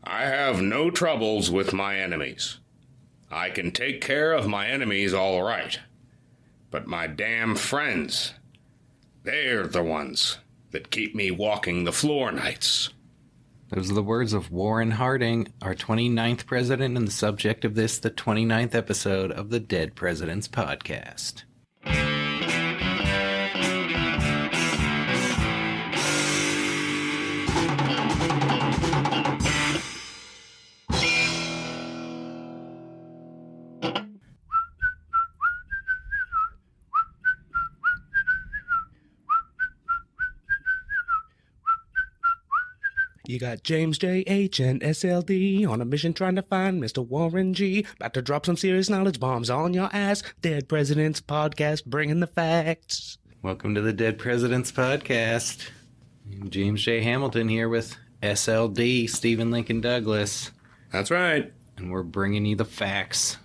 I have no troubles with my enemies. I can take care of my enemies all right. But my damn friends, they're the ones that keep me walking the floor nights. Those are the words of Warren Harding, our 29th president, and the subject of this, the 29th episode of the Dead Presidents Podcast. You got James J. H. and SLD on a mission trying to find Mr. Warren G. About to drop some serious knowledge bombs on your ass. Dead Presidents Podcast, bringing the facts. Welcome to the Dead Presidents Podcast. I'm James J. Hamilton here with SLD, Stephen Lincoln Douglas. That's right. And we're bringing you the facts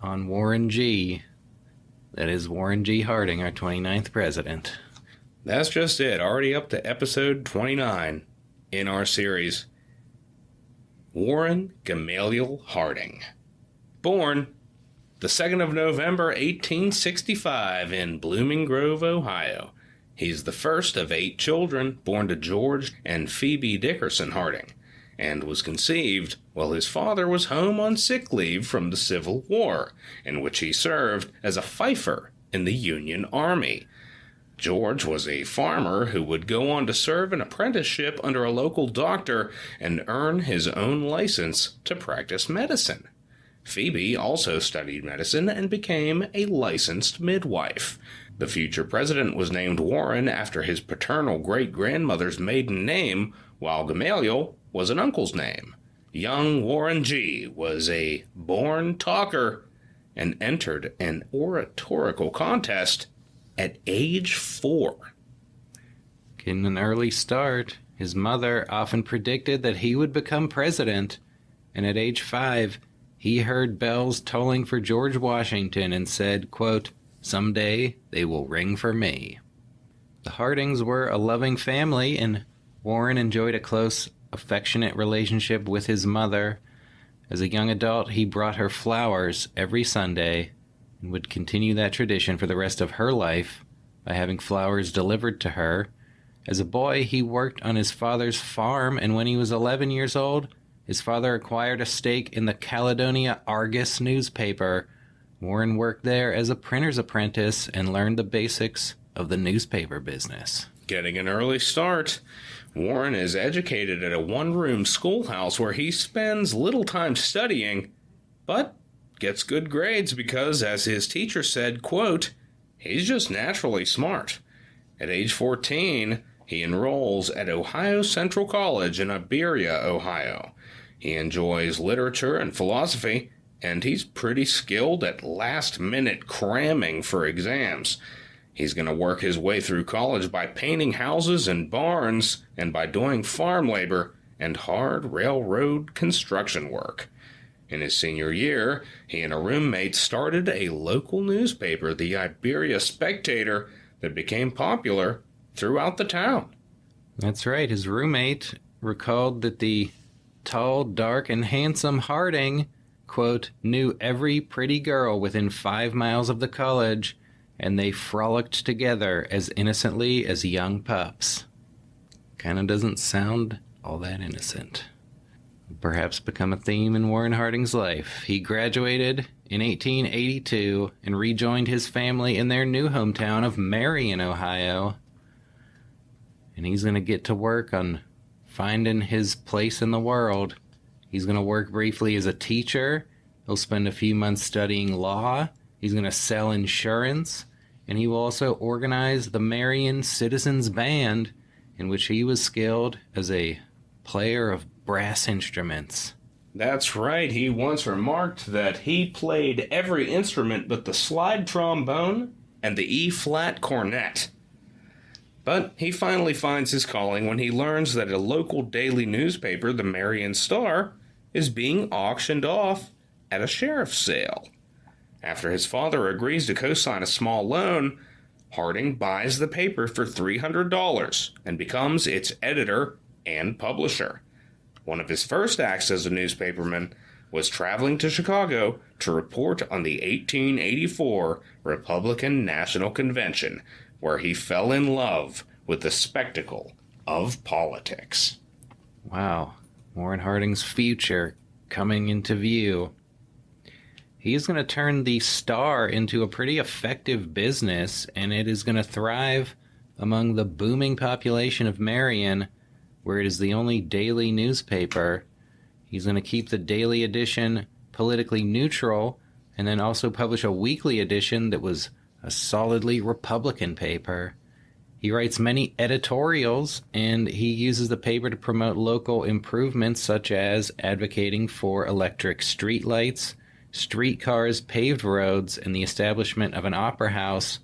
on Warren G. That is Warren G. Harding, our 29th president. That's just it. Already up to episode 29 in our series. Warren Gamaliel Harding. Born the 2nd of November, 1865 in Blooming Grove, Ohio. He's the first of 8 children born to George and Phoebe Dickerson Harding, and was conceived while his father was home on sick leave from the Civil War, in which he served as a fifer in the Union Army. George was a farmer who would go on to serve an apprenticeship under a local doctor and earn his own license to practice medicine. Phoebe also studied medicine and became a licensed midwife. The future president was named Warren after his paternal great-grandmother's maiden name, while Gamaliel was an uncle's name. Young Warren G. was a born talker and entered an oratorical contest at age 4. Getting an early start, his mother often predicted that he would become president, and at age 5, he heard bells tolling for George Washington and said, quote, "Someday they will ring for me." The Hardings were a loving family, and Warren enjoyed a close, affectionate relationship with his mother. As a young adult, he brought her flowers every Sunday, and would continue that tradition for the rest of her life by having flowers delivered to her. As a boy, he worked on his father's farm, and when he was 11 years old, his father acquired a stake in the Caledonia Argus newspaper. Warren worked there as a printer's apprentice and learned the basics of the newspaper business. Getting an early start, Warren is educated at a one-room schoolhouse where he spends little time studying, but gets good grades because, as his teacher said, quote, "He's just naturally smart." At age 14, he enrolls at Ohio Central College in Iberia, Ohio. He enjoys literature and philosophy, and he's pretty skilled at last-minute cramming for exams. He's going to work his way through college by painting houses and barns, and by doing farm labor and hard railroad construction work. In his senior year, he and a roommate started a local newspaper, the Iberia Spectator, that became popular throughout the town. That's right. His roommate recalled that the tall, dark, and handsome Harding, quote, "knew every pretty girl within 5 miles of the college, and they frolicked together as innocently as young pups." Kind of doesn't sound all that innocent. Perhaps become a theme in Warren Harding's life. He graduated in 1882 and rejoined his family in their new hometown of Marion, Ohio. And he's going to get to work on finding his place in the world. He's going to work briefly as a teacher. He'll spend a few months studying law. He's going to sell insurance. And he will also organize the Marion Citizens Band, in which he was skilled as a player of brass instruments. That's right, he once remarked that he played every instrument but the slide trombone and the E-flat cornet. But he finally finds his calling when he learns that a local daily newspaper, the Marion Star, is being auctioned off at a sheriff's sale. After his father agrees to co-sign a small loan, Harding buys the paper for $300 and becomes its editor and publisher. One of his first acts as a newspaperman was traveling to Chicago to report on the 1884 Republican National Convention, where he fell in love with the spectacle of politics. Wow. Warren Harding's future coming into view. He's going to turn the Star into a pretty effective business, and it is going to thrive among the booming population of Marion, where it is the only daily newspaper. He's going to keep the daily edition politically neutral, and then also publish a weekly edition that was a solidly Republican paper. He writes many editorials, and he uses the paper to promote local improvements such as advocating for electric streetlights, streetcars, paved roads, and the establishment of an opera house.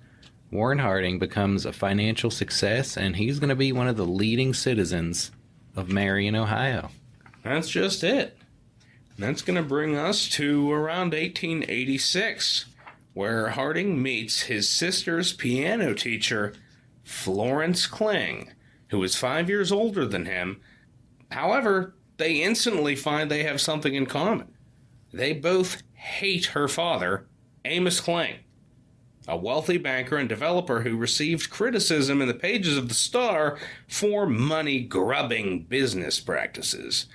Warren Harding becomes a financial success, and he's going to be one of the leading citizens of Marion, Ohio. That's just it. That's going to bring us to around 1886, where Harding meets his sister's piano teacher, Florence Kling, who is 5 years older than him. However, they instantly find they have something in common. They both hate her father, Amos Kling, a wealthy banker and developer who received criticism in the pages of the Star for money-grubbing business practices.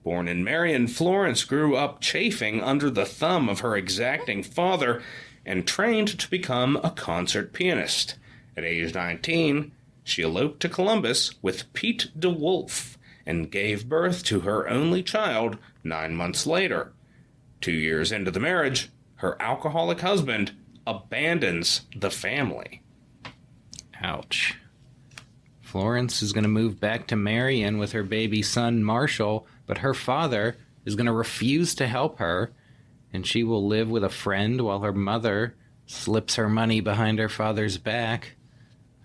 Born in Marion, Florence grew up chafing under the thumb of her exacting father and trained to become a concert pianist. At age 19, she eloped to Columbus with Pete DeWolf and gave birth to her only child 9 months later. 2 years into the marriage, her alcoholic husband abandons the family. Ouch. Florence is going to move back to Marion with her baby son, Marshall, but her father is going to refuse to help her, and she will live with a friend while her mother slips her money behind her father's back.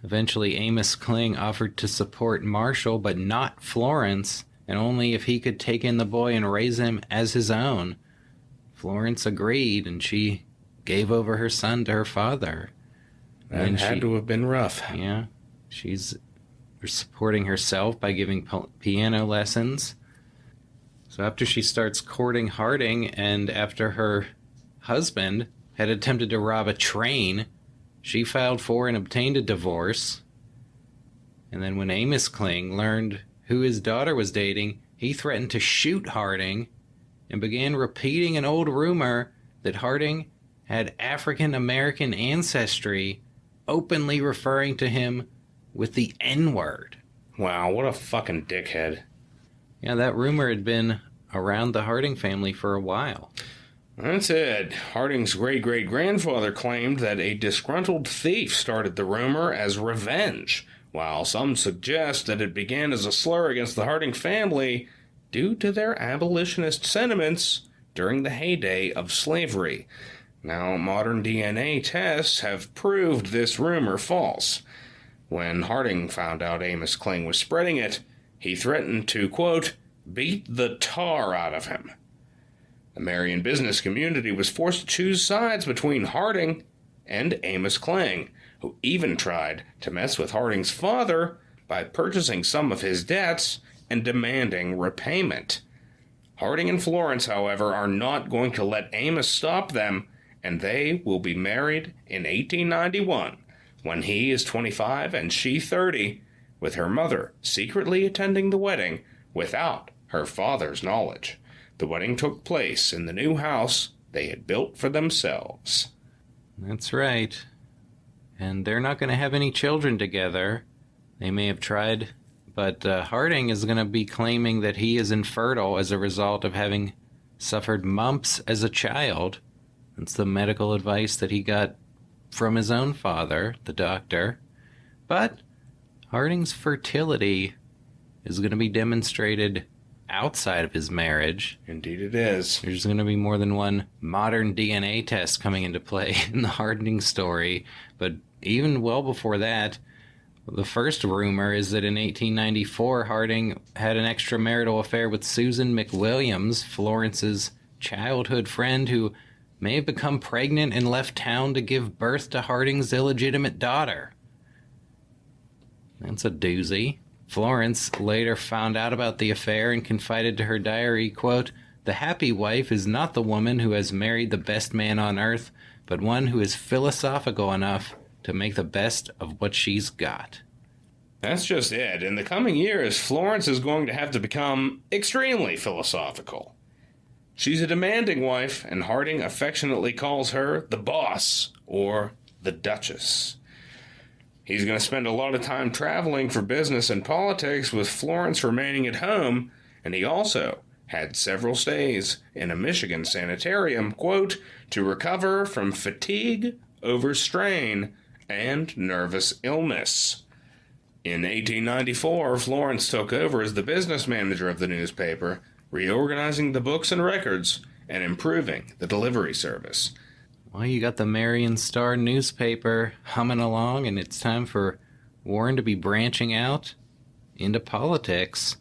Eventually, Amos Kling offered to support Marshall, but not Florence, and only if he could take in the boy and raise him as his own. Florence agreed, and she gave over her son to her father. That had to have been rough. Yeah. She's supporting herself by giving piano lessons. So after she starts courting Harding, and after her husband had attempted to rob a train, she filed for and obtained a divorce. And then when Amos Kling learned who his daughter was dating, he threatened to shoot Harding and began repeating an old rumor that Harding had African American ancestry, openly referring to him with the N-word. Wow, what a fucking dickhead. Yeah, that rumor had been around the Harding family for a while. That's it. Harding's great-great-grandfather claimed that a disgruntled thief started the rumor as revenge, while some suggest that it began as a slur against the Harding family due to their abolitionist sentiments during the heyday of slavery. Now, modern DNA tests have proved this rumor false. When Harding found out Amos Kling was spreading it, he threatened to, quote, beat the tar out of him. The Marion business community was forced to choose sides between Harding and Amos Kling, who even tried to mess with Harding's father by purchasing some of his debts and demanding repayment. Harding and Florence, however, are not going to let Amos stop them, and they will be married in 1891, when he is 25 and she 30, with her mother secretly attending the wedding without her father's knowledge. The wedding took place in the new house they had built for themselves. That's right. And they're not going to have any children together. They may have tried, but Harding is going to be claiming that he is infertile as a result of having suffered mumps as a child. That's the medical advice that he got from his own father, the doctor. But Harding's fertility is going to be demonstrated outside of his marriage. Indeed it is. There's going to be more than one modern DNA test coming into play in the Harding story. But even well before that, the first rumor is that in 1894, Harding had an extramarital affair with Susan McWilliams, Florence's childhood friend, who may have become pregnant and left town to give birth to Harding's illegitimate daughter. That's a doozy. Florence later found out about the affair and confided to her diary, quote, "The happy wife is not the woman who has married the best man on earth, but one who is philosophical enough to make the best of what she's got." That's just it. In the coming years, Florence is going to have to become extremely philosophical. She's a demanding wife, and Harding affectionately calls her the boss, or the Duchess. He's going to spend a lot of time traveling for business and politics, with Florence remaining at home, and he also had several stays in a Michigan sanitarium, quote, to recover from fatigue, overstrain, and nervous illness. In 1894, Florence took over as the business manager of the newspaper, reorganizing the books and records and improving the delivery service. Well, you got the Marion Star newspaper humming along, and it's time for Warren to be branching out into politics.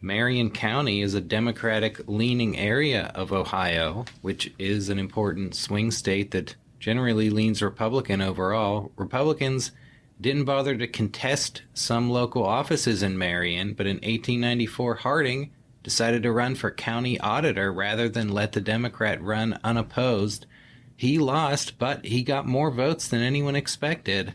Marion County is a Democratic-leaning area of Ohio, which is an important swing state that generally leans Republican overall. Republicans didn't bother to contest some local offices in Marion, but in 1894, Harding decided to run for county auditor rather than let the Democrat run unopposed. He lost, but he got more votes than anyone expected.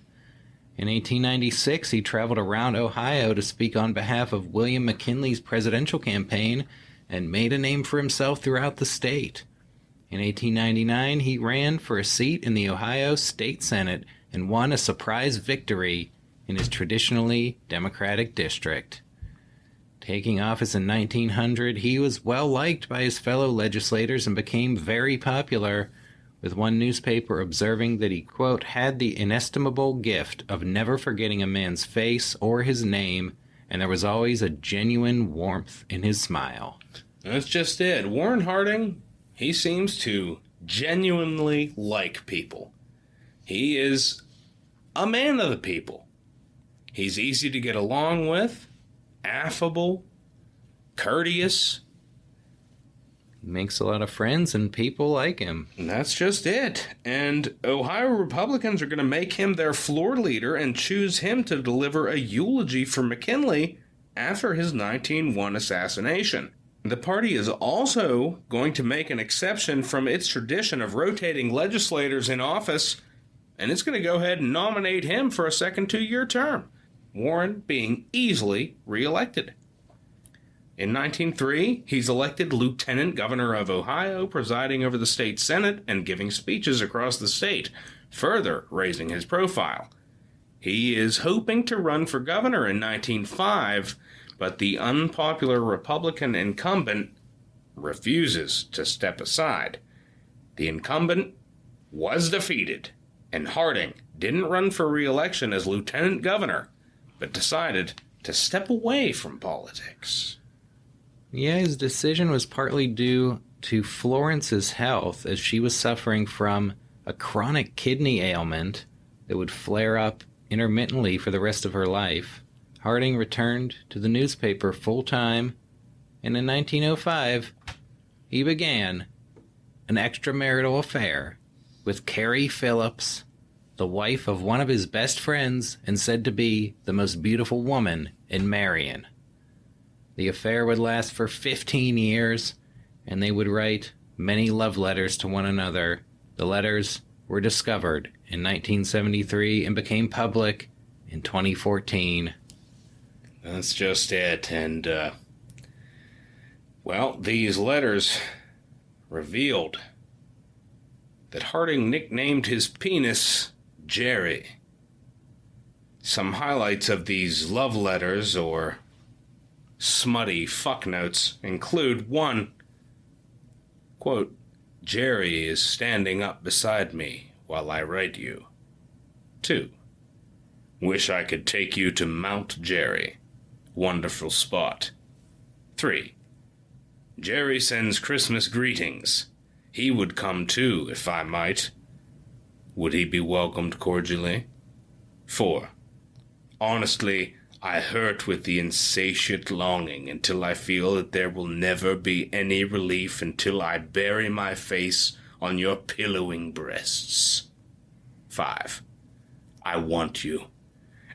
In 1896, he traveled around Ohio to speak on behalf of William McKinley's presidential campaign and made a name for himself throughout the state. In 1899, he ran for a seat in the Ohio State Senate and won a surprise victory in his traditionally Democratic district. Taking office in 1900, he was well liked by his fellow legislators and became very popular, with one newspaper observing that he, quote, had the inestimable gift of never forgetting a man's face or his name, and there was always a genuine warmth in his smile. That's just it. Warren Harding, he seems to genuinely like people. He is a man of the people. He's easy to get along with, affable, courteous. He makes a lot of friends and people like him. And that's just it. And Ohio Republicans are going to make him their floor leader and choose him to deliver a eulogy for McKinley after his 1901 assassination. The party is also going to make an exception from its tradition of rotating legislators in office, and it's going to go ahead and nominate him for a second two-year term, Warren being easily reelected. In 1903, he's elected lieutenant governor of Ohio, presiding over the state senate and giving speeches across the state, further raising his profile. He is hoping to run for governor in 1905, but the unpopular Republican incumbent refuses to step aside. The incumbent was defeated, and Harding didn't run for re-election as lieutenant governor, but decided to step away from politics. Yeah, his decision was partly due to Florence's health, as she was suffering from a chronic kidney ailment that would flare up intermittently for the rest of her life. Harding returned to the newspaper full-time, and in 1905, he began an extramarital affair with Carrie Phillips, the wife of one of his best friends and said to be the most beautiful woman in Marion. The affair would last for 15 years, and they would write many love letters to one another. The letters were discovered in 1973 and became public in 2014. That's just it. And, these letters revealed that Harding nicknamed his penis Jerry. Some highlights of these love letters, or smutty fuck notes, include 1, quote, Jerry is standing up beside me while I write you. 2, wish I could take you to Mount Jerry. Wonderful spot. 3, Jerry sends Christmas greetings. He would come too, if I might. Would he be welcomed cordially? 4, honestly, I hurt with the insatiate longing until I feel that there will never be any relief until I bury my face on your pillowing breasts. 5, I want you,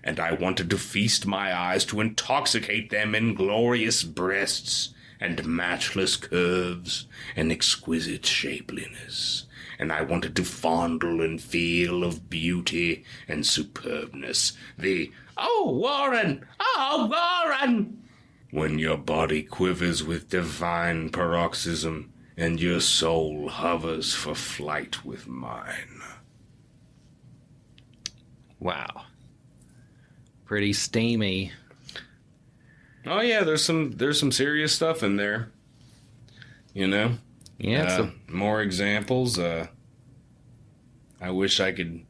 and I wanted to feast my eyes to intoxicate them in glorious breasts, and matchless curves, and exquisite shapeliness. And I wanted to fondle and feel of beauty and superbness. Oh, Warren! Oh, Warren! When your body quivers with divine paroxysm, and your soul hovers for flight with mine. Wow. Pretty steamy. Oh yeah, there's some serious stuff in there. You know? Yeah. More examples. I wish I could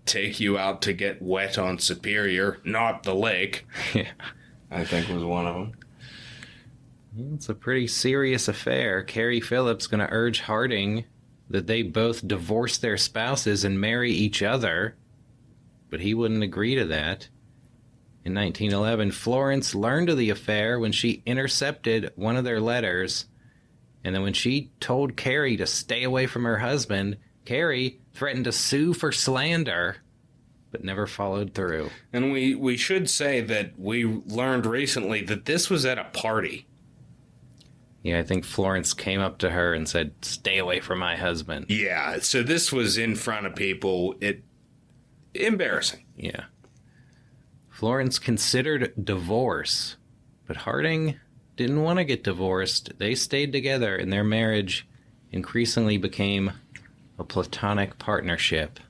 take you out to get wet on Superior, not the lake. Yeah. I think was one of them. It's a pretty serious affair. Carrie Phillips going to urge Harding that they both divorce their spouses and marry each other, but he wouldn't agree to that. In 1911, Florence learned of the affair when she intercepted one of their letters, and then when she told Carrie to stay away from her husband, Carrie threatened to sue for slander, but never followed through. And we should say that we learned recently that this was at a party. Yeah, I think Florence came up to her and said, "Stay away from my husband." Yeah, so this was in front of people. Embarrassing. Yeah. Florence considered divorce, but Harding didn't want to get divorced. They stayed together, and their marriage increasingly became a platonic partnership.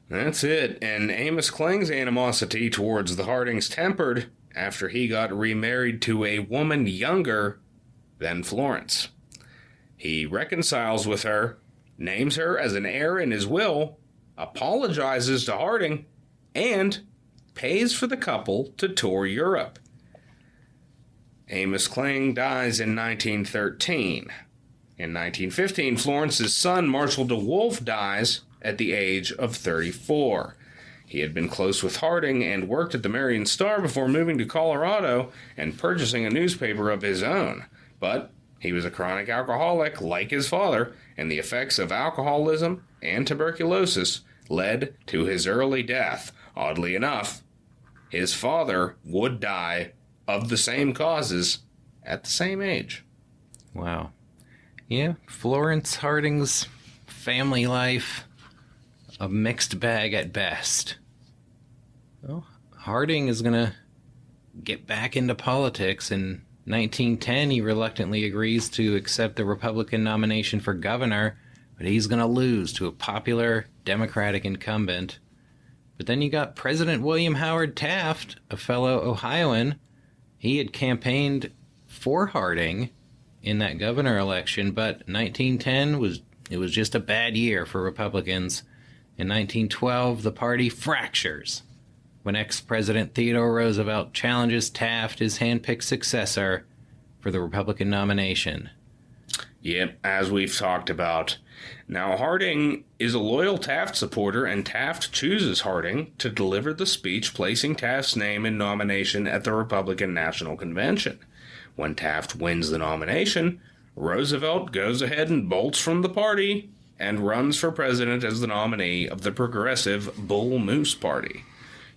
That's it. And Amos Kling's animosity towards the Hardings tempered after he got remarried to a woman younger than Florence. He reconciles with her, names her as an heir in his will, apologizes to Harding, and pays for the couple to tour Europe. Amos Kling dies in 1913. In 1915, Florence's son, Marshall DeWolf, dies at the age of 34. He had been close with Harding and worked at the Marion Star before moving to Colorado and purchasing a newspaper of his own. But he was a chronic alcoholic like his father, and the effects of alcoholism and tuberculosis led to his early death. Oddly enough, his father would die of the same causes at the same age. Wow. Yeah, Florence Harding's family life, a mixed bag at best. Well, Harding is going to get back into politics. In 1910, he reluctantly agrees to accept the Republican nomination for governor, but he's going to lose to a popular Democratic incumbent. But then you got President William Howard Taft, a fellow Ohioan. He had campaigned for Harding in that governor election, but 1910 was just a bad year for Republicans. In 1912, the party fractures when ex-President Theodore Roosevelt challenges Taft, his handpicked successor, for the Republican nomination. Yep, as we've talked about. Now, Harding is a loyal Taft supporter, and Taft chooses Harding to deliver the speech placing Taft's name in nomination at the Republican National Convention. When Taft wins the nomination, Roosevelt goes ahead and bolts from the party and runs for president as the nominee of the progressive Bull Moose Party.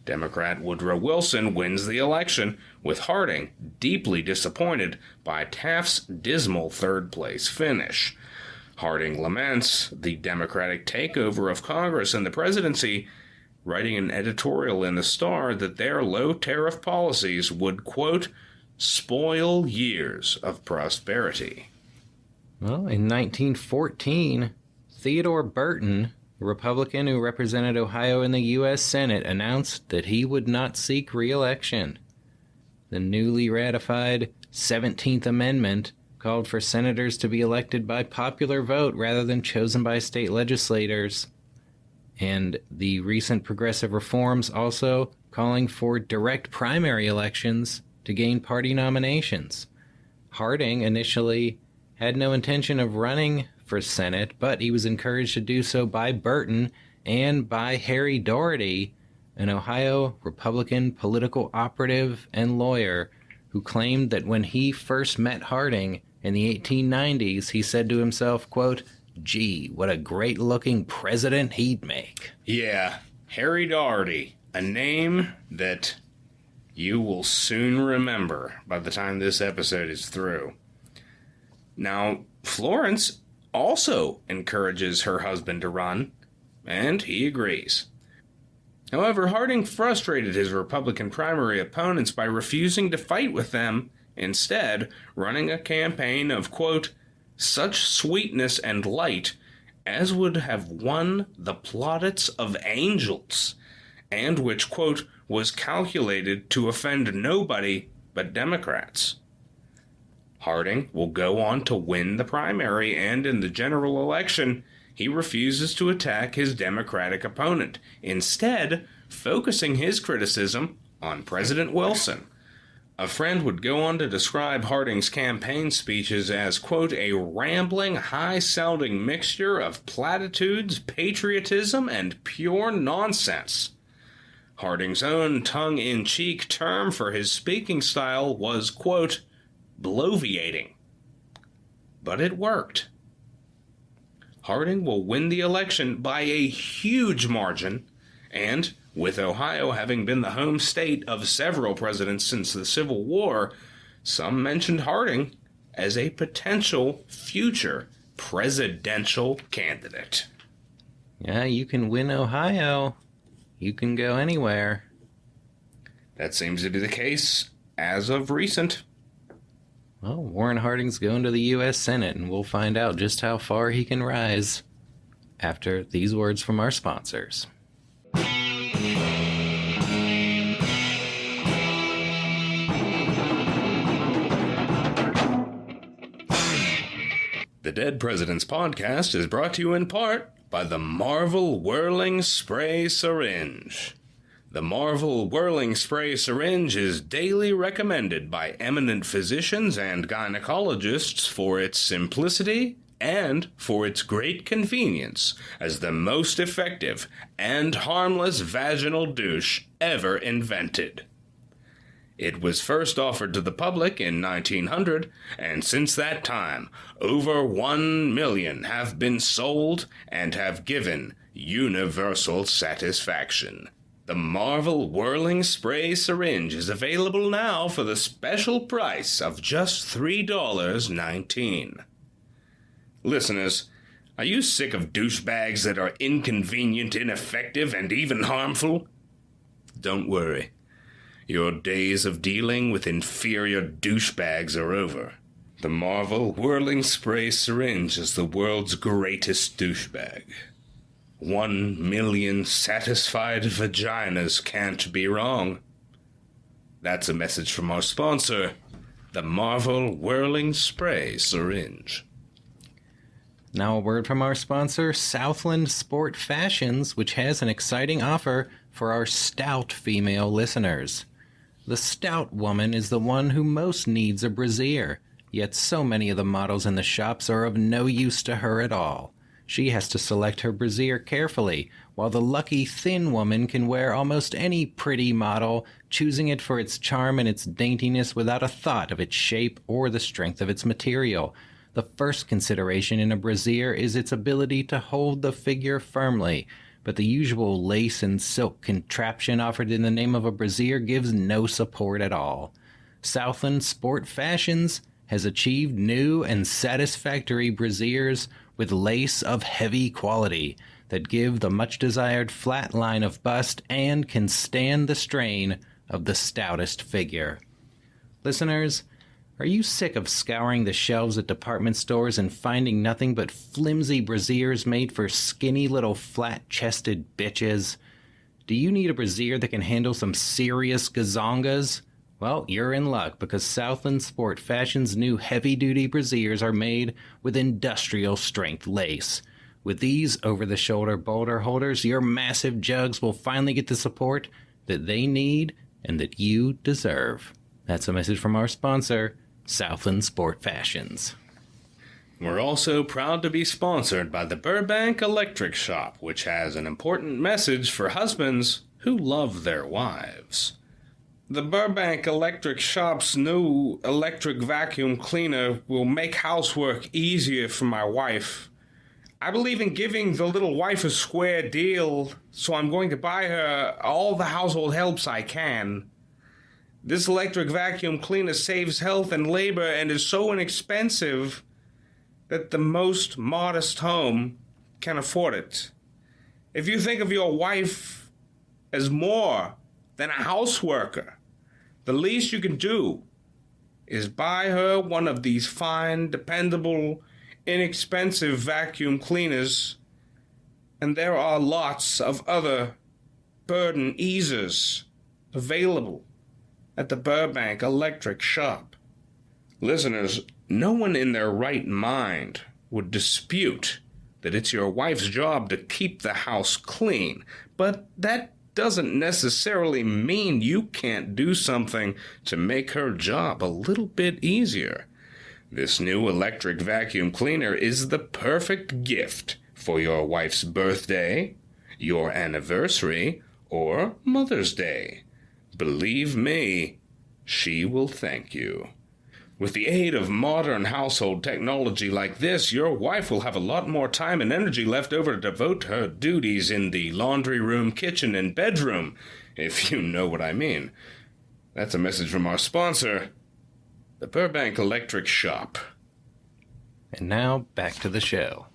Democrat Woodrow Wilson wins the election, with Harding deeply disappointed by Taft's dismal third-place finish. Harding laments the Democratic takeover of Congress and the presidency, writing an editorial in the Star that their low-tariff policies would, quote, spoil years of prosperity. Well, in 1914, Theodore Burton, a Republican who represented Ohio in the U.S. Senate, announced that he would not seek re-election. The newly ratified 17th Amendment called for senators to be elected by popular vote rather than chosen by state legislators. And the recent progressive reforms also calling for direct primary elections to gain party nominations. Harding initially had no intention of running for Senate, but he was encouraged to do so by Burton and by Harry Doherty, an Ohio Republican political operative and lawyer who claimed that when he first met Harding in the 1890s, he said to himself, quote, "Gee, what a great-looking president he'd make." Yeah, Harry Doherty, A name that you will soon remember by the time this episode is through. Now, Florence also encourages her husband to run, and he agrees. However, Harding frustrated his Republican primary opponents by refusing to fight with them, instead running a campaign of, quote, such sweetness and light as would have won the plaudits of angels, and which, quote, was calculated to offend nobody but Democrats. Harding will go on to win the primary, and in the general election, he refuses to attack his Democratic opponent, instead focusing his criticism on President Wilson. A friend would go on to describe Harding's campaign speeches as, quote, a rambling, high-sounding mixture of platitudes, patriotism, and pure nonsense. Harding's own tongue-in-cheek term for his speaking style was, quote, bloviating. But it worked. Harding will win the election by a huge margin, and with Ohio having been the home state of several presidents since the Civil War, some mentioned Harding as a potential future presidential candidate. Yeah, you can win Ohio. You can go anywhere. That seems to be the case as of recent. Well, Warren Harding's going to the U.S. Senate, and we'll find out just how far he can rise after these words from our sponsors. The Dead Presidents Podcast is brought to you in part by the Marvel Whirling Spray Syringe. The Marvel Whirling Spray Syringe is daily recommended by eminent physicians and gynecologists for its simplicity and for its great convenience as the most effective and harmless vaginal douche ever invented. It was first offered to the public in 1900, and since that time, over 1 million have been sold and have given universal satisfaction. The Marvel Whirling Spray Syringe is available now for the special price of just $3.19. Listeners, are you sick of douchebags that are inconvenient, ineffective, and even harmful? Don't worry. Your days of dealing with inferior douchebags are over. The Marvel Whirling Spray Syringe is the world's greatest douchebag. 1 million satisfied vaginas can't be wrong. That's a message from our sponsor, the Marvel Whirling Spray Syringe. Now a word from our sponsor, Southland Sport Fashions, which has an exciting offer for our stout female listeners. The stout woman is the one who most needs a brassiere, yet so many of the models in the shops are of no use to her at all. She has to select her brassiere carefully, while the lucky thin woman can wear almost any pretty model, choosing it for its charm and its daintiness without a thought of its shape or the strength of its material. The first consideration in a brassiere is its ability to hold the figure firmly, but the usual lace and silk contraption offered in the name of a brassiere gives no support at all. Southland Sport Fashions has achieved new and satisfactory brassieres with lace of heavy quality that give the much-desired flat line of bust and can stand the strain of the stoutest figure. Listeners, are you sick of scouring the shelves at department stores and finding nothing but flimsy brassieres made for skinny little flat-chested bitches? Do you need a brassiere that can handle some serious gazongas? Well, you're in luck, because Southland Sport Fashion's new heavy-duty brassieres are made with industrial-strength lace. With these over-the-shoulder boulder holders, your massive jugs will finally get the support that they need and that you deserve. That's a message from our sponsor, Southland Sport Fashions. We're also proud to be sponsored by the Burbank Electric Shop, which has an important message for husbands who love their wives. The Burbank Electric Shop's new electric vacuum cleaner will make housework easier for my wife. I believe in giving the little wife a square deal, so I'm going to buy her all the household helps I can. This electric vacuum cleaner saves health and labor and is so inexpensive that the most modest home can afford it. If you think of your wife as more than a houseworker, the least you can do is buy her one of these fine, dependable, inexpensive vacuum cleaners, and there are lots of other burden easers available at the Burbank Electric Shop. Listeners, no one in their right mind would dispute that it's your wife's job to keep the house clean, but that doesn't necessarily mean you can't do something to make her job a little bit easier. This new electric vacuum cleaner is the perfect gift for your wife's birthday, your anniversary, or Mother's Day. Believe me, she will thank you. With the aid of modern household technology like this, your wife will have a lot more time and energy left over to devote to her duties in the laundry room, kitchen, and bedroom, if you know what I mean. That's a message from our sponsor, the Burbank Electric Shop. And now, back to the show.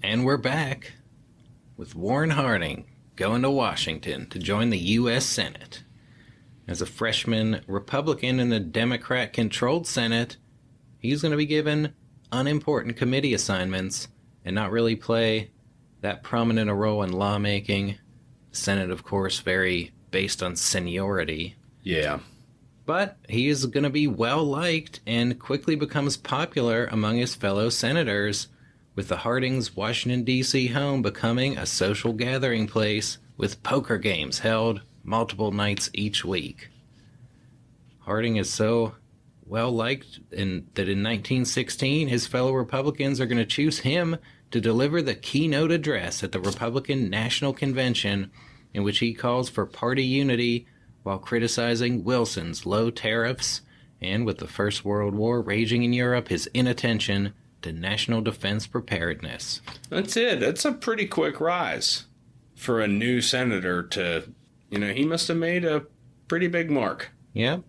And we're back with Warren Harding going to Washington to join the U.S. Senate. As a freshman Republican in the Democrat-controlled Senate, he's going to be given unimportant committee assignments and not really play that prominent a role in lawmaking. The Senate, of course, very based on seniority. Yeah. But he is going to be well-liked and quickly becomes popular among his fellow senators, with the Harding's Washington, D.C. home becoming a social gathering place with poker games held multiple nights each week. Harding is so well-liked that in 1916, his fellow Republicans are going to choose him to deliver the keynote address at the Republican National Convention, in which he calls for party unity while criticizing Wilson's low tariffs and, with the First World War raging in Europe, his inattention to national defense preparedness. That's it. It's a pretty quick rise for a new senator to, he must have made a pretty big mark. Yep.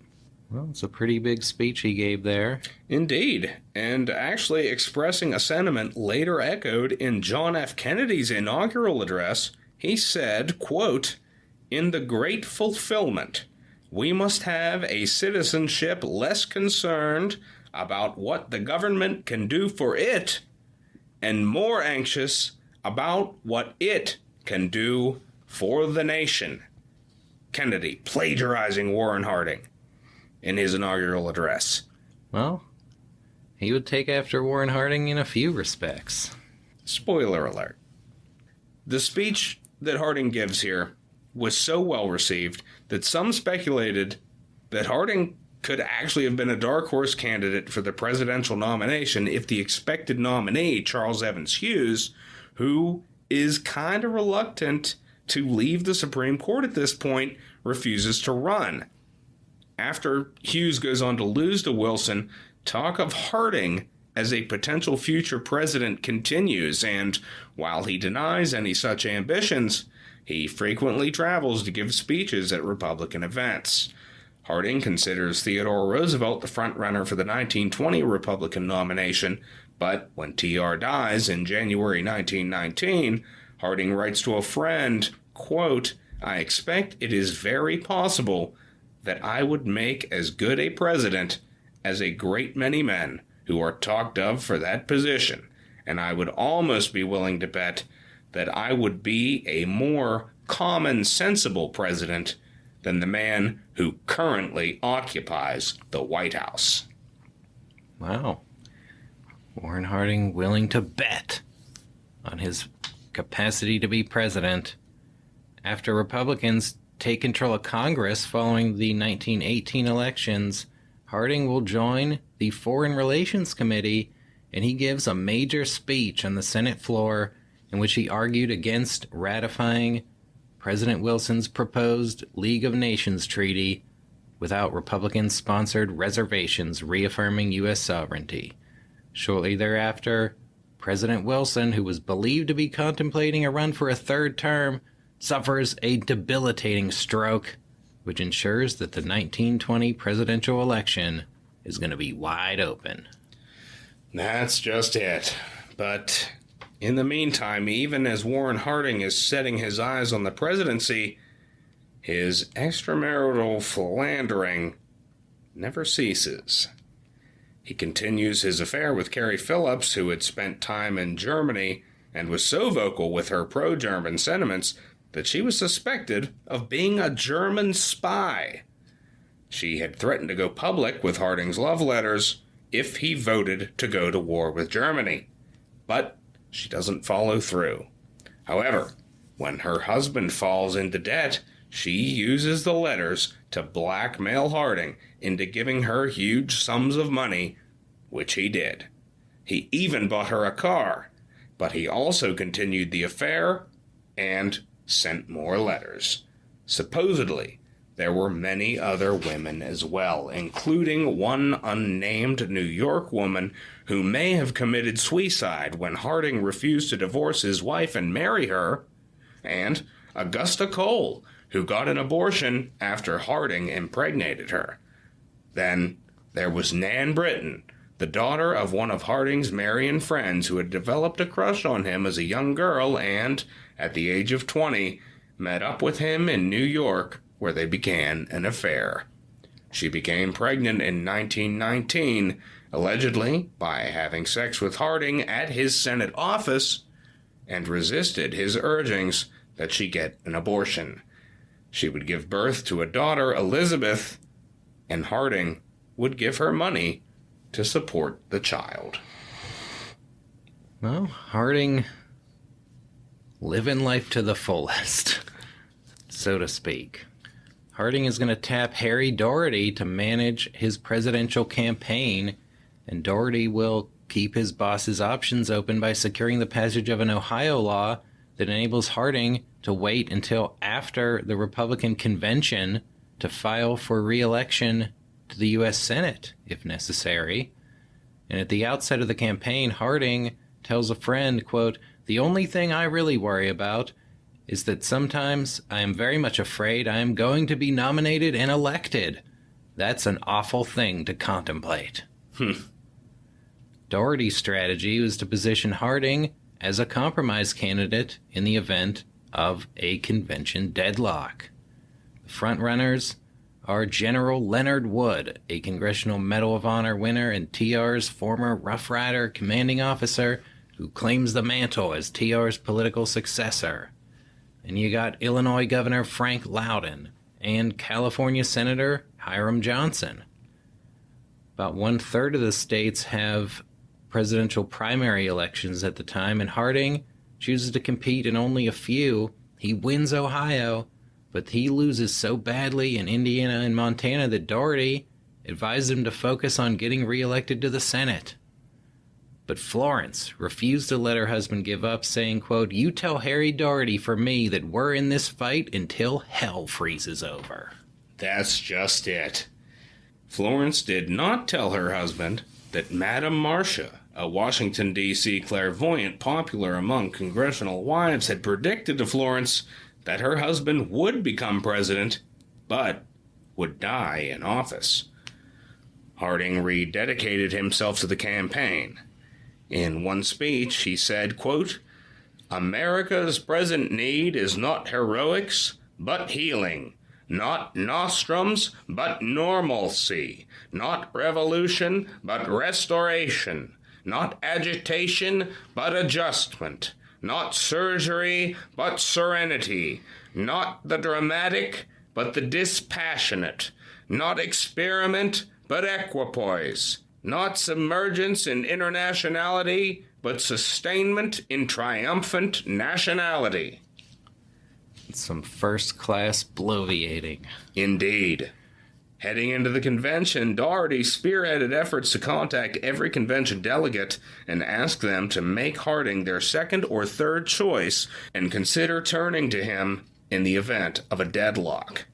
Well, it's a pretty big speech he gave there. Indeed. And actually expressing a sentiment later echoed in John F. Kennedy's inaugural address. He said, quote, "In the great fulfillment, we must have a citizenship less concerned about what the government can do for it, and more anxious about what it can do for the nation." Kennedy plagiarizing Warren Harding in his inaugural address. Well, he would take after Warren Harding in a few respects. Spoiler alert. The speech that Harding gives here was so well received that some speculated that Harding could actually have been a dark horse candidate for the presidential nomination if the expected nominee, Charles Evans Hughes, who is kind of reluctant to leave the Supreme Court at this point, refuses to run. After Hughes goes on to lose to Wilson, talk of Harding as a potential future president continues, and while he denies any such ambitions, he frequently travels to give speeches at Republican events. Harding considers Theodore Roosevelt the frontrunner for the 1920 Republican nomination, but when TR dies in January 1919, Harding writes to a friend, quote, "I expect it is very possible that I would make as good a president as a great many men who are talked of for that position, and I would almost be willing to bet that I would be a more common, sensible president than the man who currently occupies the White House." Wow. Warren Harding willing to bet on his capacity to be president. After Republicans take control of Congress following the 1918 elections, Harding will join the Foreign Relations Committee, and he gives a major speech on the Senate floor in which he argued against ratifying President Wilson's proposed League of Nations treaty without Republican-sponsored reservations reaffirming U.S. sovereignty. Shortly thereafter, President Wilson, who was believed to be contemplating a run for a third term, suffers a debilitating stroke, which ensures that the 1920 presidential election is going to be wide open. That's just it. But in the meantime, even as Warren Harding is setting his eyes on the presidency, his extramarital philandering never ceases. He continues his affair with Carrie Phillips, who had spent time in Germany and was so vocal with her pro-German sentiments that she was suspected of being a German spy. She had threatened to go public with Harding's love letters if he voted to go to war with Germany. But she doesn't follow through. However, when her husband falls into debt, she uses the letters to blackmail Harding into giving her huge sums of money, which he did. He even bought her a car, but he also continued the affair and sent more letters. Supposedly, there were many other women as well, including one unnamed New York woman who may have committed suicide when Harding refused to divorce his wife and marry her, and Augusta Cole, who got an abortion after Harding impregnated her. Then there was Nan Britton, the daughter of one of Harding's Marian friends who had developed a crush on him as a young girl and, at the age of 20, met up with him in New York, where they began an affair. She became pregnant in 1919, allegedly by having sex with Harding at his Senate office, and resisted his urgings that she get an abortion. She would give birth to a daughter, Elizabeth, and Harding would give her money to support the child. Well, Harding living life to the fullest, so to speak. Harding is going to tap Harry Doherty to manage his presidential campaign, and Doherty will keep his boss's options open by securing the passage of an Ohio law that enables Harding to wait until after the Republican convention to file for re-election to the U.S. Senate, if necessary. And at the outset of the campaign, Harding tells a friend, quote, "The only thing I really worry about is that sometimes I am very much afraid I am going to be nominated and elected. That's an awful thing to contemplate." Doherty's strategy was to position Harding as a compromise candidate in the event of a convention deadlock. The frontrunners are General Leonard Wood, a Congressional Medal of Honor winner and TR's former Rough Rider commanding officer who claims the mantle as TR's political successor. And you got Illinois Governor Frank Loudon and California Senator Hiram Johnson. About 1/3 of the states have presidential primary elections at the time, and Harding chooses to compete in only a few. He wins Ohio, but he loses so badly in Indiana and Montana that Doherty advised him to focus on getting reelected to the Senate. But Florence refused to let her husband give up, saying, quote, "You tell Harry Doherty for me that we're in this fight until hell freezes over." That's just it. Florence did not tell her husband that Madame Marcia, a Washington, D.C. clairvoyant popular among congressional wives, had predicted to Florence that her husband would become president, but would die in office. Harding rededicated himself to the campaign. In one speech, he said, quote, "America's present need is not heroics, but healing. Not nostrums, but normalcy. Not revolution, but restoration. Not agitation, but adjustment. Not surgery, but serenity. Not the dramatic, but the dispassionate. Not experiment, but equipoise. Not submergence in internationality, but sustainment in triumphant nationality." Some first-class bloviating. Indeed. Heading into the convention, Doherty spearheaded efforts to contact every convention delegate and ask them to make Harding their second or third choice and consider turning to him in the event of a deadlock?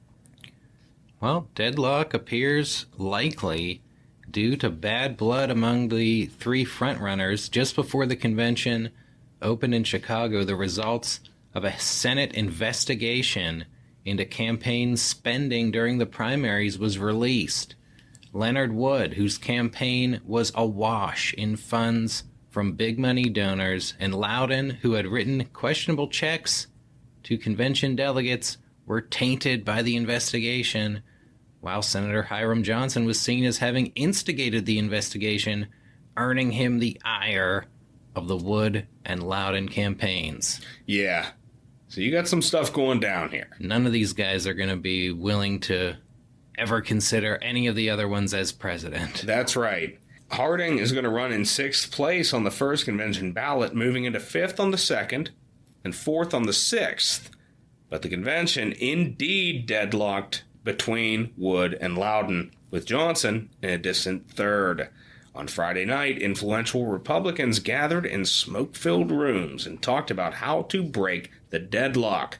Well, deadlock appears likely due to bad blood among the three frontrunners just before the convention opened in Chicago. The results of a Senate investigation into campaign spending during the primaries was released. Leonard Wood, whose campaign was awash in funds from big money donors, and Loudon, who had written questionable checks to convention delegates, were tainted by the investigation, while Senator Hiram Johnson was seen as having instigated the investigation, earning him the ire of the Wood and Loudon campaigns. Yeah. So you got some stuff going down here. None of these guys are going to be willing to ever consider any of the other ones as president. That's right. Harding is going to run in 6th place on the first convention ballot, moving into 5th on the 2nd and 4th on the 6th. But the convention indeed deadlocked between Wood and Loudon, with Johnson in a distant 3rd. On Friday night, influential Republicans gathered in smoke-filled rooms and talked about how to break the deadlock.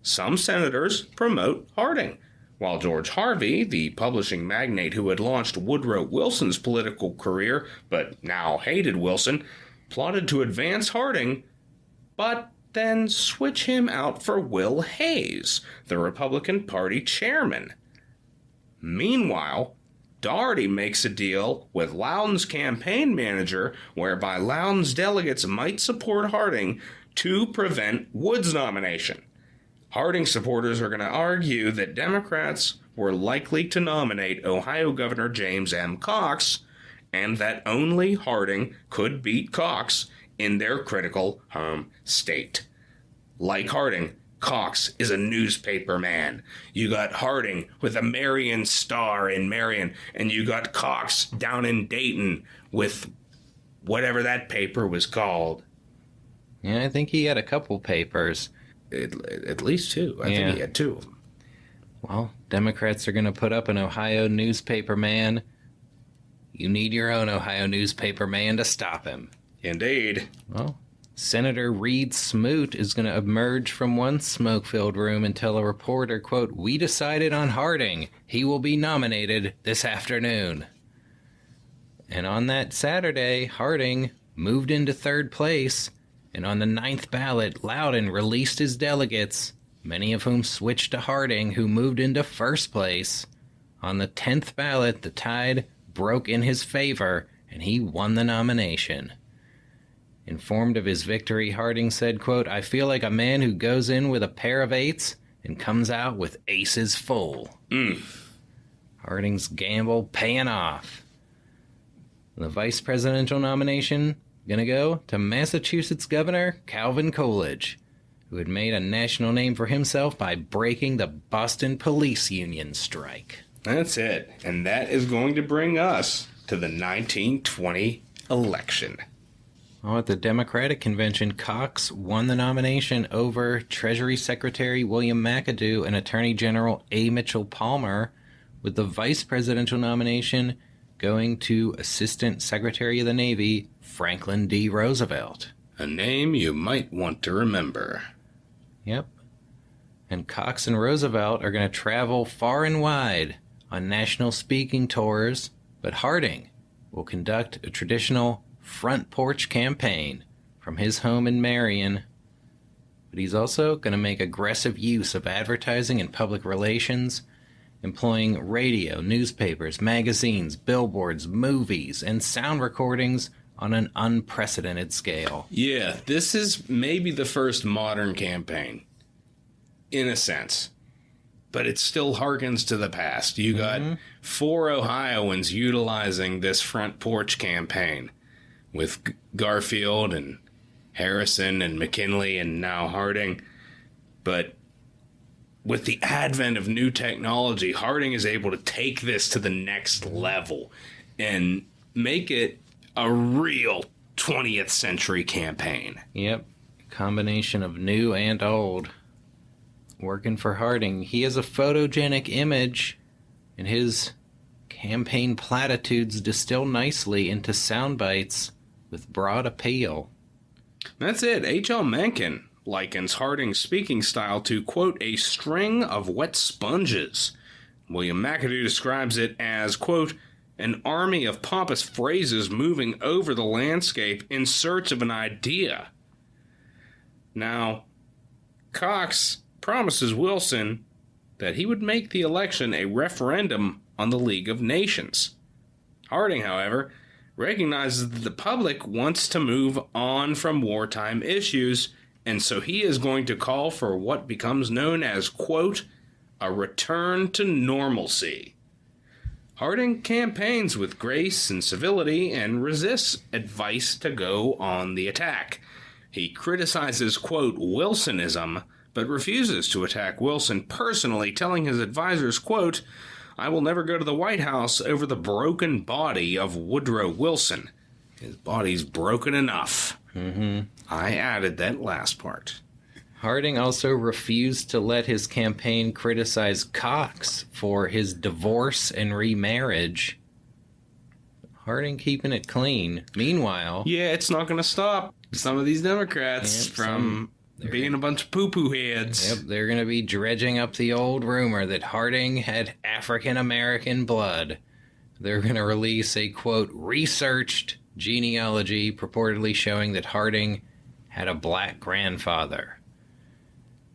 Some senators promote Harding, while George Harvey, the publishing magnate who had launched Woodrow Wilson's political career but now hated Wilson, plotted to advance Harding, but then switch him out for Will Hayes, the Republican Party chairman. Meanwhile, Daugherty makes a deal with Loudon's campaign manager whereby Loudon's delegates might support Harding to prevent Wood's nomination. Harding supporters are going to argue that Democrats were likely to nominate Ohio Governor James M. Cox, and that only Harding could beat Cox in their critical home state. Like Harding, Cox is a newspaper man. You got Harding with a Marion Star in Marion, and you got Cox down in Dayton with whatever that paper was called. Yeah, I think he had a couple papers. At least two. I think he had two of them. Well, Democrats are going to put up an Ohio newspaper man. You need your own Ohio newspaper man to stop him. Indeed. Well, Senator Reed Smoot is going to emerge from one smoke-filled room and tell a reporter, quote, "We decided on Harding. He will be nominated this afternoon." And on that Saturday, Harding moved into 3rd place, and on the 9th ballot, Loudon released his delegates, many of whom switched to Harding, who moved into 1st place. On the 10th ballot, the tide broke in his favor, and he won the nomination. Informed of his victory, Harding said, quote, "I feel like a man who goes in with a pair of 8s and comes out with aces full." Harding's gamble paying off. The vice presidential nomination going to go to Massachusetts Governor Calvin Coolidge, who had made a national name for himself by breaking the Boston Police Union strike. That's it. And that is going to bring us to the 1920 election. Well, at the Democratic convention, Cox won the nomination over Treasury Secretary William McAdoo and Attorney General A. Mitchell Palmer, with the vice presidential nomination going to Assistant Secretary of the Navy Franklin D. Roosevelt. A name you might want to remember. Yep. And Cox and Roosevelt are going to travel far and wide on national speaking tours, but Harding will conduct a traditional front porch campaign from his home in Marion. But he's also going to make aggressive use of advertising and public relations, employing radio, newspapers, magazines, billboards, movies, and sound recordings on an unprecedented scale. Yeah, this is maybe the first modern campaign, in a sense. But it still harkens to the past. You got 4 Ohioans utilizing this front porch campaign with Garfield and Harrison and McKinley and now Harding. But with the advent of new technology, Harding is able to take this to the next level and make it a real 20th century campaign. Yep. Combination of new and old. Working for Harding. He has a photogenic image, and his campaign platitudes distill nicely into sound bites with broad appeal. That's it. H.L. Mencken likens Harding's speaking style to, quote, a string of wet sponges. William McAdoo describes it as, quote, an army of pompous phrases moving over the landscape in search of an idea. Now, Cox promises Wilson that he would make the election a referendum on the League of Nations. Harding, however, recognizes that the public wants to move on from wartime issues, and so he is going to call for what becomes known as, quote, a return to normalcy. Harding campaigns with grace and civility and resists advice to go on the attack. He criticizes, quote, Wilsonism, but refuses to attack Wilson personally, telling his advisors, quote, I will never go to the White House over the broken body of Woodrow Wilson. His body's broken enough. I added that last part. Harding also refused to let his campaign criticize Cox for his divorce and remarriage. Harding keeping it clean. Meanwhile... Yeah, it's not going to stop some of these Democrats from being a bunch of poo-poo heads. Yep, they're going to be dredging up the old rumor that Harding had African-American blood. They're going to release a, quote, researched genealogy purportedly showing that Harding had a black grandfather.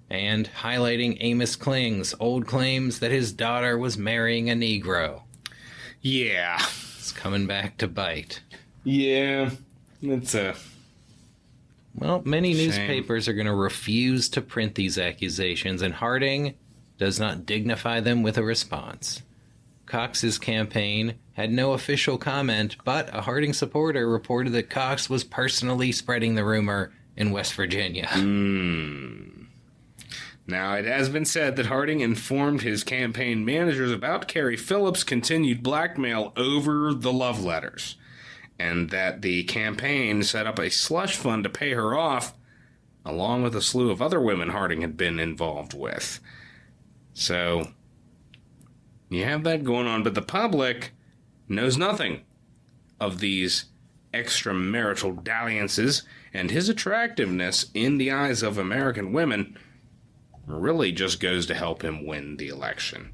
And highlighting Amos Kling's old claims that his daughter was marrying a Negro. Yeah. It's coming back to bite. Yeah, it's a... Well, many shame. newspapers are going to refuse to print these accusations, and Harding does not dignify them with a response. Cox's campaign had no official comment, but a Harding supporter reported that Cox was personally spreading the rumor in West Virginia. Now, it has been said that Harding informed his campaign managers about Carrie Phillips' continued blackmail over the love letters, and that the campaign set up a slush fund to pay her off, along with a slew of other women Harding had been involved with. So, you have that going on, but the public knows nothing of these extramarital dalliances, and his attractiveness in the eyes of American women really just goes to help him win the election.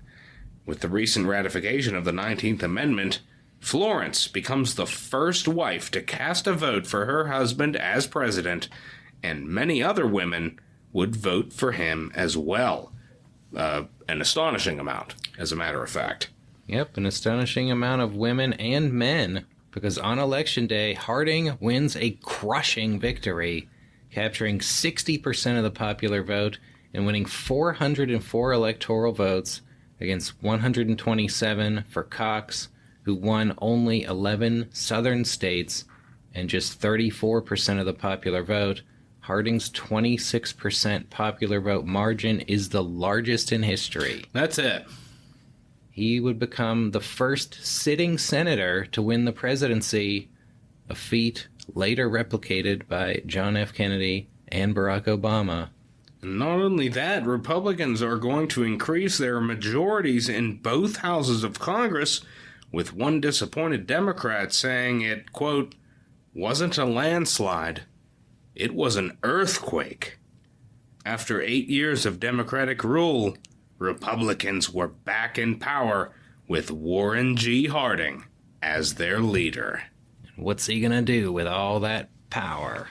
With the recent ratification of the 19th Amendment, Florence becomes the first wife to cast a vote for her husband as president, and many other women would vote for him as well. An astonishing amount, as a matter of fact. Yep, an astonishing amount of women and men, because on Election Day, Harding wins a crushing victory, capturing 60% of the popular vote and winning 404 electoral votes against 127 for Cox, who won only 11 southern states and just 34% of the popular vote. Harding's 26% popular vote margin is the largest in history. That's it. He would become the first sitting senator to win the presidency, a feat later replicated by John F. Kennedy and Barack Obama. Not only that, Republicans are going to increase their majorities in both houses of Congress, with one disappointed Democrat saying it, quote, wasn't a landslide, it was an earthquake. After 8 years of Democratic rule, Republicans were back in power with Warren G. Harding as their leader. What's he gonna do with all that power?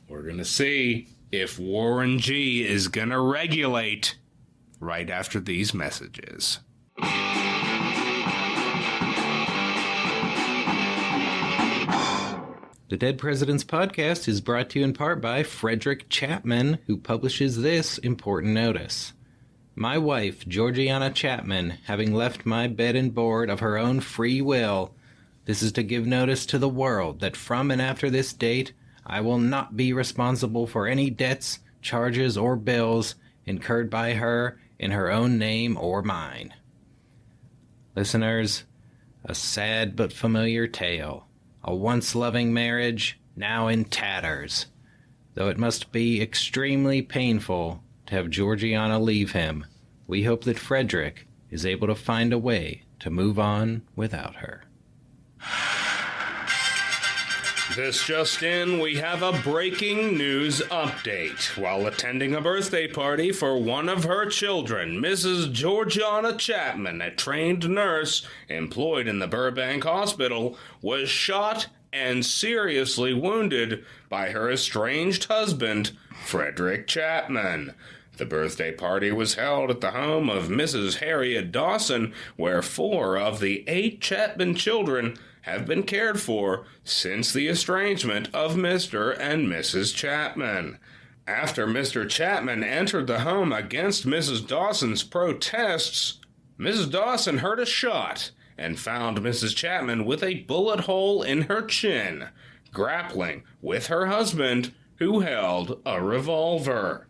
We're gonna see if Warren G. is gonna regulate right after these messages. The Dead Presidents Podcast is brought to you in part by Frederick Chapman, who publishes this important notice. My wife, Georgiana Chapman, having left my bed and board of her own free will, this is to give notice to the world that from and after this date, I will not be responsible for any debts, charges, or bills incurred by her in her own name or mine. Listeners, a sad but familiar tale. A once-loving marriage, now in tatters. Though it must be extremely painful to have Georgiana leave him, we hope that Frederick is able to find a way to move on without her. This just in, we have a breaking news update. While attending a birthday party for one of her children, Mrs. Georgiana Chapman, a trained nurse employed in the Burbank Hospital, was shot and seriously wounded by her estranged husband, Frederick Chapman. The birthday party was held at the home of Mrs. Harriet Dawson, where 4 of the 8 Chapman children have been cared for since the estrangement of Mr. and Mrs. Chapman. After Mr. Chapman entered the home against Mrs. Dawson's protests, Mrs. Dawson heard a shot and found Mrs. Chapman with a bullet hole in her chin, grappling with her husband, who held a revolver.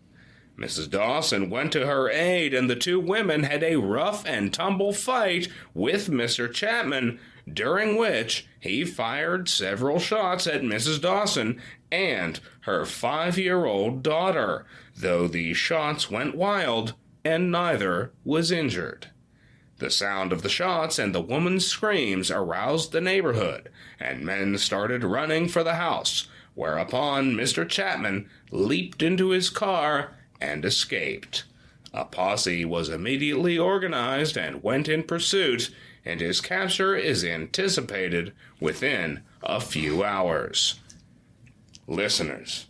Mrs. Dawson went to her aid, and the 2 women had a rough and tumble fight with Mr. Chapman, during which he fired several shots at Mrs. Dawson and her 5-year-old daughter, though the shots went wild and neither was injured. The sound of the shots and the woman's screams aroused the neighborhood, and men started running for the house, whereupon Mr. Chapman leaped into his car and escaped. A posse was immediately organized and went in pursuit, and his capture is anticipated within a few hours. Listeners,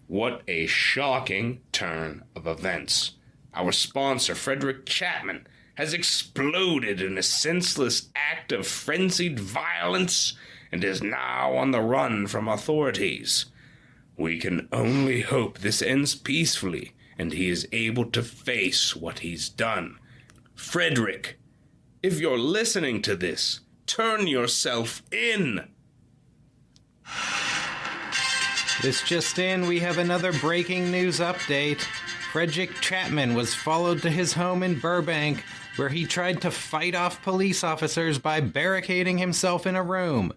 what a shocking turn of events. Our sponsor, Frederick Chapman, has exploded in a senseless act of frenzied violence and is now on the run from authorities. We can only hope this ends peacefully and he is able to face what he's done. Frederick, if you're listening to this, turn yourself in. This just in, we have another breaking news update. Frederick Chapman was followed to his home in Burbank, where he tried to fight off police officers by barricading himself in a room.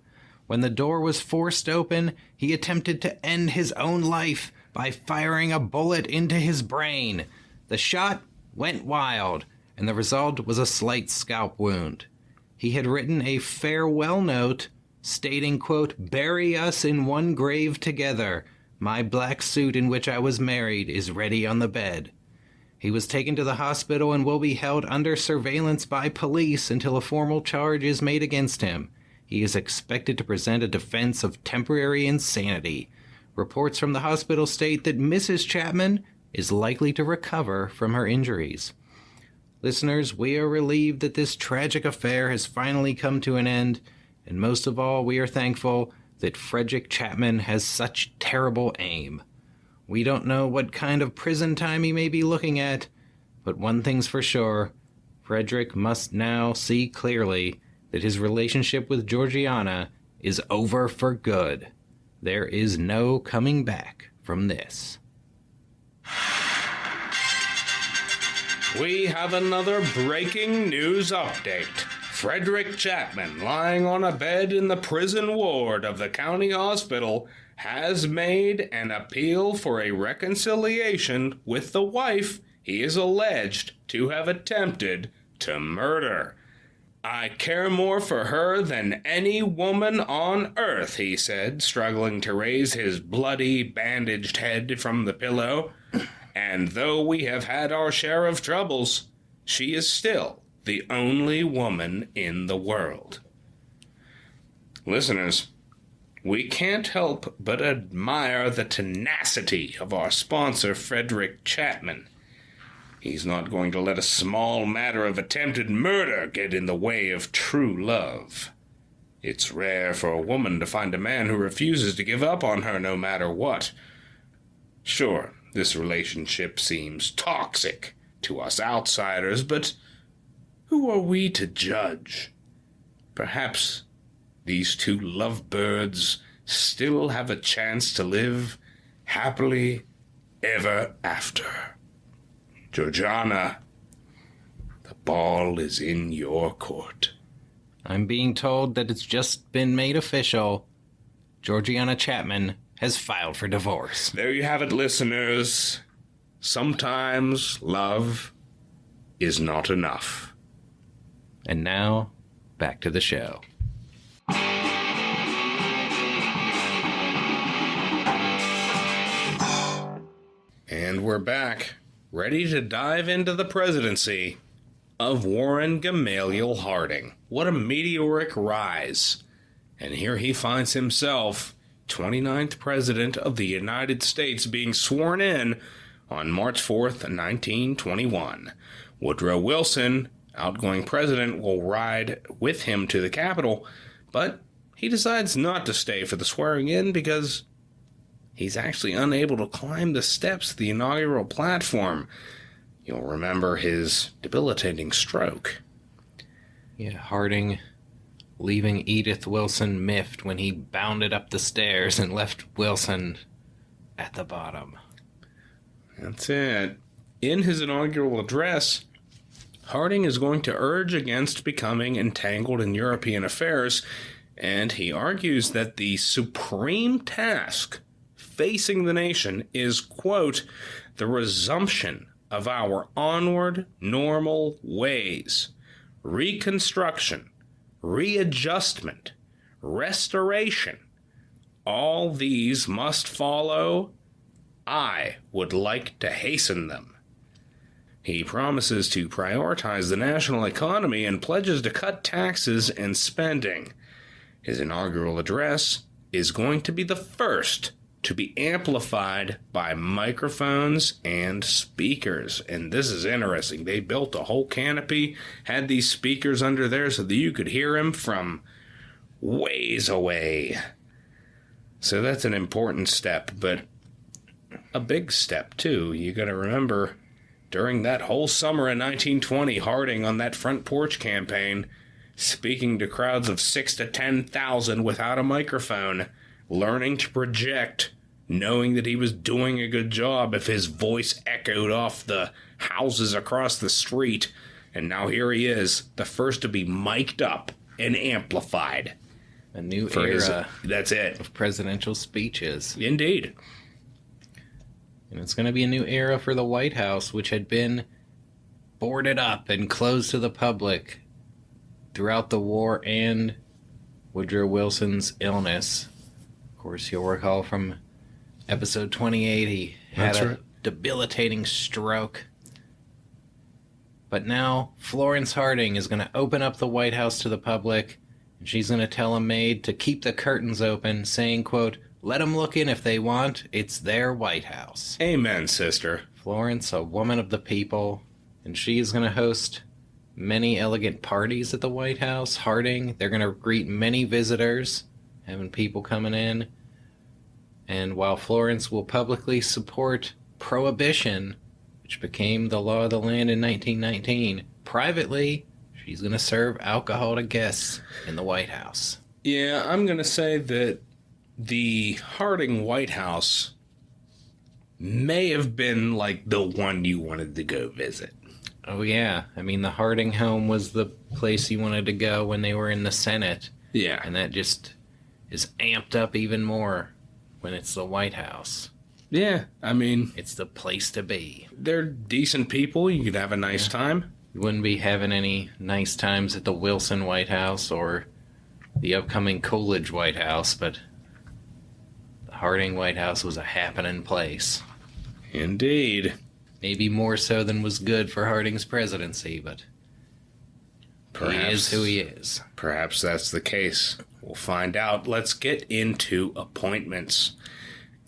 When the door was forced open, he attempted to end his own life by firing a bullet into his brain. The shot went wild, and the result was a slight scalp wound. He had written a farewell note stating, quote, "Bury us in one grave together. My black suit in which I was married is ready on the bed." He was taken to the hospital and will be held under surveillance by police until a formal charge is made against him. He is expected to present a defense of temporary insanity. Reports from the hospital state that Mrs. Chapman is likely to recover from her injuries. Listeners, we are relieved that this tragic affair has finally come to an end, and most of all, we are thankful that Frederick Chapman has such terrible aim. We don't know what kind of prison time he may be looking at, but one thing's for sure, Frederick must now see clearly that his relationship with Georgiana is over for good. There is no coming back from this. We have another breaking news update. Frederick Chapman, lying on a bed in the prison ward of the county hospital, has made an appeal for a reconciliation with the wife he is alleged to have attempted to murder. "I care more for her than any woman on earth," he said, struggling to raise his bloody, bandaged head from the pillow. "And though we have had our share of troubles, she is still the only woman in the world." Listeners, we can't help but admire the tenacity of our sponsor, Frederick Chapman. He's not going to let a small matter of attempted murder get in the way of true love. It's rare for a woman to find a man who refuses to give up on her no matter what. Sure, this relationship seems toxic to us outsiders, but who are we to judge? Perhaps these 2 lovebirds still have a chance to live happily ever after. Georgiana, the ball is in your court. I'm being told that it's just been made official. Georgiana Chapman has filed for divorce. There you have it, listeners. Sometimes love is not enough. And now, back to the show. And we're back, ready to dive into the presidency of Warren Gamaliel Harding. What a meteoric rise. And here he finds himself, 29th President of the United States, being sworn in on March 4th, 1921. Woodrow Wilson, outgoing president, will ride with him to the Capitol, but he decides not to stay for the swearing in because he's actually unable to climb the steps of the inaugural platform. You'll remember his debilitating stroke. Yeah, Harding leaving Edith Wilson miffed when he bounded up the stairs and left Wilson at the bottom. That's it. In his inaugural address, Harding is going to urge against becoming entangled in European affairs, and he argues that the supreme task facing the nation is, quote, the resumption of our onward normal ways, reconstruction, readjustment, restoration. All these must follow. I would like to hasten them. He promises to prioritize the national economy and pledges to cut taxes and spending. His inaugural address is going to be the first to be amplified by microphones and speakers. And this is interesting. They built a whole canopy, had these speakers under there so that you could hear him from ways away. So that's an important step, but a big step too. You got to remember, during that whole summer in 1920, Harding on that front porch campaign, speaking to crowds of 6,000 to 10,000 without a microphone, learning to project, knowing that he was doing a good job if his voice echoed off the houses across the street. And now here he is, the first to be mic'd up and amplified. A new era that's it. of presidential speeches. Indeed. And it's going to be a new era for the White House, which had been boarded up and closed to the public throughout the war and Woodrow Wilson's illness. Of course, you'll recall from episode 28, he had a debilitating stroke. But now, Florence Harding is going to open up the White House to the public, and she's going to tell a maid to keep the curtains open, saying, quote, let them look in if they want. It's their White House. Amen, sister. Florence, a woman of the people, and she is going to host many elegant parties at the White House. Harding, they're going to greet many visitors, having people coming in. And while Florence will publicly support prohibition, which became the law of the land in 1919, privately, she's going to serve alcohol to guests in the White House. Yeah, I'm going to say that the Harding White House may have been like the one you wanted to go visit. Oh, yeah. I mean, the Harding home was the place you wanted to go when they were in the Senate. Yeah. And that just is amped up even more when it's the White House. Yeah, I mean, It's the place to be. they're decent people. You could have a nice time. You wouldn't be having any nice times at the Wilson White House or the upcoming Coolidge White House, but the Harding White House was a happening place. Indeed. Maybe more so than was good for Harding's presidency, but he is who he is. Perhaps that's the case. We'll find out. Let's get into appointments.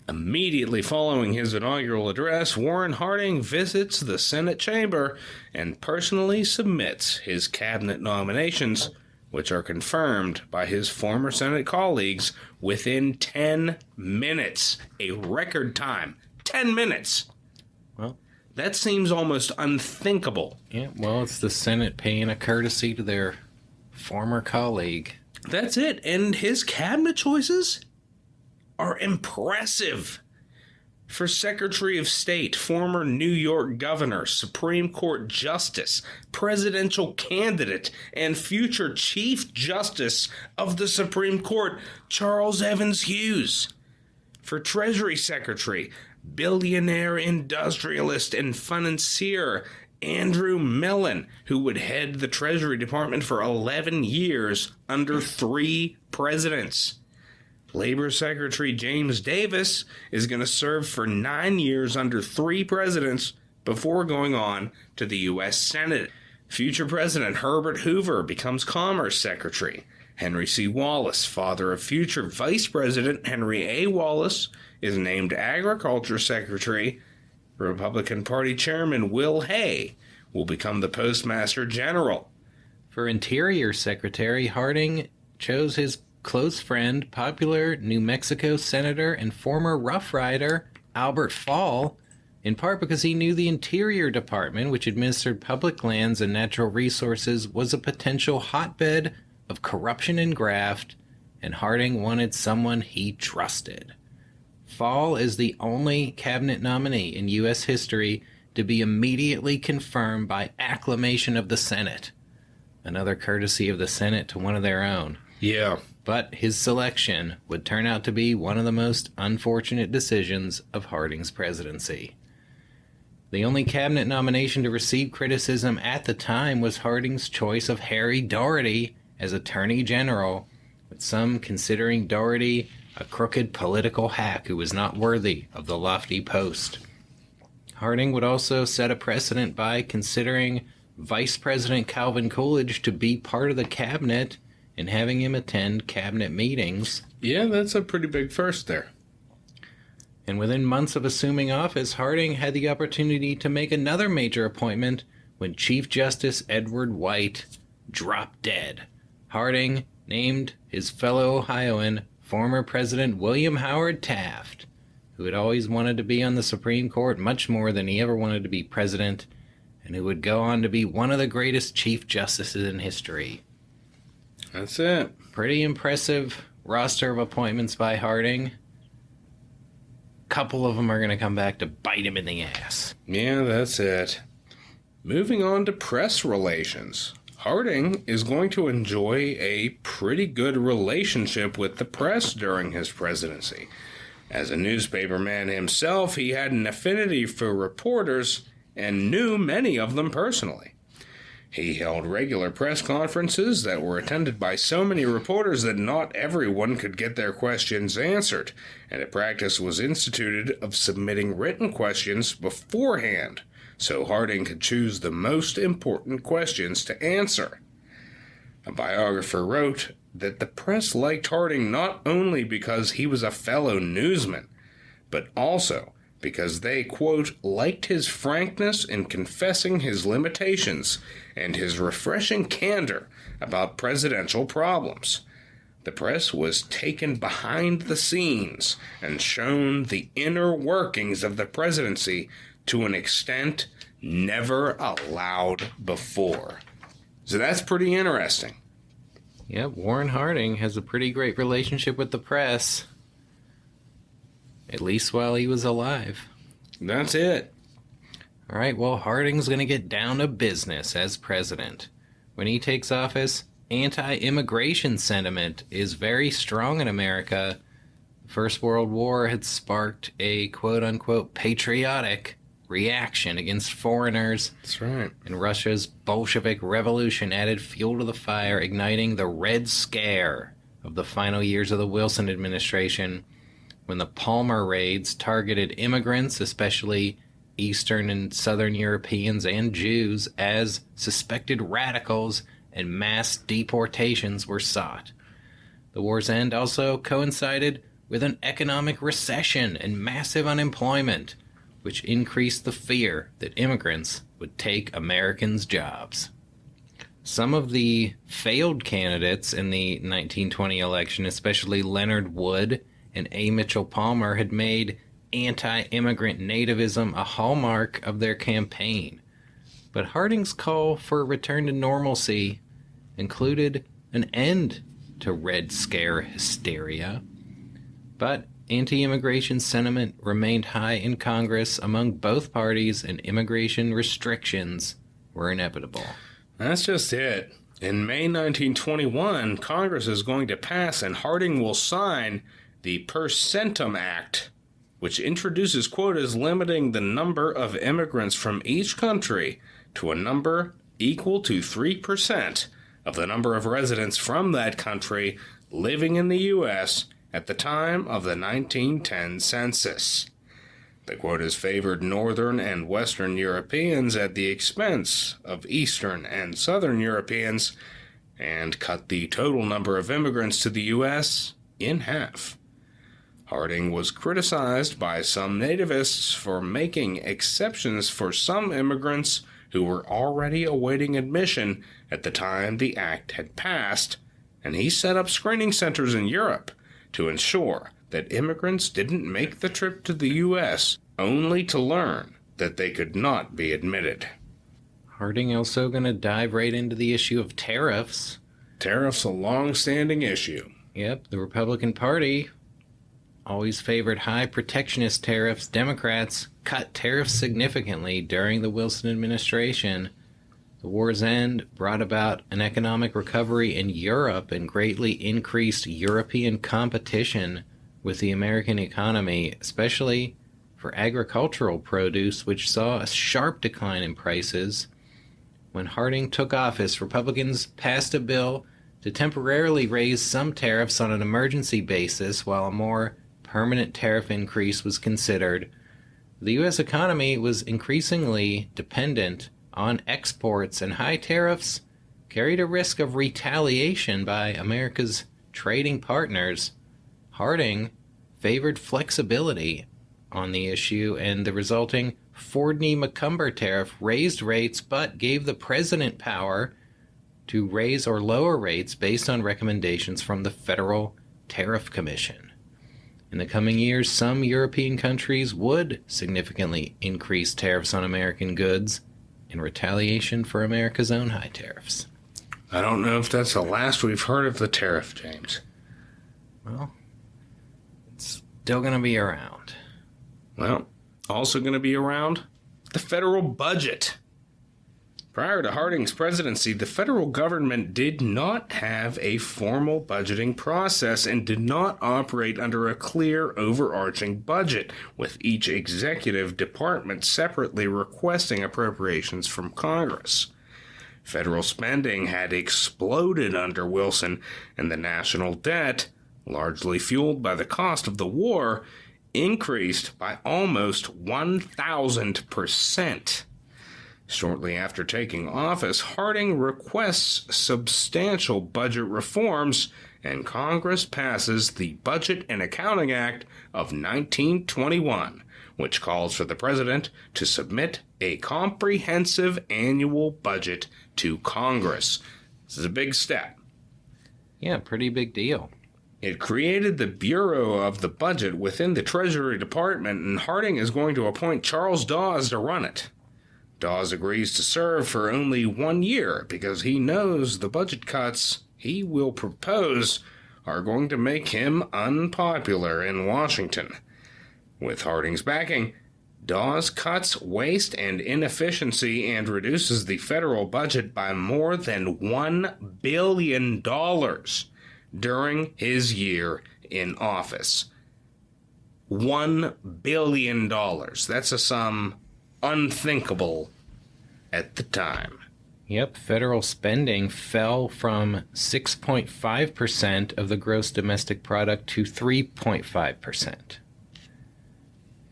Immediately following his inaugural address, Warren Harding visits the Senate chamber and personally submits his cabinet nominations, which are confirmed by his former Senate colleagues within 10 minutes. A record time. 10 minutes. Well, that seems almost unthinkable. yeah, well, it's the Senate paying a courtesy to their former colleague. That's it. And his cabinet choices are impressive. For Secretary of State, former New York Governor, Supreme Court Justice, presidential candidate, and future Chief Justice of the Supreme Court, Charles Evans Hughes. For Treasury Secretary, billionaire industrialist and financier Andrew Mellon, who would head the Treasury Department for 11 years under 3 presidents. Labor Secretary James Davis is going to serve for 9 years under 3 presidents before going on to the U.S. Senate. Future President Herbert Hoover becomes Commerce Secretary. Henry C. Wallace, father of future Vice President Henry A. Wallace, is named Agriculture Secretary. Republican Party Chairman Will Hay will become the Postmaster General. For Interior Secretary, Harding chose his close friend, popular New Mexico Senator and former Rough Rider Albert Fall, in part because he knew the Interior Department, which administered public lands and natural resources, was a potential hotbed of corruption and graft, and Harding wanted someone he trusted. Fall is the only cabinet nominee in U.S. history to be immediately confirmed by acclamation of the Senate. Another courtesy of the Senate to one of their own. Yeah. But his selection would turn out to be one of the most unfortunate decisions of Harding's presidency. The only cabinet nomination to receive criticism at the time was Harding's choice of Harry Daugherty as Attorney General, with some considering Daugherty a crooked political hack who was not worthy of the lofty post. Harding would also set a precedent by considering Vice President Calvin Coolidge to be part of the cabinet and having him attend cabinet meetings. Yeah, that's a pretty big first there. And within months of assuming office, Harding had the opportunity to make another major appointment when Chief Justice Edward White dropped dead. Harding named his fellow Ohioan, former President William Howard Taft, who had always wanted to be on the Supreme Court much more than he ever wanted to be president, and who would go on to be one of the greatest Chief Justices in history. That's it. Pretty impressive roster of appointments by Harding. Couple of them are going to come back to bite him in the ass. Yeah, that's it. Moving on to press relations. Harding is going to enjoy a pretty good relationship with the press during his presidency. As a newspaperman himself, he had an affinity for reporters and knew many of them personally. He held regular press conferences that were attended by so many reporters that not everyone could get their questions answered, and a practice was instituted of submitting written questions beforehand, so Harding could choose the most important questions to answer. A biographer wrote that the press liked Harding not only because he was a fellow newsman, but also because they, quote, liked his frankness in confessing his limitations and his refreshing candor about presidential problems. The press was taken behind the scenes and shown the inner workings of the presidency to an extent never allowed before. So that's pretty interesting. Yep, Warren Harding has a pretty great relationship with the press. At least while he was alive. That's it. All right, well, Harding's going to get down to business as president. When he takes office, anti-immigration sentiment is very strong in America. The First World War had sparked a quote-unquote patriotic reaction against foreigners. That's right. And Russia's Bolshevik Revolution added fuel to the fire, igniting the Red Scare of the final years of the Wilson administration, when the Palmer raids targeted immigrants, especially Eastern and Southern Europeans and Jews, as suspected radicals, and mass deportations were sought. The war's end also coincided with an economic recession and massive unemployment, which increased the fear that immigrants would take Americans' jobs. Some of the failed candidates in the 1920 election, especially Leonard Wood and A. Mitchell Palmer, had made anti-immigrant nativism a hallmark of their campaign. But Harding's call for a return to normalcy included an end to Red Scare hysteria. But anti-immigration sentiment remained high in Congress among both parties, and immigration restrictions were inevitable. That's just it. In May 1921, Congress is going to pass and Harding will sign the Per Centum Act, which introduces quotas limiting the number of immigrants from each country to a number equal to 3% of the number of residents from that country living in the U.S. at the time of the 1910 census. The quotas favored Northern and Western Europeans at the expense of Eastern and Southern Europeans, and cut the total number of immigrants to the U.S. in half. Harding was criticized by some nativists for making exceptions for some immigrants who were already awaiting admission at the time the act had passed, and he set up screening centers in Europe to ensure that immigrants didn't make the trip to the U.S. only to learn that they could not be admitted. Harding also going to dive right into the issue of tariffs. Tariffs a long-standing issue. Yep, the Republican Party always favored high protectionist tariffs. Democrats cut tariffs significantly during the Wilson administration. The war's end brought about an economic recovery in Europe and greatly increased European competition with the American economy, especially for agricultural produce, which saw a sharp decline in prices. When Harding took office, Republicans passed a bill to temporarily raise some tariffs on an emergency basis while a more permanent tariff increase was considered. The U.S. economy was increasingly dependent on exports, and high tariffs carried a risk of retaliation by America's trading partners. Harding favored flexibility on the issue, and the resulting Fordney-McCumber tariff raised rates but gave the president power to raise or lower rates based on recommendations from the Federal Tariff Commission. In the coming years, some European countries would significantly increase tariffs on American goods in retaliation for America's own high tariffs. I don't know if that's the last we've heard of the tariff, James. Well, it's still going to be around. Well, also going to be around the federal budget. Prior to Harding's presidency, the federal government did not have a formal budgeting process and did not operate under a clear, overarching budget, with each executive department separately requesting appropriations from Congress. Federal spending had exploded under Wilson, and the national debt, largely fueled by the cost of the war, increased by almost 1,000%. Shortly after taking office, Harding requests substantial budget reforms, and Congress passes the Budget and Accounting Act of 1921, which calls for the president to submit a comprehensive annual budget to Congress. This is a big step. Yeah, pretty big deal. It created the Bureau of the Budget within the Treasury Department, and Harding is going to appoint Charles Dawes to run it. Dawes agrees to serve for only 1 year because he knows the budget cuts he will propose are going to make him unpopular in Washington. With Harding's backing, Dawes cuts waste and inefficiency and reduces the federal budget by more than $1 billion during his year in office. $1 billion. That's a sum unthinkable at the time. Yep, federal spending fell from 6.5% of the gross domestic product to 3.5%.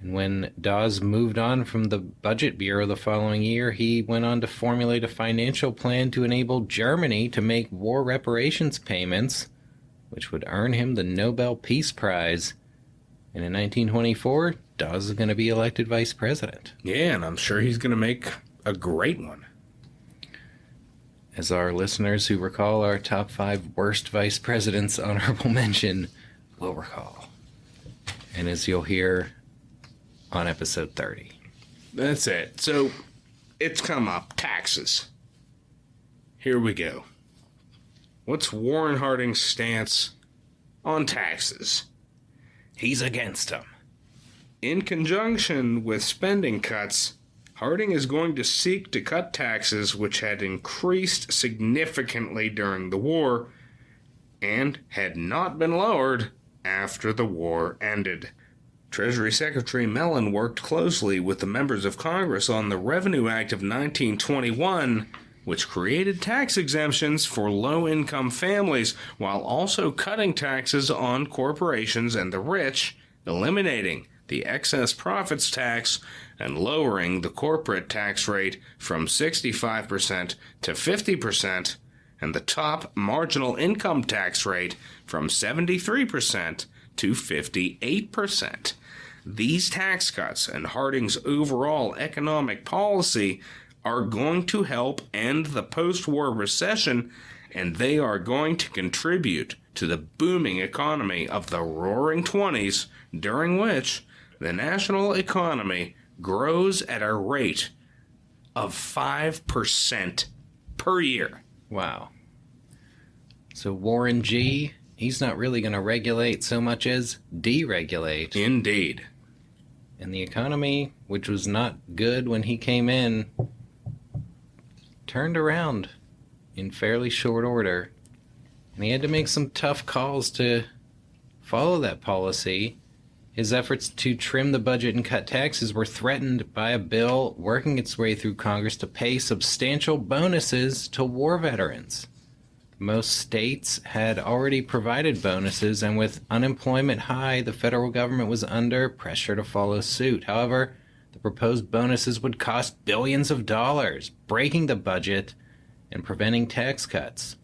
And when Dawes moved on from the Budget Bureau the following year, he went on to formulate a financial plan to enable Germany to make war reparations payments, which would earn him the Nobel Peace Prize. And in 1924, Dawes is going to be elected vice president. Yeah, and I'm sure he's going to make a great one. As our listeners who recall our top 5 worst vice presidents honorable mention will recall. And as you'll hear on episode 30. That's it. So, it's come up. Taxes. Here we go. What's Warren Harding's stance on taxes? He's against them. In conjunction with spending cuts, Harding is going to seek to cut taxes which had increased significantly during the war and had not been lowered after the war ended. Treasury Secretary Mellon worked closely with the members of Congress on the Revenue Act of 1921 which created tax exemptions for low-income families while also cutting taxes on corporations and the rich, eliminating the excess profits tax and lowering the corporate tax rate from 65% to 50%, and the top marginal income tax rate from 73% to 58%. These tax cuts and Harding's overall economic policy are going to help end the post-war recession, and they are going to contribute to the booming economy of the Roaring '20s, during which the national economy grows at a rate of 5% per year. Wow. So Warren G., he's not really going to regulate so much as deregulate. Indeed. And the economy, which was not good when he came in, turned around in fairly short order. And he had to make some tough calls to follow that policy. His efforts to trim the budget and cut taxes were threatened by a bill working its way through Congress to pay substantial bonuses to war veterans. Most states had already provided bonuses, and with unemployment high, the federal government was under pressure to follow suit. However, the proposed bonuses would cost billions of dollars, breaking the budget and preventing tax cuts.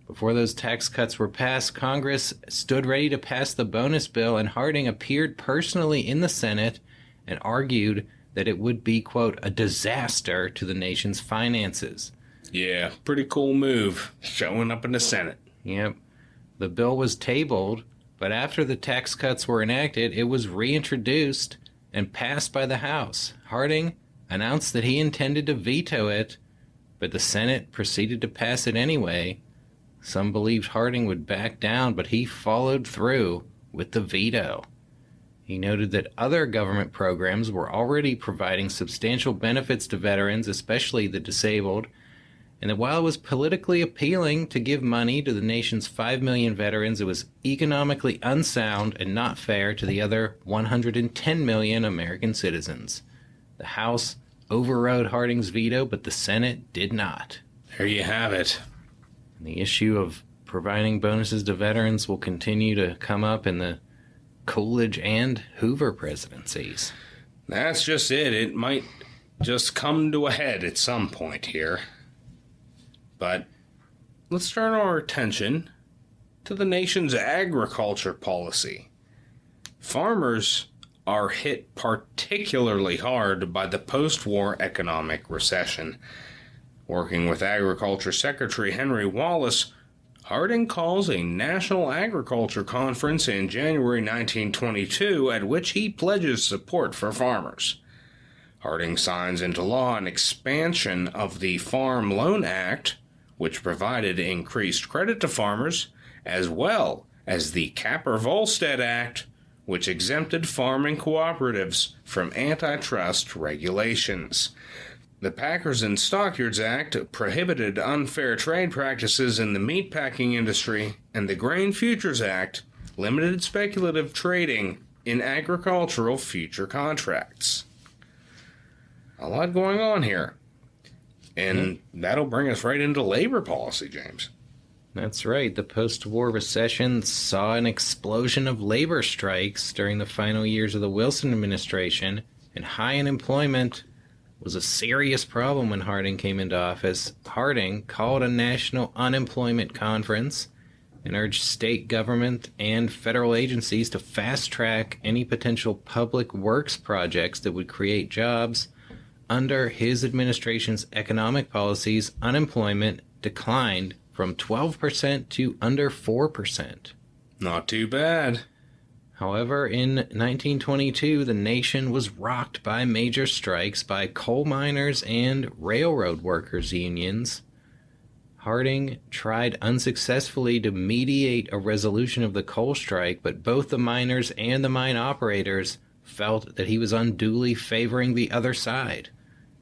Before those tax cuts were passed, Congress stood ready to pass the bonus bill, and Harding appeared personally in the Senate and argued that it would be, quote, a disaster to the nation's finances. Yeah, pretty cool move, showing up in the Senate. Yep. The bill was tabled, but after the tax cuts were enacted, it was reintroduced and passed by the House. Harding announced that he intended to veto it, but the Senate proceeded to pass it anyway. Some believed Harding would back down, but he followed through with the veto. He noted that other government programs were already providing substantial benefits to veterans, especially the disabled, and that while it was politically appealing to give money to the nation's 5 million veterans, it was economically unsound and not fair to the other 110 million American citizens. The House overrode Harding's veto, but the Senate did not. There you have it. And the issue of providing bonuses to veterans will continue to come up in the Coolidge and Hoover presidencies. That's just it. It might just come to a head at some point here. But let's turn our attention to the nation's agriculture policy. Farmers are hit particularly hard by the post-war economic recession. Working with Agriculture Secretary Henry Wallace, Harding calls a national agriculture conference in January 1922 at which he pledges support for farmers. Harding signs into law an expansion of the Farm Loan Act, which provided increased credit to farmers, as well as the Capper-Volstead Act, which exempted farming cooperatives from antitrust regulations. The Packers and Stockyards Act prohibited unfair trade practices in the meatpacking industry, and the Grain Futures Act limited speculative trading in agricultural future contracts. A lot going on here. And that'll bring us right into labor policy, James. That's right. The post-war recession saw an explosion of labor strikes during the final years of the Wilson administration, and high unemployment was a serious problem when Harding came into office. Harding called a national unemployment conference and urged state government and federal agencies to fast-track any potential public works projects that would create jobs. Under his administration's economic policies, unemployment declined from 12% to under 4%. Not too bad. However, in 1922, the nation was rocked by major strikes by coal miners and railroad workers' unions. Harding tried unsuccessfully to mediate a resolution of the coal strike, but both the miners and the mine operators felt that he was unduly favoring the other side,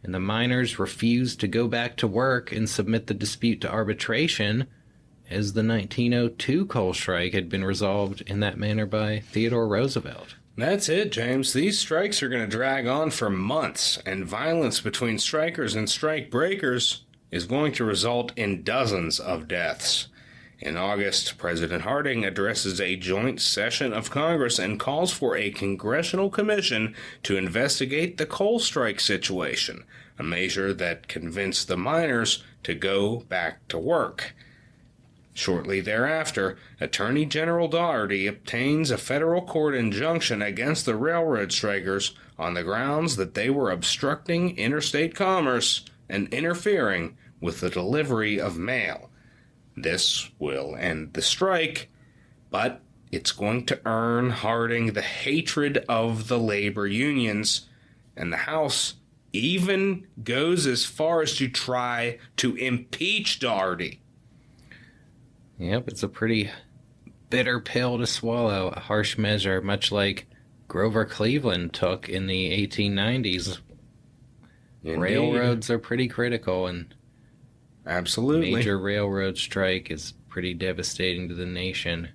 and the miners refused to go back to work and submit the dispute to arbitration, as the 1902 coal strike had been resolved in that manner by Theodore Roosevelt. That's it, James. These strikes are going to drag on for months, and violence between strikers and strike breakers is going to result in dozens of deaths. In August, President Harding addresses a joint session of Congress and calls for a congressional commission to investigate the coal strike situation, a measure that convinced the miners to go back to work. Shortly thereafter, Attorney General Daugherty obtains a federal court injunction against the railroad strikers on the grounds that they were obstructing interstate commerce and interfering with the delivery of mail. This will end the strike, but it's going to earn Harding the hatred of the labor unions, and the House even goes as far as to try to impeach Daugherty. Yep, it's a pretty bitter pill to swallow, a harsh measure, much like Grover Cleveland took in the 1890s. Indeed. Railroads are pretty critical, and Absolutely. major railroad strike is pretty devastating to the nation.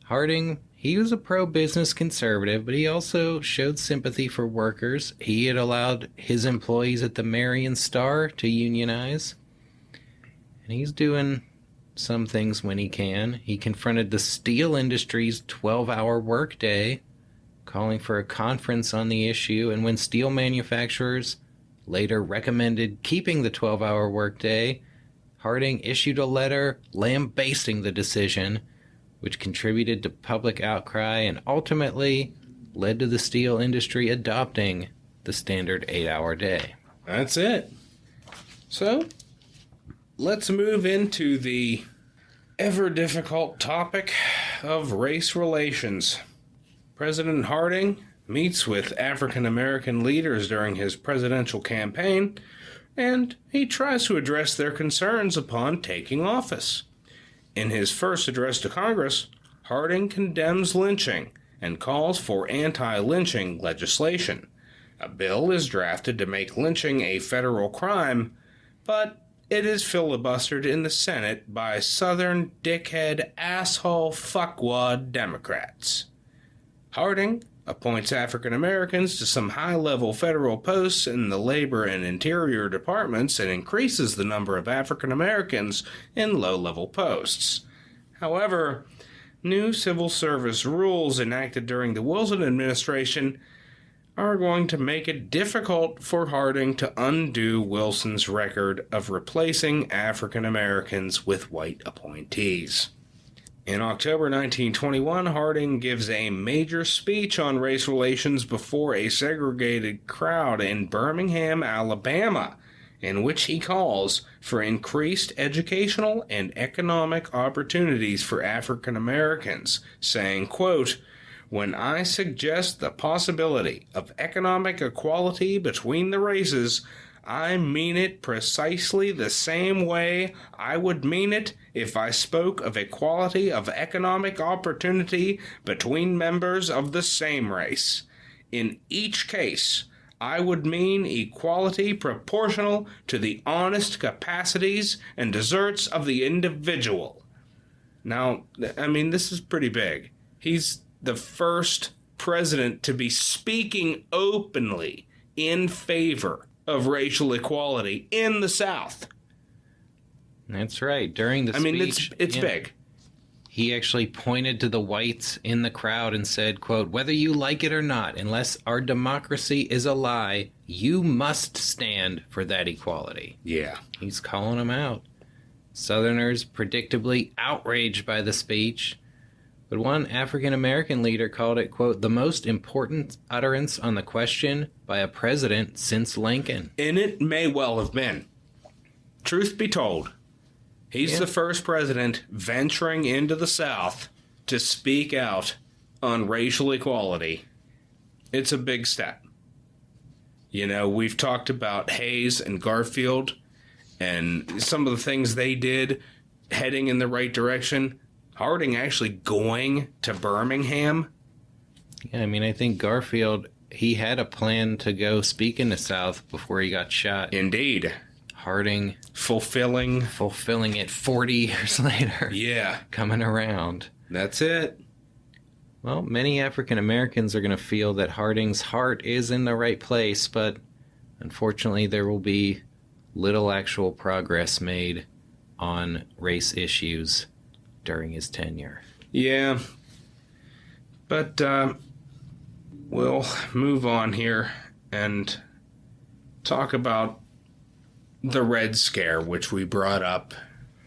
Harding, he was a pro-business conservative, but he also showed sympathy for workers. He had allowed his employees at the Marion Star to unionize, and he's doing some things when he can. He confronted the steel industry's 12-hour workday, calling for a conference on the issue, and when steel manufacturers later recommended keeping the 12-hour workday, Harding issued a letter lambasting the decision, which contributed to public outcry and ultimately led to the steel industry adopting the standard 8-hour day. That's it. So, let's move into the ever difficult topic of race relations. President Harding meets with African American leaders during his presidential campaign, and he tries to address their concerns upon taking office. In his first address to Congress, Harding condemns lynching and calls for anti-lynching legislation. A bill is drafted to make lynching a federal crime, but it is filibustered in the Senate by Southern dickhead asshole fuckwad Democrats. Harding appoints African Americans to some high-level federal posts in the Labor and Interior departments and increases the number of African Americans in low-level posts. However, new civil service rules enacted during the Wilson administration are going to make it difficult for Harding to undo Wilson's record of replacing African Americans with white appointees. In October 1921, Harding gives a major speech on race relations before a segregated crowd in Birmingham, Alabama, in which he calls for increased educational and economic opportunities for African Americans, saying, quote, "When I suggest the possibility of economic equality between the races, I mean it precisely the same way I would mean it if I spoke of equality of economic opportunity between members of the same race. In each case, I would mean equality proportional to the honest capacities and deserts of the individual." Now, I mean, this is pretty big. He's the first president to be speaking openly in favor of racial equality in the South. That's right. During the speech, it's big. he actually pointed to the whites in the crowd and said, quote, "Whether you like it or not, unless our democracy is a lie, you must stand for that equality." Yeah. He's calling them out. Southerners predictably outraged by the speech, but one African-American leader called it, quote, "the most important utterance on the question by a president since Lincoln." And it may well have been. Truth be told, he's the first president venturing into the South to speak out on racial equality. It's a big step. You know, we've talked about Hayes and Garfield and some of the things they did heading in the right direction. Harding actually going to Birmingham. Yeah, I mean, I think Garfield, he had a plan to go speak in the South before he got shot. Indeed. Harding Fulfilling it 40 years later. Yeah. Coming around. That's it. Well, many African Americans are going to feel that Harding's heart is in the right place, but unfortunately there will be little actual progress made on race issues during his tenure. Yeah. But we'll move on here and talk about the Red Scare, which we brought up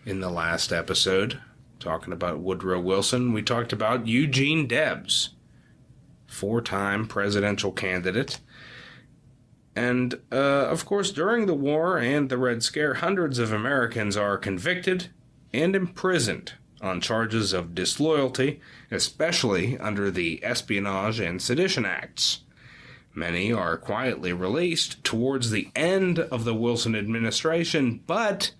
in the last episode, talking about Woodrow Wilson. We talked about Eugene Debs, 4-time presidential candidate. And, of course, during the war and the Red Scare, hundreds of Americans are convicted and imprisoned on charges of disloyalty, especially under the Espionage and Sedition Acts. Many are quietly released towards the end of the Wilson administration, but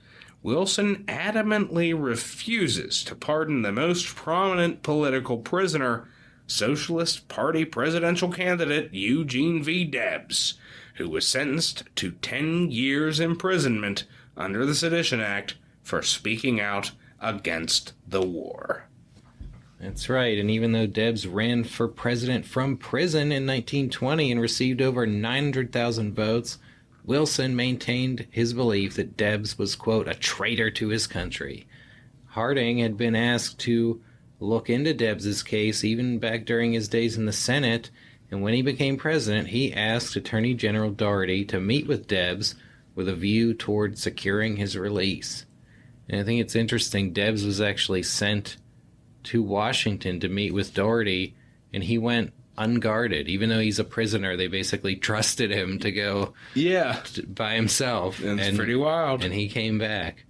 Wilson adamantly refuses to pardon the most prominent political prisoner, Socialist Party presidential candidate Eugene V. Debs, who was sentenced to 10 years imprisonment under the Sedition Act for speaking out against the war. That's right, and even though Debs ran for president from prison in 1920 and received over 900,000 votes, Wilson maintained his belief that Debs was, quote, a traitor to his country. Harding had been asked to look into Debs's case even back during his days in the Senate, and when he became president, he asked Attorney General Daugherty to meet with Debs with a view toward securing his release. And I think it's interesting, Debs was actually sent to Washington to meet with Daugherty, and he went unguarded. Even though he's a prisoner, they basically trusted him to go by himself. It's pretty wild. And he came back.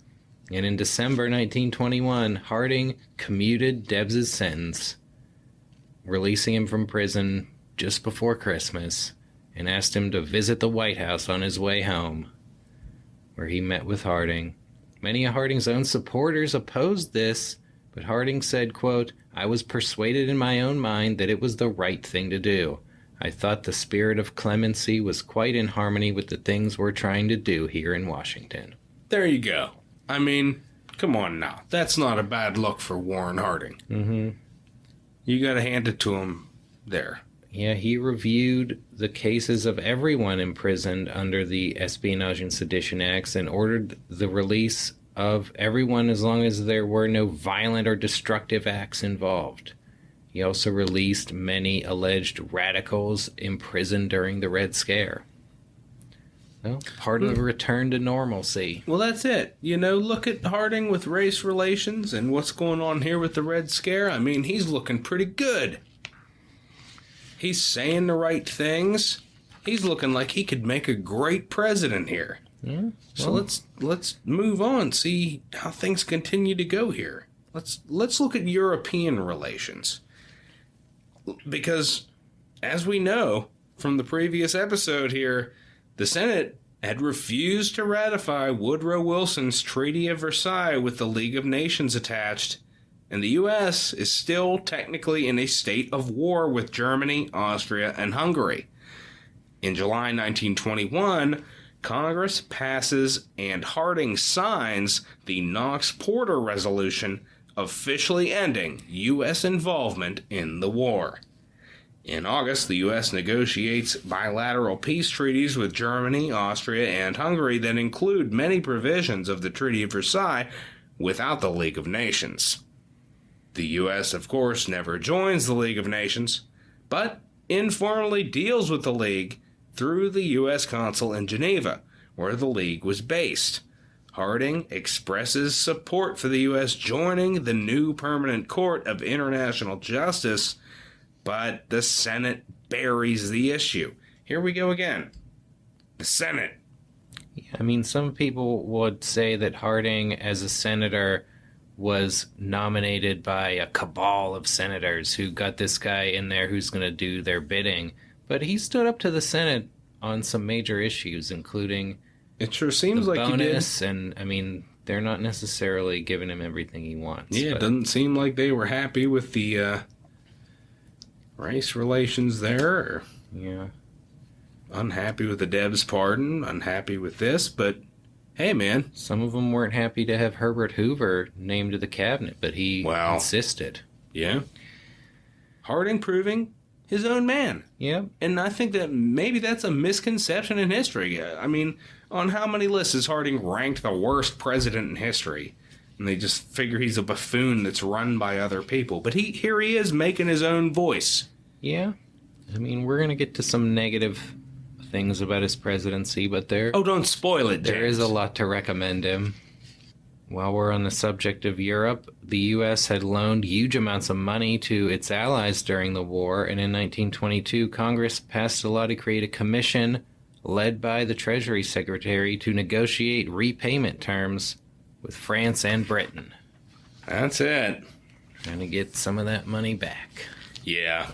And in December 1921, Harding commuted Debs's sentence, releasing him from prison just before Christmas, and asked him to visit the White House on his way home, where he met with Harding. Many of Harding's own supporters opposed this, but Harding said, quote, I was persuaded in my own mind that it was the right thing to do. I thought the spirit of clemency was quite in harmony with the things we're trying to do here in Washington. There you go. I mean, come on now. That's not a bad look for Warren Harding. Mm-hmm. You got to hand it to him there. Yeah, he reviewed the cases of everyone imprisoned under the Espionage and Sedition Acts and ordered the release of everyone as long as there were no violent or destructive acts involved. He also released many alleged radicals imprisoned during the Red Scare. Well, part of the return to normalcy. Well, that's it. You know, look at Harding with race relations and what's going on here with the Red Scare. I mean, he's looking pretty good. He's saying the right things. He's looking like he could make a great president here. Yeah, well, So let's move on, see how things continue to go here. Let's look at European relations. Because as we know from the previous episode here, the Senate had refused to ratify Woodrow Wilson's Treaty of Versailles with the League of Nations attached, and the U.S. is still technically in a state of war with Germany, Austria, and Hungary. In July 1921, Congress passes and Harding signs the Knox-Porter Resolution, officially ending U.S. involvement in the war. In August, the U.S. negotiates bilateral peace treaties with Germany, Austria, and Hungary that include many provisions of the Treaty of Versailles without the League of Nations. The U.S., of course, never joins the League of Nations, but informally deals with the League through the U.S. consul in Geneva, where the League was based. Harding expresses support for the U.S. joining the new Permanent Court of International Justice, but the Senate buries the issue. Here we go again. The Senate. I mean, some people would say that Harding, as a senator, was nominated by a cabal of senators who got this guy in there who's going to do their bidding. But he stood up to the Senate on some major issues, including It sure seems the like he did. bonus, and, I mean, they're not necessarily giving him everything he wants. Yeah, it but doesn't seem like they were happy with the race relations there, or yeah. unhappy with the Debs pardon, unhappy with this, but hey, man. Some of them weren't happy to have Herbert Hoover named to the cabinet, but he Wow. insisted. Yeah. Harding proving his own man. Yeah. And I think that maybe that's a misconception in history. I mean, on how many lists is Harding ranked the worst president in history. And they just figure he's a buffoon that's run by other people. But here he is making his own voice. Yeah. I mean, we're going to get to some negative things about his presidency, but Oh, don't spoil it, James. there is a lot to recommend him. While we're on the subject of Europe, the U.S. had loaned huge amounts of money to its allies during the war, and in 1922, Congress passed a law to create a commission led by the Treasury Secretary to negotiate repayment terms with France and Britain. That's it. Trying to get some of that money back. Yeah.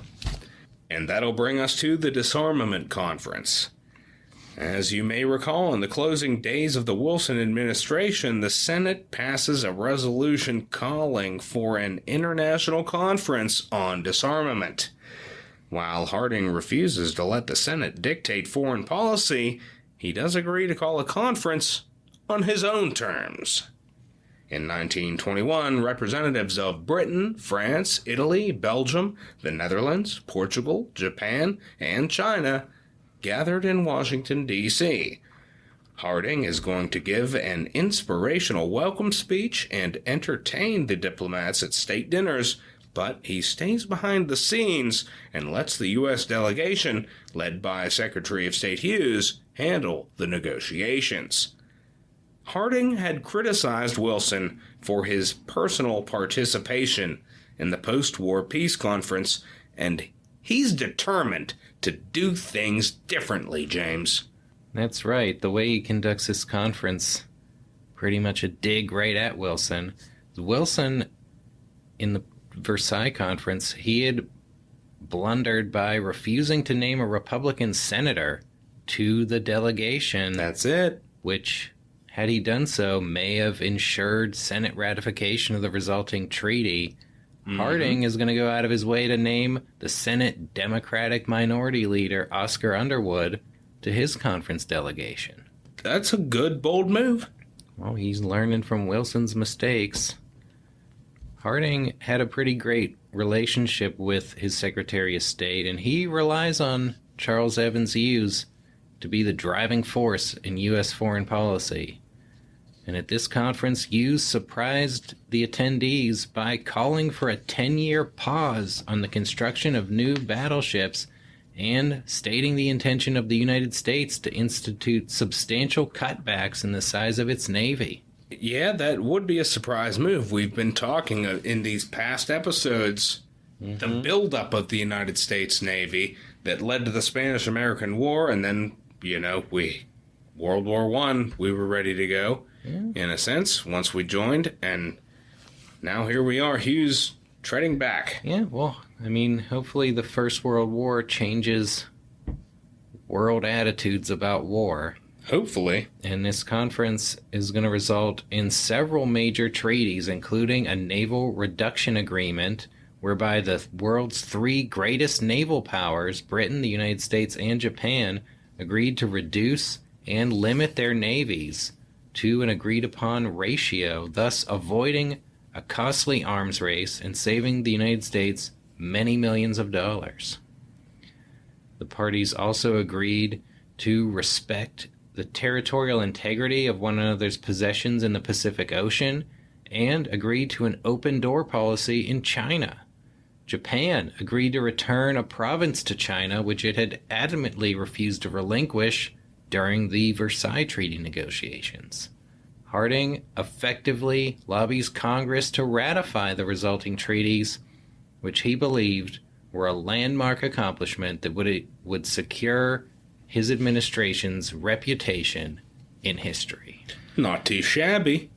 And that'll bring us to the Disarmament Conference. As you may recall, in the closing days of the Wilson administration, the Senate passes a resolution calling for an international conference on disarmament. While Harding refuses to let the Senate dictate foreign policy, he does agree to call a conference on his own terms. In 1921, representatives of Britain, France, Italy, Belgium, the Netherlands, Portugal, Japan, and China gathered in Washington, D.C. Harding is going to give an inspirational welcome speech and entertain the diplomats at state dinners, but he stays behind the scenes and lets the U.S. delegation, led by Secretary of State Hughes, handle the negotiations. Harding had criticized Wilson for his personal participation in the post-war peace conference, and he's determined to do things differently, James. That's right. The way he conducts this conference, pretty much a dig right at Wilson. Wilson, in the Versailles Conference, he had blundered by refusing to name a Republican senator to the delegation. That's it. Which, had he done so, may have ensured Senate ratification of the resulting treaty. Harding is going to go out of his way to name the Senate Democratic Minority Leader, Oscar Underwood, to his conference delegation. That's a good, bold move. Well, he's learning from Wilson's mistakes. Harding had a pretty great relationship with his Secretary of State, and he relies on Charles Evans Hughes to be the driving force in U.S. foreign policy. And at this conference, Hughes surprised the attendees by calling for a 10-year pause on the construction of new battleships and stating the intention of the United States to institute substantial cutbacks in the size of its navy. Yeah, that would be a surprise move. We've been talking in these past episodes, the buildup of the United States Navy that led to the Spanish-American War, and then, World War I, we were ready to go. In a sense, once we joined, and now here we are, Hughes treading back. Yeah, well, I mean, hopefully the First World War changes world attitudes about war. Hopefully. And this conference is going to result in several major treaties, including a naval reduction agreement, whereby the world's three greatest naval powers, Britain, the United States, and Japan, agreed to reduce and limit their navies to an agreed-upon ratio, thus avoiding a costly arms race and saving the United States many millions of dollars. The parties also agreed to respect the territorial integrity of one another's possessions in the Pacific Ocean and agreed to an open-door policy in China. Japan agreed to return a province to China, which it had adamantly refused to relinquish during the Versailles Treaty negotiations. Harding effectively lobbies Congress to ratify the resulting treaties, which he believed were a landmark accomplishment that would secure his administration's reputation in history. Not too shabby.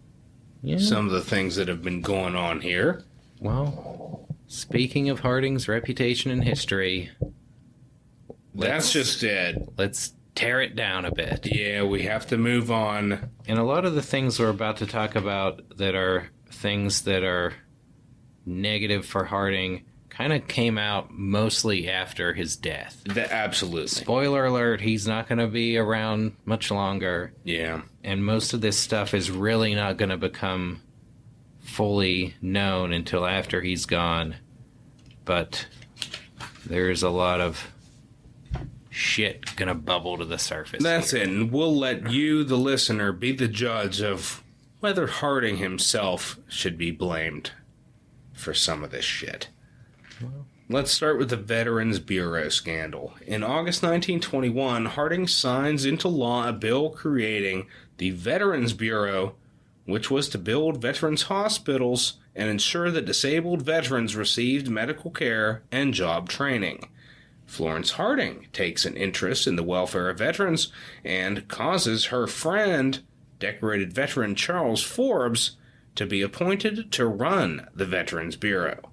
Yeah. Some of the things that have been going on here. Well, speaking of Harding's reputation in history, That's just it. let's tear it down a bit. Yeah, we have to move on. And a lot of the things we're about to talk about that are things that are negative for Harding kind of came out mostly after his death. Absolutely. Spoiler alert, he's not going to be around much longer. Yeah. And most of this stuff is really not going to become fully known until after he's gone. But there's a lot of shit gonna bubble to the surface. That's here. it, and we'll let you, the listener, be the judge of whether Harding himself should be blamed for some of this shit. Let's start with the Veterans Bureau scandal. In August 1921, Harding signs into law a bill creating the Veterans Bureau, which was to build veterans' hospitals and ensure that disabled veterans received medical care and job training. Florence Harding takes an interest in the welfare of veterans and causes her friend, decorated veteran Charles Forbes, to be appointed to run the Veterans Bureau.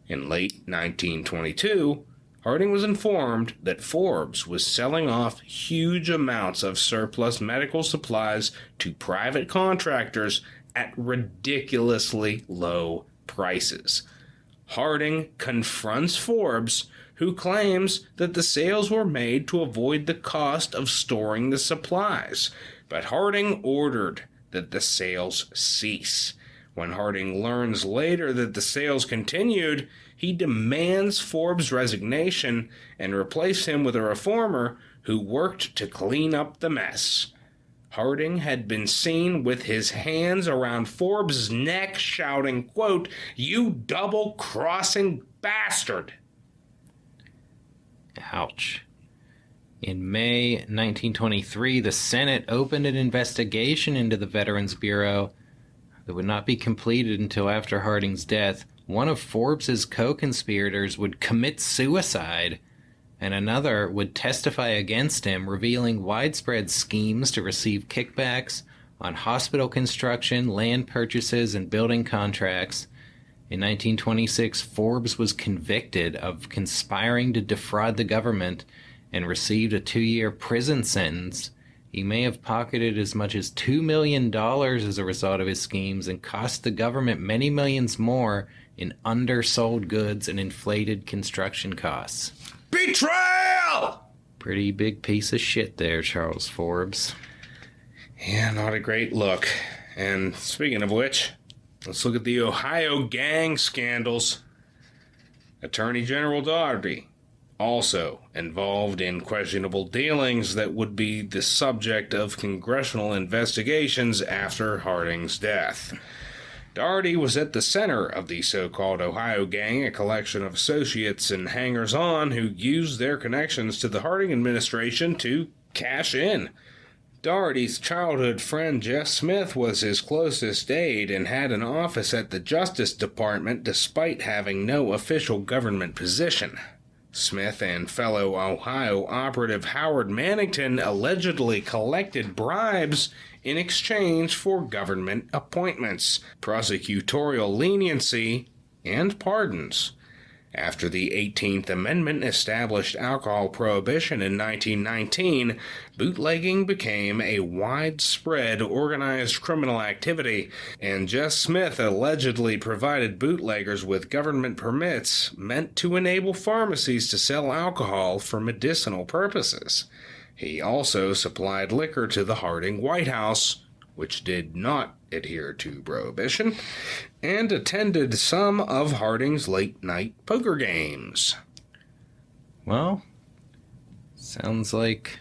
In late 1922, Harding was informed that Forbes was selling off huge amounts of surplus medical supplies to private contractors at ridiculously low prices. Harding confronts Forbes, who claims that the sales were made to avoid the cost of storing the supplies, but Harding ordered that the sales cease. When Harding learns later that the sales continued, he demands Forbes' resignation and replace him with a reformer who worked to clean up the mess. Harding had been seen with his hands around Forbes' neck shouting, quote, "You double-crossing bastard!" Ouch. In May 1923, the Senate opened an investigation into the Veterans Bureau that would not be completed until after Harding's death. One of Forbes's co-conspirators would commit suicide, and another would testify against him, revealing widespread schemes to receive kickbacks on hospital construction, land purchases, and building contracts. In 1926, Forbes was convicted of conspiring to defraud the government and received a 2-year prison sentence. He may have pocketed as much as $2 million as a result of his schemes and cost the government many millions more in undersold goods and inflated construction costs. Betrayal! Pretty big piece of shit there, Charles Forbes. Yeah, not a great look. And speaking of which, let's look at the Ohio gang scandals. Attorney General Daugherty, also involved in questionable dealings that would be the subject of congressional investigations after Harding's death. Daugherty was at the center of the so-called Ohio Gang, a collection of associates and hangers-on who used their connections to the Harding administration to cash in. Daugherty's childhood friend Jess Smith was his closest aide and had an office at the Justice Department despite having no official government position. Smith and fellow Ohio operative Howard Mannington allegedly collected bribes in exchange for government appointments, prosecutorial leniency, and pardons. After the 18th Amendment established alcohol prohibition in 1919, bootlegging became a widespread organized criminal activity, and Jess Smith allegedly provided bootleggers with government permits meant to enable pharmacies to sell alcohol for medicinal purposes. He also supplied liquor to the Harding White House, which did not adhere to prohibition, and attended some of Harding's late-night poker games. Well, sounds like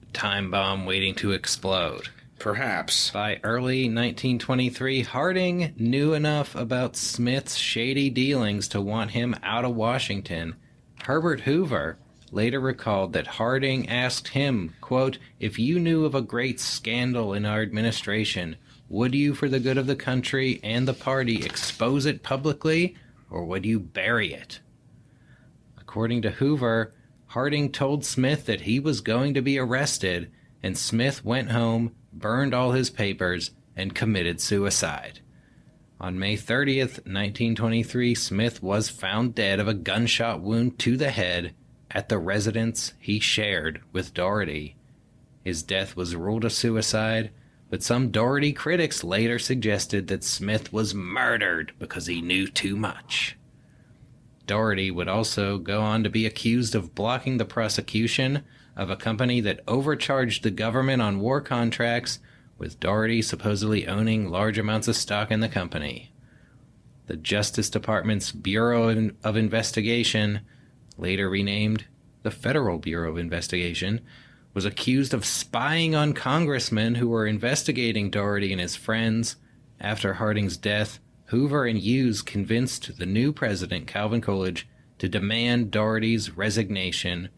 a time bomb waiting to explode. Perhaps. By early 1923, Harding knew enough about Smith's shady dealings to want him out of Washington. Herbert Hoover later recalled that Harding asked him, quote, "If you knew of a great scandal in our administration, would you, for the good of the country and the party, expose it publicly, or would you bury it?" According to Hoover, Harding told Smith that he was going to be arrested, and Smith went home, burned all his papers, and committed suicide. On May 30th, 1923, Smith was found dead of a gunshot wound to the head at the residence he shared with Daugherty. His death was ruled a suicide, but some Daugherty critics later suggested that Smith was murdered because he knew too much. Daugherty would also go on to be accused of blocking the prosecution of a company that overcharged the government on war contracts, with Daugherty supposedly owning large amounts of stock in the company. The Justice Department's Bureau of Investigation, later renamed the Federal Bureau of Investigation, was accused of spying on congressmen who were investigating Daugherty and his friends. After Harding's death, Hoover and Hughes convinced the new president, Calvin Coolidge, to demand Daugherty's resignation.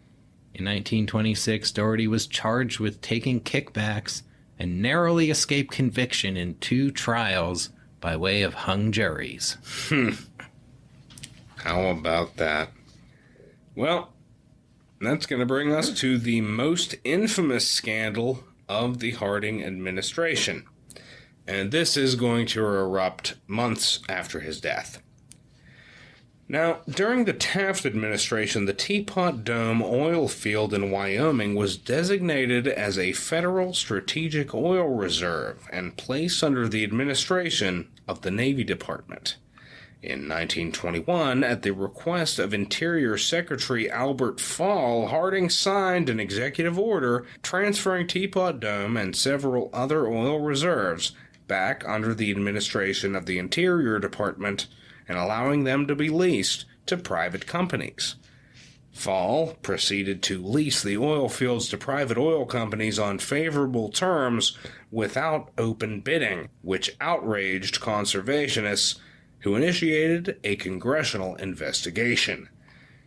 In 1926, Daugherty was charged with taking kickbacks and narrowly escaped conviction in 2 trials by way of hung juries. How about that? Well, that's going to bring us to the most infamous scandal of the Harding administration. And this is going to erupt months after his death. Now, during the Taft administration, the Teapot Dome oil field in Wyoming was designated as a federal strategic oil reserve and placed under the administration of the Navy Department. In 1921, at the request of Interior Secretary Albert Fall, Harding signed an executive order transferring Teapot Dome and several other oil reserves back under the administration of the Interior Department and allowing them to be leased to private companies. Fall proceeded to lease the oil fields to private oil companies on favorable terms without open bidding, which outraged conservationists who initiated a congressional investigation.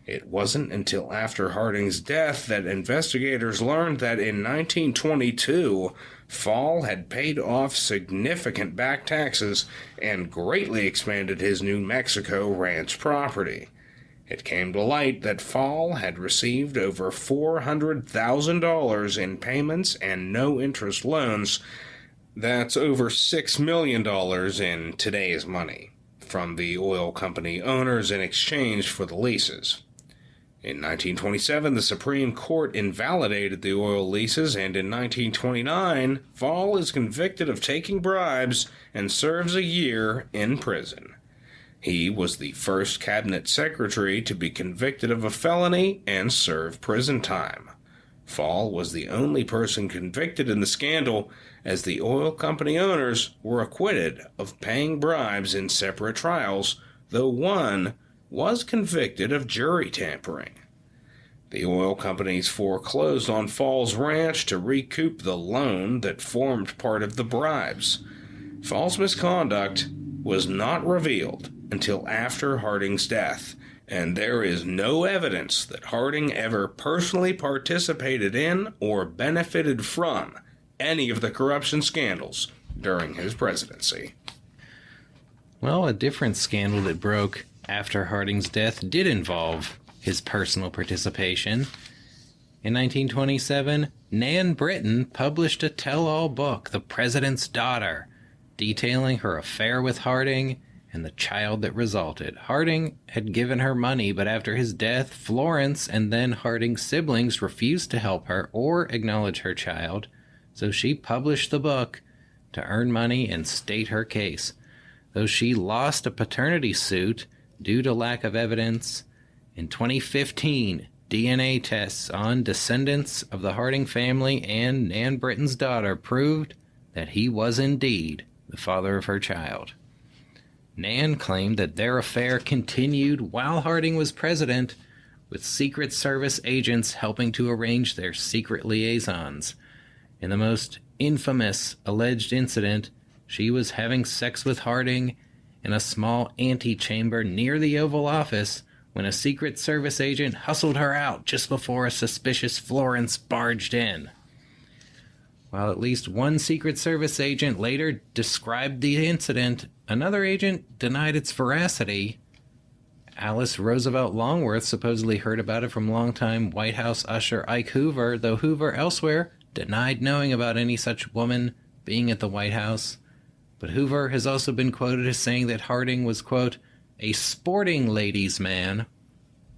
It wasn't until after Harding's death that investigators learned that in 1922, Fall had paid off significant back taxes and greatly expanded his New Mexico ranch property. It came to light that Fall had received over $400,000 in payments and no-interest loans. That's over $6 million in today's money from the oil company owners in exchange for the leases. In 1927, the Supreme Court invalidated the oil leases, and in 1929, Fall is convicted of taking bribes and serves a year in prison. He was the first cabinet secretary to be convicted of a felony and serve prison time. Fall was the only person convicted in the scandal, as the oil company owners were acquitted of paying bribes in separate trials, though one was convicted of jury tampering. The oil companies foreclosed on Fall's ranch to recoup the loan that formed part of the bribes. Fall's misconduct was not revealed until after Harding's death, and there is no evidence that Harding ever personally participated in or benefited from any of the corruption scandals during his presidency. Well, a different scandal that broke after Harding's death did involve his personal participation. In 1927, Nan Britton published a tell-all book, The President's Daughter, detailing her affair with Harding and the child that resulted. Harding had given her money, but after his death, Florence and then Harding's siblings refused to help her or acknowledge her child, so she published the book to earn money and state her case. Though she lost a paternity suit due to lack of evidence, in 2015, DNA tests on descendants of the Harding family and Nan Britton's daughter proved that he was indeed the father of her child. Nan claimed that their affair continued while Harding was president, with Secret Service agents helping to arrange their secret liaisons. In the most infamous alleged incident, she was having sex with Harding in a small antechamber near the Oval Office when a Secret Service agent hustled her out just before a suspicious Florence barged in. While at least one Secret Service agent later described the incident, another agent denied its veracity. Alice Roosevelt Longworth supposedly heard about it from longtime White House usher Ike Hoover, though Hoover elsewhere denied knowing about any such woman being at the White House. But Hoover has also been quoted as saying that Harding was, quote, a sporting ladies' man,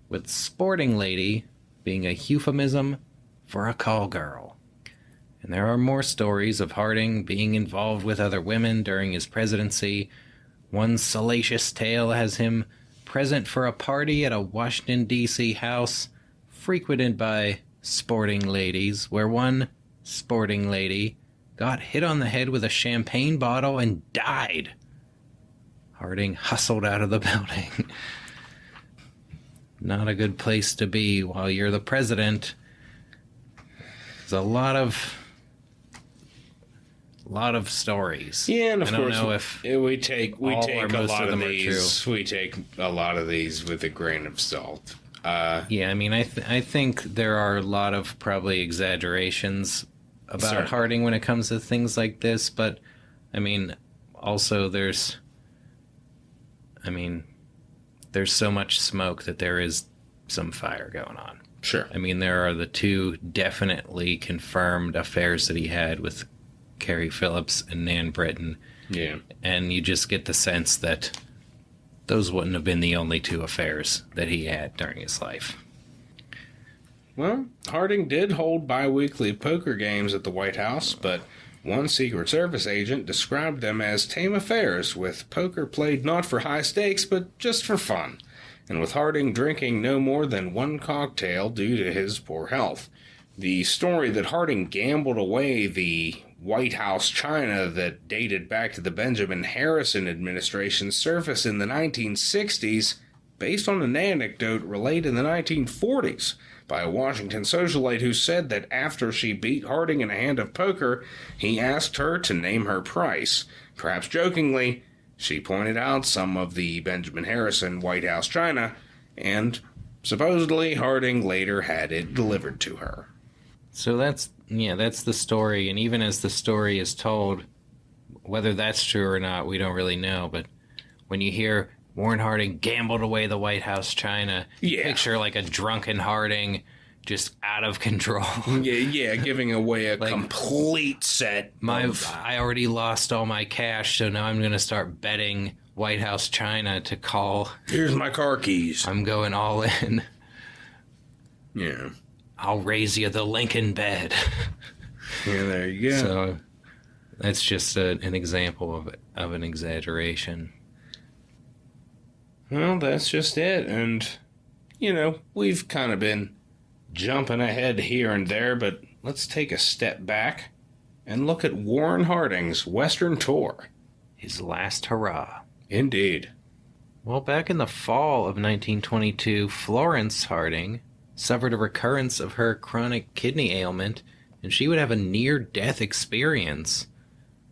with sporting lady being a euphemism for a call girl. And there are more stories of Harding being involved with other women during his presidency. One salacious tale has him present for a party at a Washington, D.C. house frequented by sporting ladies, where one sporting lady got hit on the head with a champagne bottle and died. Harding hustled out of the building. not a good place to be while you're the president. There's a lot of stories. Yeah, and of I don't course, know if we take all or a most lot of of them are these. We take a lot of these with a grain of salt. Yeah, I mean, I think there are a lot of probably exaggerations about Certainly. Harding when it comes to things like this, but I mean, also there's so much smoke that there is some fire going on. Sure. I mean, there are the two definitely confirmed affairs that he had with Carrie Phillips and Nan Britton, Yeah. and you just get the sense that those wouldn't have been the only two affairs that he had during his life. Well, Harding did hold bi-weekly poker games at the White House, but one Secret Service agent described them as tame affairs, with poker played not for high stakes, but just for fun, and with Harding drinking no more than one cocktail due to his poor health. The story that Harding gambled away the White House china that dated back to the Benjamin Harrison administration surfaced in the 1960s, based on an anecdote relayed in the 1940s by a Washington socialite who said that after she beat Harding in a hand of poker, he asked her to name her price. Perhaps jokingly, she pointed out some of the Benjamin Harrison White House china, and supposedly Harding later had it delivered to her. So that's the story, and even as the story is told, whether that's true or not, we don't really know, but when you hear Warren Harding gambled away the White House china, Yeah. picture like a drunken Harding just out of control. Yeah, giving away a Like, complete set I already lost all my cash, so now I'm going to start betting White House china to call. Here's my car keys. I'm going all in. Yeah. I'll raise you the Lincoln bed. Yeah, there you go. So that's just an example of an exaggeration. Well, that's just it. And, we've kind of been jumping ahead here and there, but let's take a step back and look at Warren Harding's Western tour. His last hurrah. Indeed. Well, back in the fall of 1922, Florence Harding suffered a recurrence of her chronic kidney ailment, and she would have a near-death experience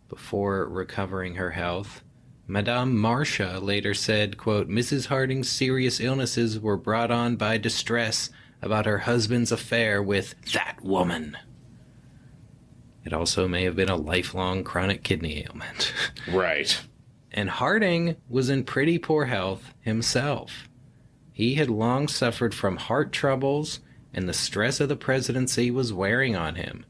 before recovering her health. Madame Marcia later said, quote, Mrs. Harding's serious illnesses were brought on by distress about her husband's affair with that woman. It also may have been a lifelong chronic kidney ailment. Right. And Harding was in pretty poor health himself. He had long suffered from heart troubles, and the stress of the presidency was wearing on him.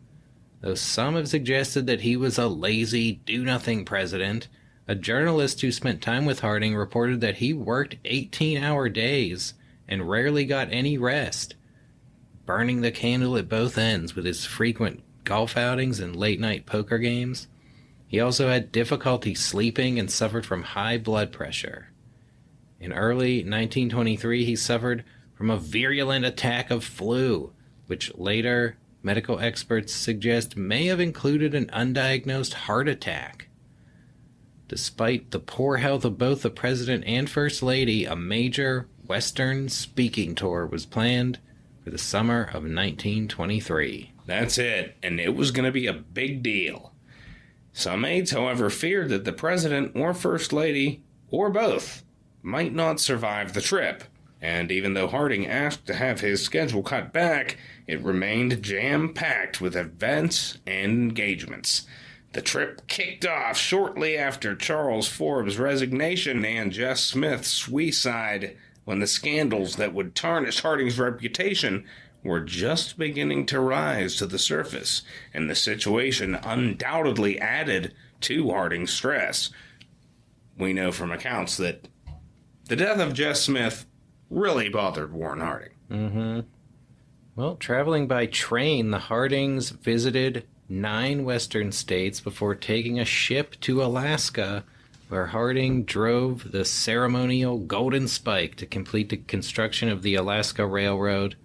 Though some have suggested that he was a lazy, do-nothing president, a journalist who spent time with Harding reported that he worked 18-hour days and rarely got any rest, burning the candle at both ends with his frequent golf outings and late-night poker games. He also had difficulty sleeping and suffered from high blood pressure. In early 1923, he suffered from a virulent attack of flu, which later medical experts suggest may have included an undiagnosed heart attack. Despite the poor health of both the president and first lady, a major Western speaking tour was planned for the summer of 1923. That's it, and it was going to be a big deal. Some aides, however, feared that the president or first lady, or both, might not survive the trip, and even though Harding asked to have his schedule cut back, it remained jam-packed with events and engagements. The trip kicked off shortly after Charles Forbes' resignation and Jess Smith's suicide, when the scandals that would tarnish Harding's reputation were just beginning to rise to the surface, and the situation undoubtedly added to Harding's stress. We know from accounts that the death of Jess Smith really bothered Warren Harding. Well, traveling by train, the Hardings visited 9 western states before taking a ship to Alaska, where Harding drove the ceremonial Golden Spike to complete the construction of the Alaska Railroad.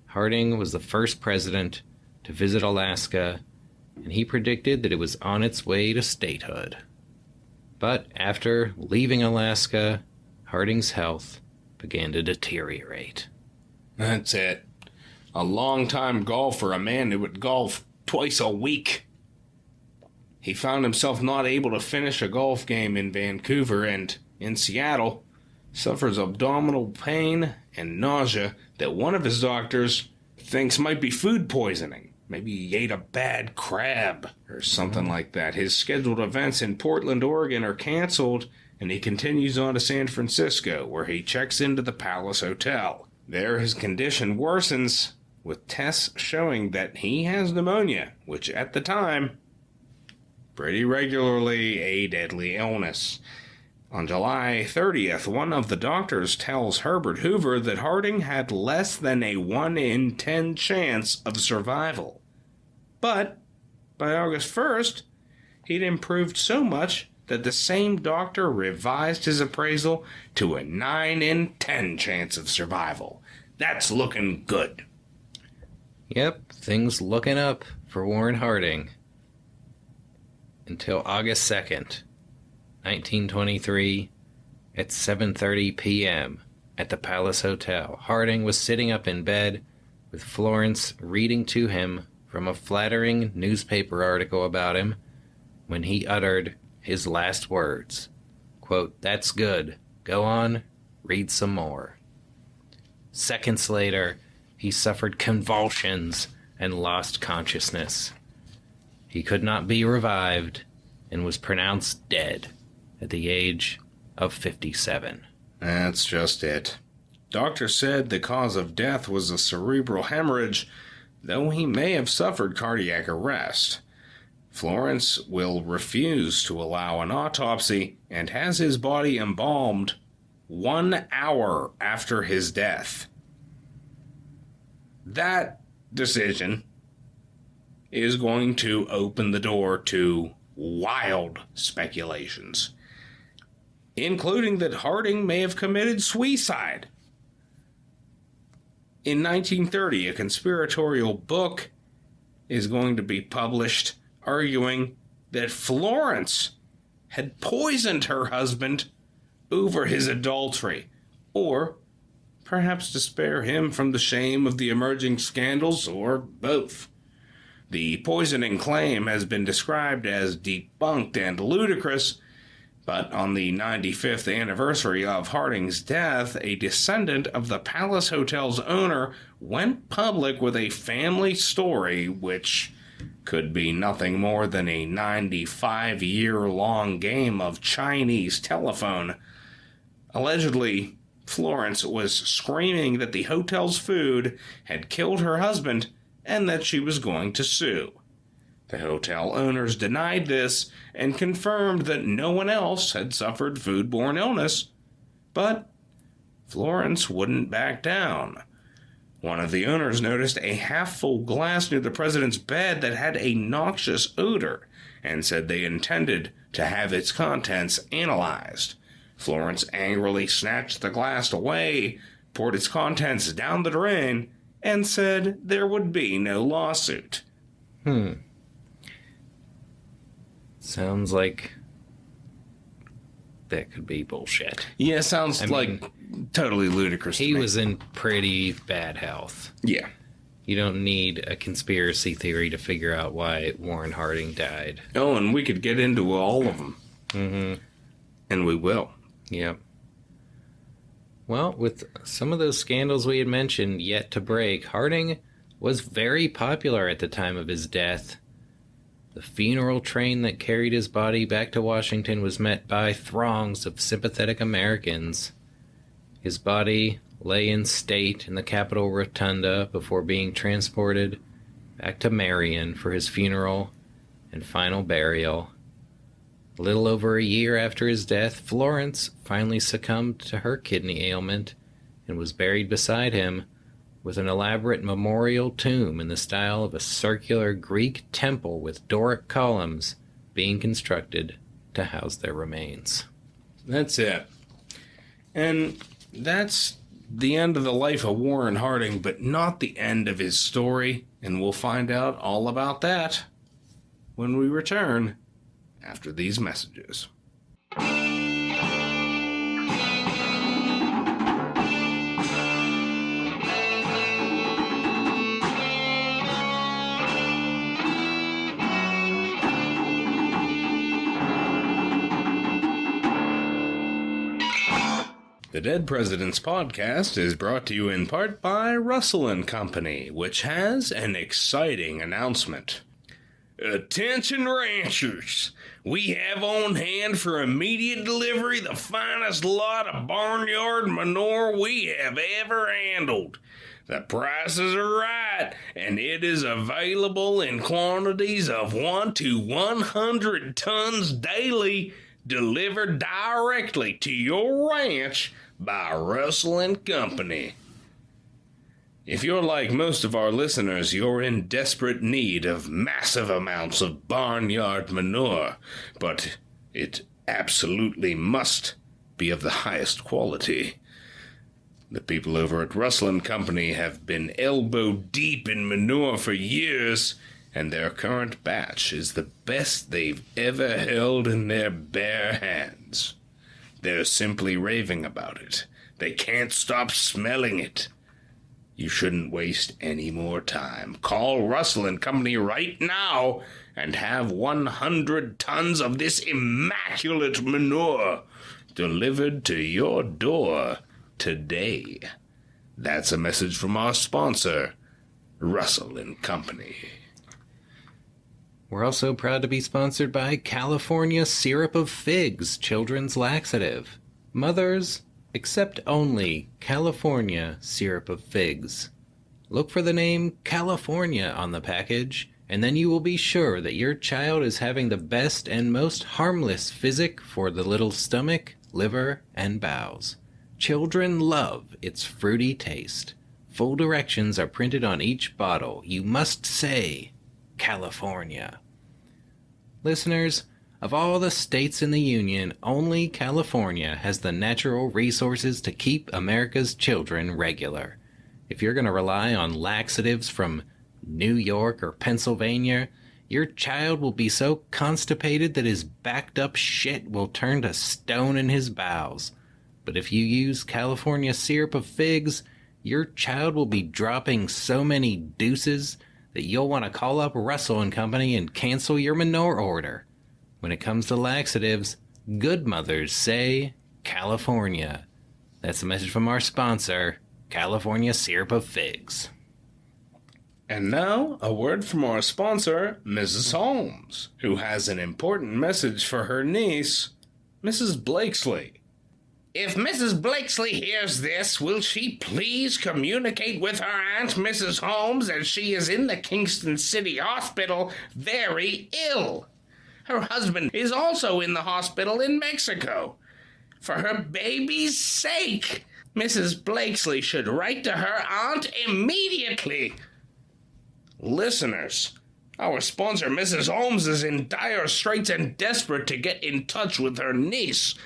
Harding was the first president to visit Alaska, and he predicted that it was on its way to statehood. But after leaving Alaska, Harding's health began to deteriorate. That's it. A long-time golfer, a man who would golf twice a week. He found himself not able to finish a golf game in Vancouver, and in Seattle suffers abdominal pain and nausea that one of his doctors thinks might be food poisoning. Maybe he ate a bad crab or something like that. His scheduled events in Portland, Oregon are canceled, and he continues on to San Francisco, where he checks into the Palace Hotel. There his condition worsens, with tests showing that he has pneumonia, which at the time, pretty regularly a deadly illness. On July 30th, one of the doctors tells Herbert Hoover that Harding had less than a 1 in 10 chance of survival. But by August 1st, he'd improved so much that the same doctor revised his appraisal to a 9 in 10 chance of survival. That's looking good. Yep, things looking up for Warren Harding. Until August 2nd, 1923, at 7:30 p.m. at the Palace Hotel. Harding was sitting up in bed with Florence reading to him from a flattering newspaper article about him when he uttered his last words. Quote, "That's good. Go on, read some more." Seconds later, he suffered convulsions and lost consciousness. He could not be revived and was pronounced dead at the age of 57. That's just it. Doctor said the cause of death was a cerebral hemorrhage, though he may have suffered cardiac arrest. Florence will refuse to allow an autopsy and has his body embalmed 1 hour after his death. That decision is going to open the door to wild speculations, including that Harding may have committed suicide. In 1930, a conspiratorial book is going to be published arguing that Florence had poisoned her husband over his adultery, or perhaps to spare him from the shame of the emerging scandals, or both. The poisoning claim has been described as debunked and ludicrous, but on the 95th anniversary of Harding's death, a descendant of the Palace Hotel's owner went public with a family story which could be nothing more than a 95-year-long game of Chinese telephone. Allegedly, Florence was screaming that the hotel's food had killed her husband and that she was going to sue. The hotel owners denied this and confirmed that no one else had suffered foodborne illness, but Florence wouldn't back down. One of the owners noticed a half-full glass near the president's bed that had a noxious odor and said they intended to have its contents analyzed. Florence angrily snatched the glass away, poured its contents down the drain, and said there would be no lawsuit. Sounds like that could be bullshit. Yeah, sounds like totally ludicrous to He me. was in pretty bad health. Yeah. You don't need a conspiracy theory to figure out why Warren Harding died. Oh, and we could get into all of them. Mm-hmm. And we will. Yep. Well, with some of those scandals we had mentioned yet to break, Harding was very popular at the time of his death. The funeral train that carried his body back to Washington was met by throngs of sympathetic Americans. His body lay in state in the Capitol Rotunda before being transported back to Marion for his funeral and final burial. A little over a year after his death, Florence finally succumbed to her kidney ailment and was buried beside him with an elaborate memorial tomb in the style of a circular Greek temple with Doric columns being constructed to house their remains. That's it. And that's the end of the life of Warren Harding, but not the end of his story, and we'll find out all about that when we return after these messages. The Dead Presidents Podcast is brought to you in part by Russell & Company, which has an exciting announcement. Attention ranchers! We have on hand for immediate delivery the finest lot of barnyard manure we have ever handled. The prices are right, and it is available in quantities of 1 to 100 tons daily, delivered directly to your ranch by Russell & Company. If you're like most of our listeners, you're in desperate need of massive amounts of barnyard manure, but it absolutely must be of the highest quality. The people over at Russell & Company have been elbow deep in manure for years, and their current batch is the best they've ever held in their bare hands. They're simply raving about it. They can't stop smelling it. You shouldn't waste any more time. Call Russell & Company right now and have 100 tons of this immaculate manure delivered to your door today. That's a message from our sponsor, Russell & Company. We're also proud to be sponsored by California Syrup of Figs Children's Laxative. Mothers, accept only California Syrup of Figs. Look for the name California on the package, and then you will be sure that your child is having the best and most harmless physic for the little stomach, liver, and bowels. Children love its fruity taste. Full directions are printed on each bottle. You must say California. Listeners, of all the states in the Union, only California has the natural resources to keep America's children regular. If you're going to rely on laxatives from New York or Pennsylvania, your child will be so constipated that his backed up shit will turn to stone in his bowels. But if you use California Syrup of Figs, your child will be dropping so many deuces that you'll want to call up Russell & Company and cancel your manure order. When it comes to laxatives, good mothers say California. That's a message from our sponsor, California Syrup of Figs. And now, a word from our sponsor, Mrs. Holmes, who has an important message for her niece, Mrs. Blakesley. If Mrs. Blakesley hears this, will she please communicate with her Aunt Mrs. Holmes, as she is in the Kingston City Hospital very ill. Her husband is also in the hospital in Mexico. For her baby's sake, Mrs. Blakesley should write to her aunt immediately. Listeners, our sponsor Mrs. Holmes is in dire straits and desperate to get in touch with her niece.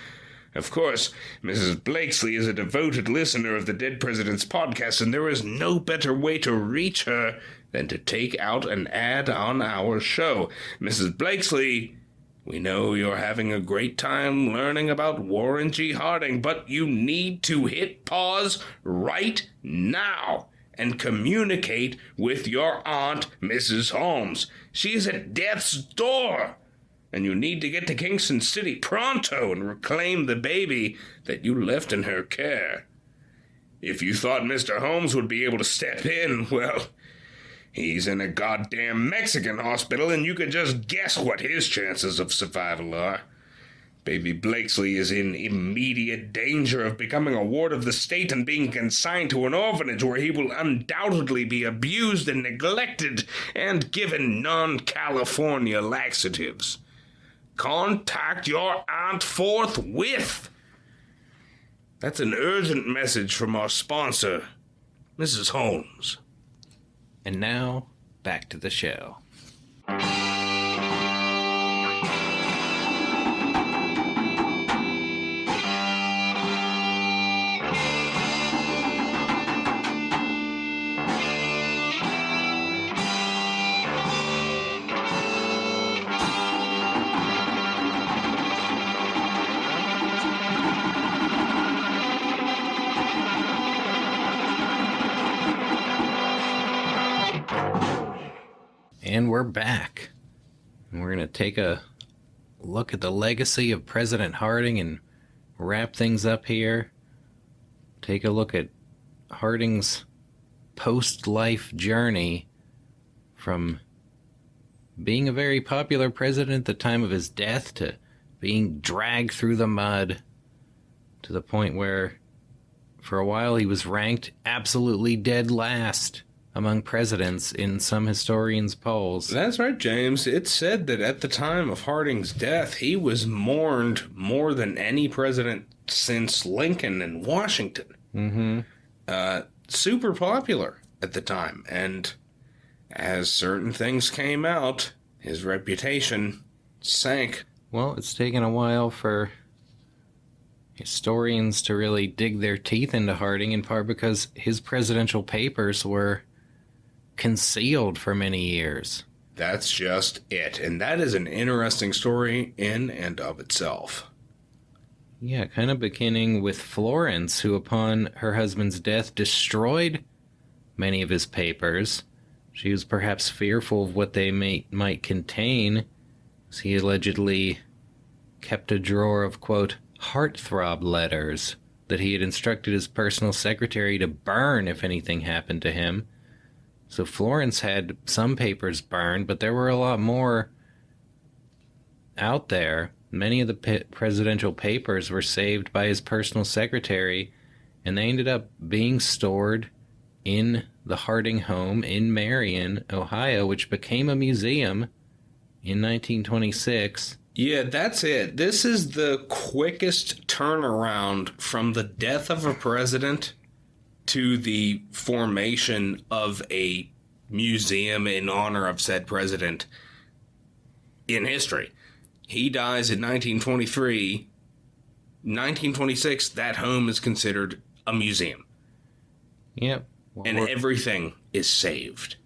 Of course, Mrs. Blakesley is a devoted listener of the Dead Presidents Podcast, and there is no better way to reach her than to take out an ad on our show. Mrs. Blakesley, we know you're having a great time learning about Warren G. Harding, but you need to hit pause right now and communicate with your aunt, Mrs. Holmes. She's at death's door, and you need to get to Kingston City pronto and reclaim the baby that you left in her care. If you thought Mr. Holmes would be able to step in, well, he's in a goddamn Mexican hospital, and you can just guess what his chances of survival are. Baby Blakesley is in immediate danger of becoming a ward of the state and being consigned to an orphanage where he will undoubtedly be abused and neglected and given non-California laxatives. Contact your aunt forthwith. That's an urgent message from our sponsor, Mrs. Holmes. And now, back to the show. And we're back. And we're going to take a look at the legacy of President Harding and wrap things up here. take a look at Harding's post-life journey from being a very popular president at the time of his death to being dragged through the mud to the point where for a while he was ranked absolutely dead last among presidents in some historians' polls. That's right, James. It's said that at the time of Harding's death, he was mourned more than any president since Lincoln and Washington. Mm-hmm. Super popular at the time, and as certain things came out, his reputation sank. Well, it's taken a while for historians to really dig their teeth into Harding, in part because his presidential papers were concealed for many years. That's just it, and that is an interesting story in and of itself. Yeah, kind of beginning with Florence, who upon her husband's death destroyed many of his papers. She was perhaps fearful of what they might contain, as he allegedly kept a drawer of, quote, heartthrob letters that he had instructed his personal secretary to burn if anything happened to him. So Florence had some papers burned, but there were a lot more out there. Many of the presidential papers were saved by his personal secretary, and they ended up being stored in the Harding home in Marion, Ohio, which became a museum in 1926. Yeah, that's it. This is the quickest turnaround from the death of a president to the formation of a museum in honor of said president in history. He dies in 1923. 1926, that home is considered a museum. Yep. Well, And everything is saved.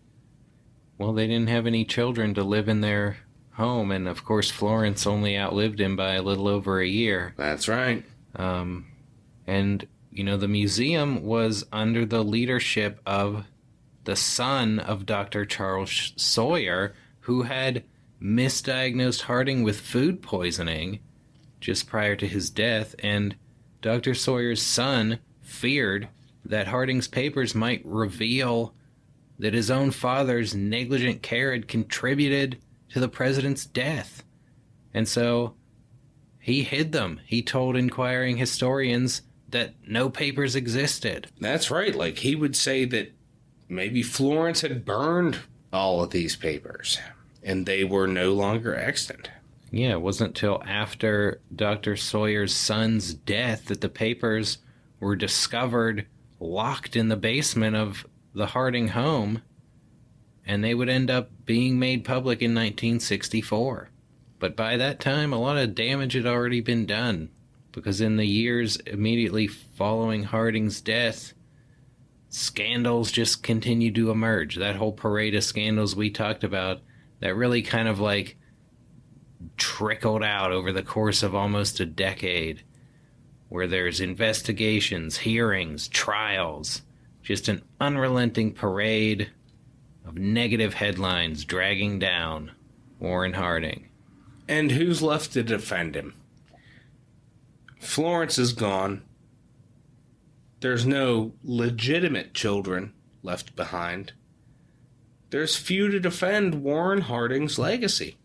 Well, they didn't have any children to live in their home, and of course Florence only outlived him by a little over a year. That's right. And, you know, the museum was under the leadership of the son of Dr. Charles Sawyer, who had misdiagnosed Harding with food poisoning just prior to his death, and Dr. Sawyer's son feared that Harding's papers might reveal that his own father's negligent care had contributed to the president's death. And so he hid them. He told inquiring historians that no papers existed. That's right. Like, he would say that maybe Florence had burned all of these papers, and they were no longer extant. Yeah, it wasn't till after Dr. Sawyer's son's death that the papers were discovered locked in the basement of the Harding home, and they would end up being made public in 1964. But by that time, a lot of damage had already been done, because in the years immediately following Harding's death, scandals just continued to emerge. That whole parade of scandals we talked about, that really kind of like trickled out over the course of almost a decade, where there's investigations, hearings, trials, just an unrelenting parade of negative headlines dragging down Warren Harding. And who's left to defend him? Florence is gone. There's no legitimate children left behind. There's few to defend Warren Harding's legacy.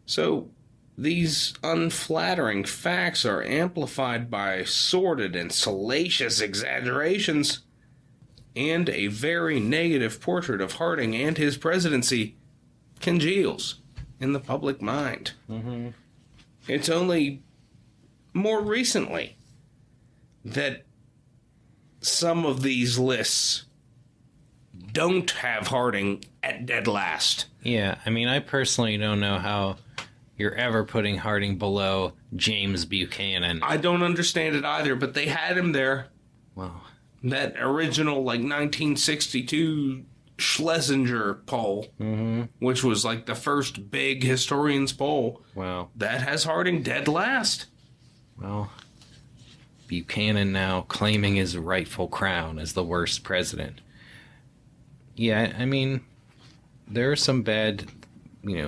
So these unflattering facts are amplified by sordid and salacious exaggerations, and a very negative portrait of Harding and his presidency congeals in the public mind. Mm-hmm. It's only more recently that some of these lists don't have Harding at dead last. Yeah, I mean, I personally don't know how you're ever putting Harding below James Buchanan. I don't understand it either, but they had him there. Well, That original, 1962 Schlesinger poll, which was like the first big historians poll, well, that has Harding dead last. well, Buchanan now claiming his rightful crown as the worst president. Yeah, I mean, there are some bad,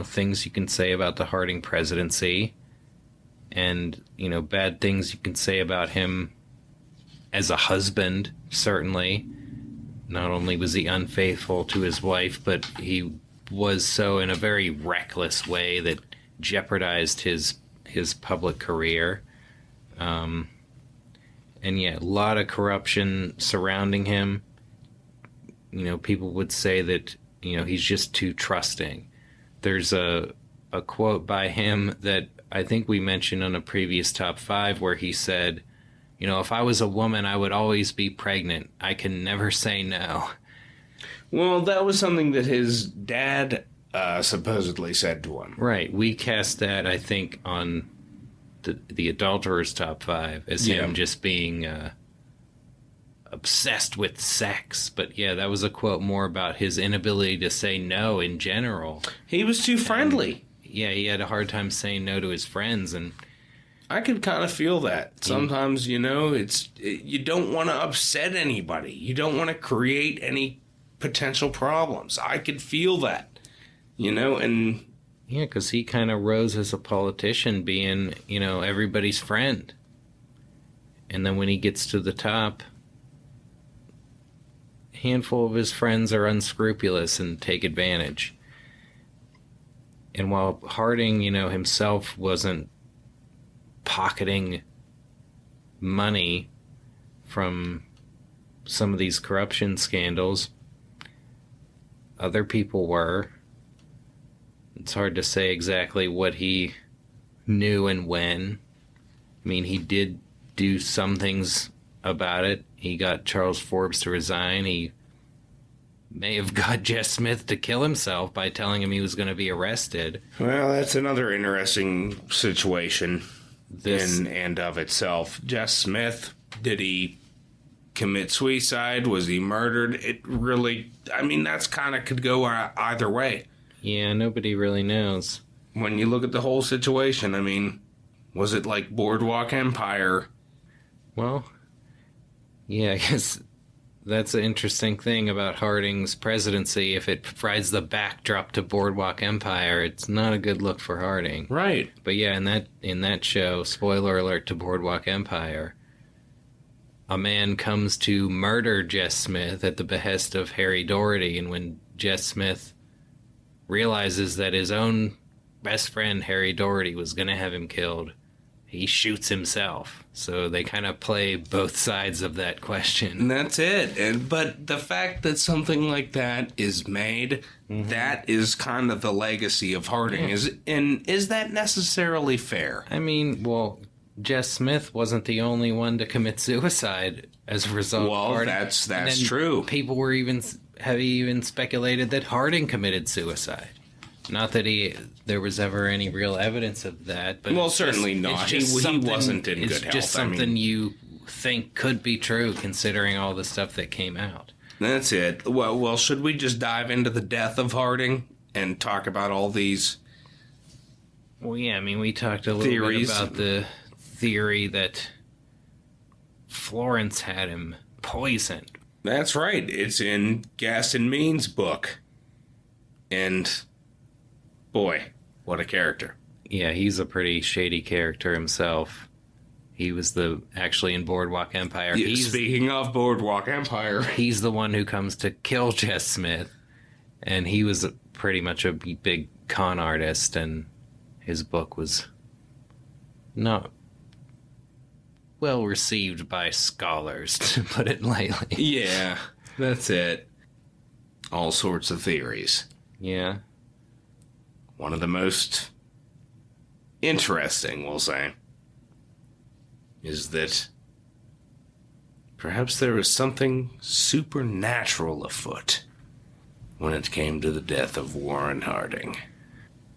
things you can say about the Harding presidency, and, bad things you can say about him as a husband, certainly. Not only was he unfaithful to his wife, but he was so in a very reckless way that jeopardized his public career. And yeah, a lot of corruption surrounding him. You know, people would say that, you know, he's just too trusting. There's a quote by him that I think we mentioned on a previous top 5 where he said, you know, if I was a woman, I would always be pregnant. I can never say no. Well, that was something that his dad supposedly said to him. Right. We cast that, I think, on the adulterer's top 5 as him just being obsessed with sex. But yeah, that was a quote more about his inability to say no in general. He was too friendly. Yeah, he had a hard time saying no to his friends, and I could kind of feel that. Sometimes, you know, you don't want to upset anybody. You don't want to create any potential problems. I could feel that, you know, and... Yeah, because he kind of rose as a politician being, you know, everybody's friend. And then when he gets to the top, a handful of his friends are unscrupulous and take advantage. And while Harding, you know, himself wasn't pocketing money from some of these corruption scandals, other people were. It's hard to say exactly what he knew and when. I mean, he did do some things about it. He got Charles Forbes to resign. He may have got Jess Smith to kill himself by telling him he was going to be arrested. Well, that's another interesting situation in and of itself. Jess Smith, did he commit suicide? Was he murdered? It really, I mean, that's kind of could go either way. Yeah, nobody really knows. When you look at the whole situation, I mean, was it like Boardwalk Empire? Well, yeah, I guess that's an interesting thing about Harding's presidency. If it provides the backdrop to Boardwalk Empire, it's not a good look for Harding. Right. But yeah, in that show, spoiler alert to Boardwalk Empire, a man comes to murder Jess Smith at the behest of Harry Doherty, and when Jess Smith realizes that his own best friend Harry Doherty was going to have him killed, he shoots himself. So they kind of play both sides of that question. And that's it. But the fact that something like that is made, that is kind of the legacy of Harding. Yeah. Is that necessarily fair? I mean, well, Jess Smith wasn't the only one to commit suicide as a result of Harding. Well, that's true. People have even speculated that Harding committed suicide. Not that there was ever any real evidence of that. But well, certainly not. He wasn't in good health. It's just something you think could be true, considering all the stuff that came out. That's it. Well, should we just dive into the death of Harding and talk about all these? Well, yeah. I mean, we talked a little bit about the theory that Florence had him poisoned. That's right. It's in Gaston Means' book. And boy, what a character. Yeah, he's a pretty shady character himself. He was actually in Boardwalk Empire. Yeah, speaking of Boardwalk Empire, he's the one who comes to kill Jess Smith. And he was pretty much a big con artist, and his book was not well received by scholars, to put it lightly. Yeah, that's it. All sorts of theories. Yeah. One of the most interesting, we'll say, is that perhaps there was something supernatural afoot when it came to the death of Warren Harding.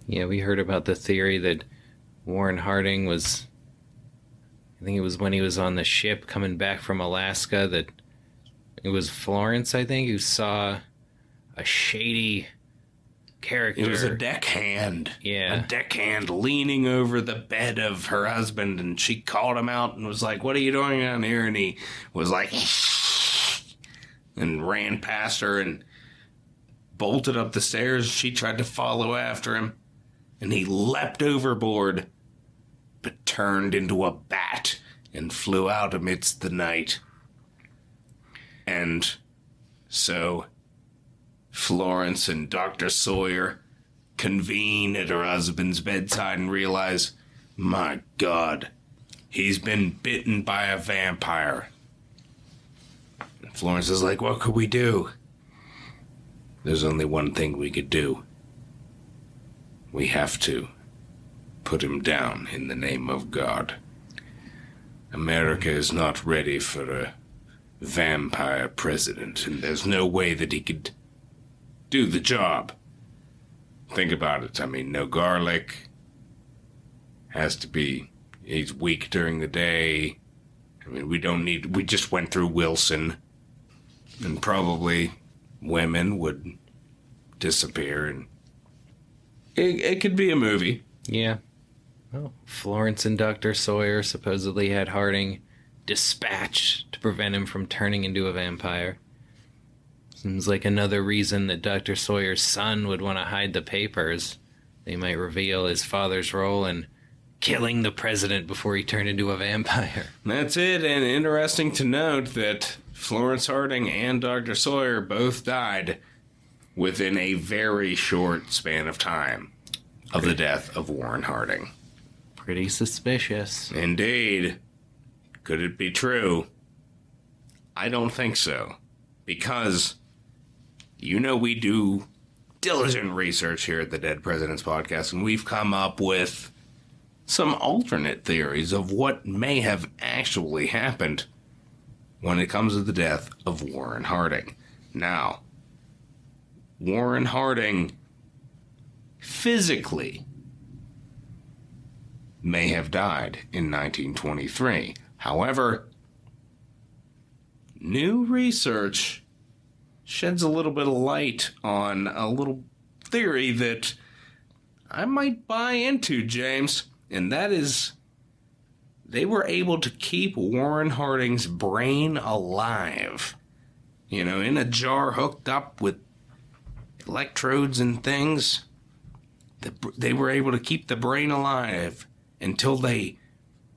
Yeah, we heard about the theory that Warren Harding was, I think it was when he was on the ship coming back from Alaska, that it was Florence, I think, who saw a shady character. It was a deckhand. Yeah. A deckhand leaning over the bed of her husband, and she called him out and was like, "What are you doing down here?" And he was like, and ran past her and bolted up the stairs. She tried to follow after him, and he leapt overboard, but turned into a bat and flew out amidst the night And so Florence and Dr. Sawyer convene at her husband's bedside and realize, my God, he's been bitten by a vampire. And Florence is like, what could we do? There's only one thing we could do. We have to put him down in the name of God. America is not ready for a vampire president, and there's no way that he could do the job. Think about it. I mean, no garlic. Has to be, he's weak during the day. I mean, we just went through Wilson. And probably women would disappear, and it could be a movie. Yeah. Well, Florence and Dr. Sawyer supposedly had Harding dispatched to prevent him from turning into a vampire. Seems like another reason that Dr. Sawyer's son would want to hide the papers. They might reveal his father's role in killing the president before he turned into a vampire. That's it, and interesting to note that Florence Harding and Dr. Sawyer both died within a very short span of time of the death of Warren Harding. Pretty suspicious. Indeed. Could it be true? I don't think so. Because, we do diligent research here at the Dead Presidents Podcast, and we've come up with some alternate theories of what may have actually happened when it comes to the death of Warren Harding. Now, Warren Harding physically may have died in 1923. However, new research sheds a little bit of light on a little theory that I might buy into, James, and that is they were able to keep Warren Harding's brain alive, in a jar hooked up with electrodes and things. They were able to keep the brain alive until they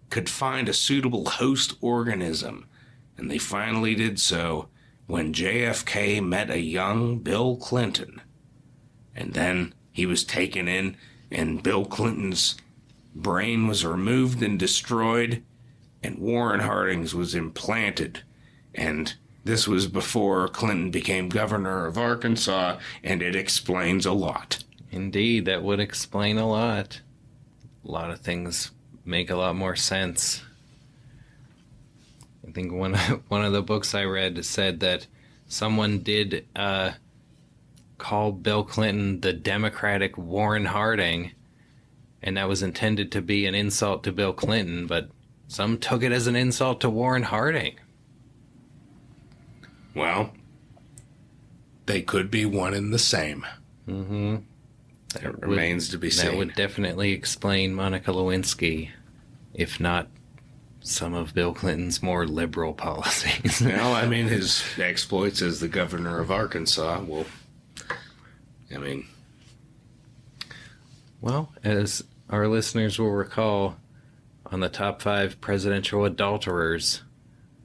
could find a suitable host organism. And they finally did so when JFK met a young Bill Clinton. And then he was taken in, and Bill Clinton's brain was removed and destroyed, and Warren Harding's was implanted. And this was before Clinton became governor of Arkansas, and it explains a lot. Indeed, that would explain a lot. A lot of things make a lot more sense. I think one of the books I read said that someone did call Bill Clinton the Democratic Warren Harding, and that was intended to be an insult to Bill Clinton, but some took it as an insult to Warren Harding. Well, they could be one and the same. Mm-hmm. It remains to be seen. That would definitely explain Monica Lewinsky, if not some of Bill Clinton's more liberal policies. Well, I mean, his exploits as the governor of Arkansas, Well, as our listeners will recall, on the top 5 presidential adulterers,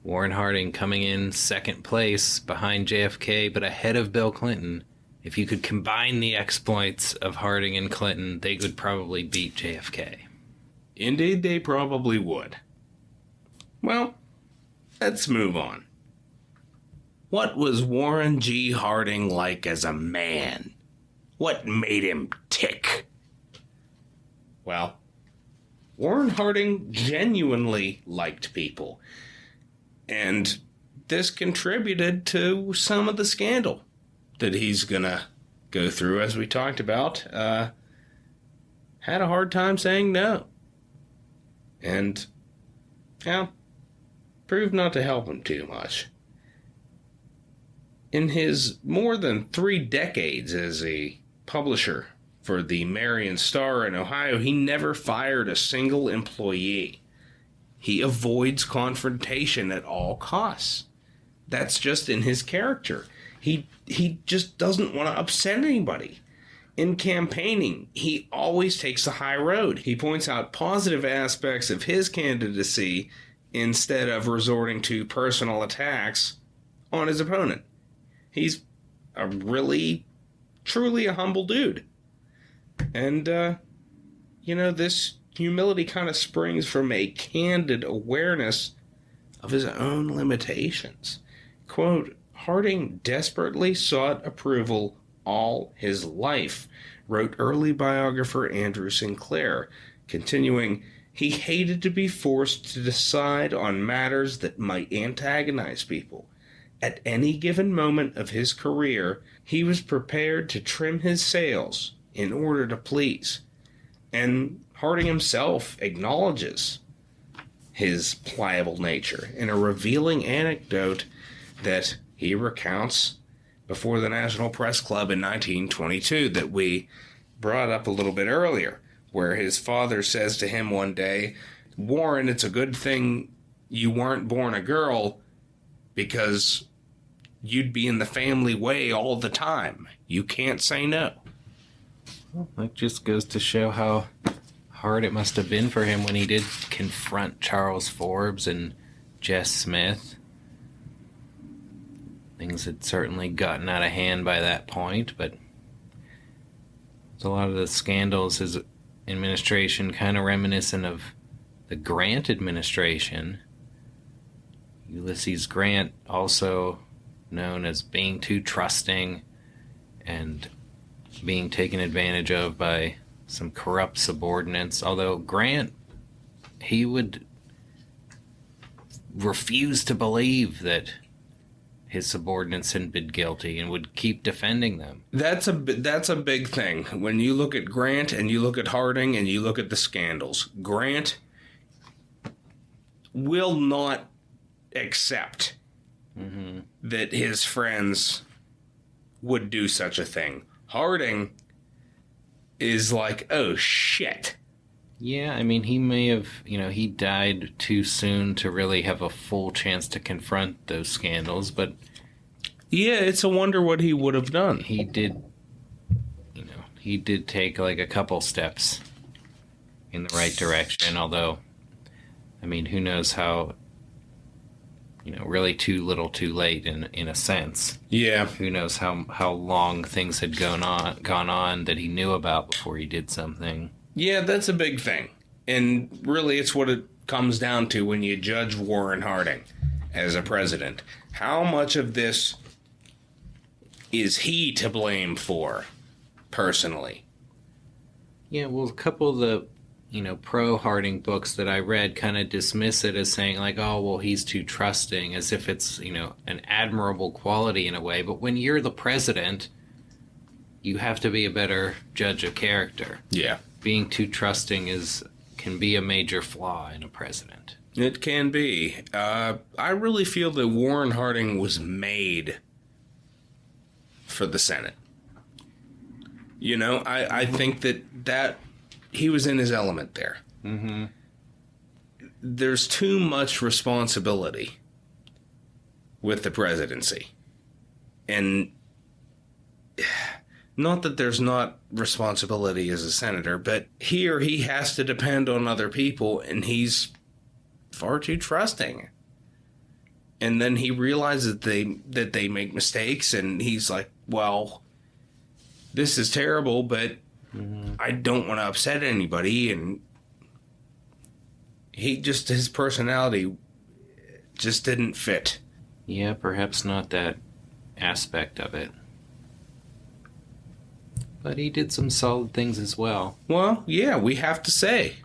Warren Harding coming in second place behind JFK, but ahead of Bill Clinton. If you could combine the exploits of Harding and Clinton, they could probably beat JFK. Indeed, they probably would. Well, let's move on. What was Warren G. Harding like as a man? What made him tick? Well, Warren Harding genuinely liked people. And this contributed to some of the scandal that he's gonna go through, as we talked about. Had a hard time saying no. And, proved not to help him too much. In his more than 3 decades as a publisher for the Marion Star in Ohio, he never fired a single employee. He avoids confrontation at all costs. That's just in his character. He just doesn't want to upset anybody. In campaigning, he always takes the high road. He points out positive aspects of his candidacy instead of resorting to personal attacks on his opponent. He's a really, truly a humble dude. And, this humility kind of springs from a candid awareness of his own limitations. Quote, Harding desperately sought approval all his life, wrote early biographer Andrew Sinclair, continuing, he hated to be forced to decide on matters that might antagonize people. At any given moment of his career, he was prepared to trim his sails in order to please. And Harding himself acknowledges his pliable nature in a revealing anecdote that he recounts before the National Press Club in 1922 that we brought up a little bit earlier, where his father says to him one day, Warren, it's a good thing you weren't born a girl because you'd be in the family way all the time. You can't say no. Well, that just goes to show how hard it must have been for him when he did confront Charles Forbes and Jess Smith. Things had certainly gotten out of hand by that point, but a lot of the scandals his administration kind of reminiscent of the Grant administration. Ulysses Grant, also known as being too trusting and being taken advantage of by some corrupt subordinates. Although Grant, he would refuse to believe that his subordinates had been guilty and would keep defending them. That's a big thing. When you look at Grant and you look at Harding and you look at the scandals, Grant will not accept that his friends would do such a thing. Harding is like, oh shit. Yeah, I mean, he may have, he died too soon to really have a full chance to confront those scandals, but yeah, it's a wonder what he would have done. he did take like a couple steps in the right direction, although, I mean, who knows how, really too little too late in a sense. Yeah. Who knows how long things had gone on that he knew about before he did something. Yeah, that's a big thing. And really, it's what it comes down to when you judge Warren Harding as a president. How much of this is he to blame for, personally? Yeah, well, a couple of the, pro-Harding books that I read kind of dismiss it as saying, like, oh, well, he's too trusting, as if it's, an admirable quality in a way. But when you're the president, you have to be a better judge of character. Yeah. Being too trusting can be a major flaw in a president. It can be. I really feel that Warren Harding was made for the Senate. I think that he was in his element there. Mm-hmm. There's too much responsibility with the presidency. And not that there's not responsibility as a senator, but here he has to depend on other people, and he's far too trusting. And then he realizes that they make mistakes, and he's like, well, this is terrible, but I don't want to upset anybody. And his personality just didn't fit. Yeah, perhaps not that aspect of it. But he did some solid things as well. Well, yeah, we have to say.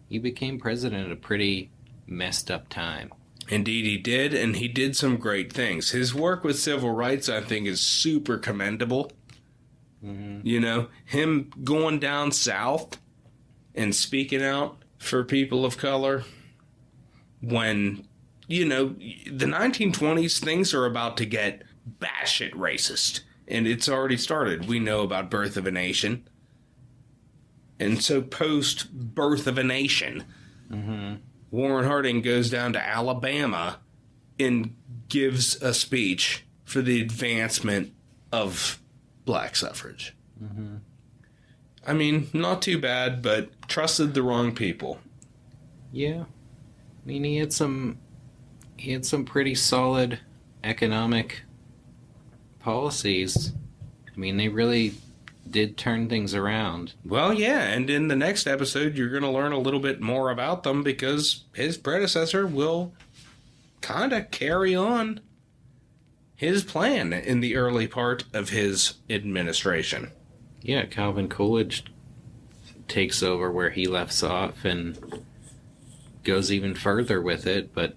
He became president at a pretty messed up time. Indeed he did, and he did some great things. His work with civil rights, I think, is super commendable. Mm-hmm. Him going down south and speaking out for people of color when, the 1920s, things are about to get batshit racist. And it's already started. We know about Birth of a Nation. And so post Birth of a Nation, Warren Harding goes down to Alabama and gives a speech for the advancement of black suffrage. Mm-hmm. I mean, not too bad, but trusted the wrong people. Yeah. I mean, he had some pretty solid economic policies, I mean, they really did turn things around. Well, yeah, and in the next episode, you're going to learn a little bit more about them because his predecessor will kind of carry on his plan in the early part of his administration. Yeah, Calvin Coolidge takes over where he left off and goes even further with it. But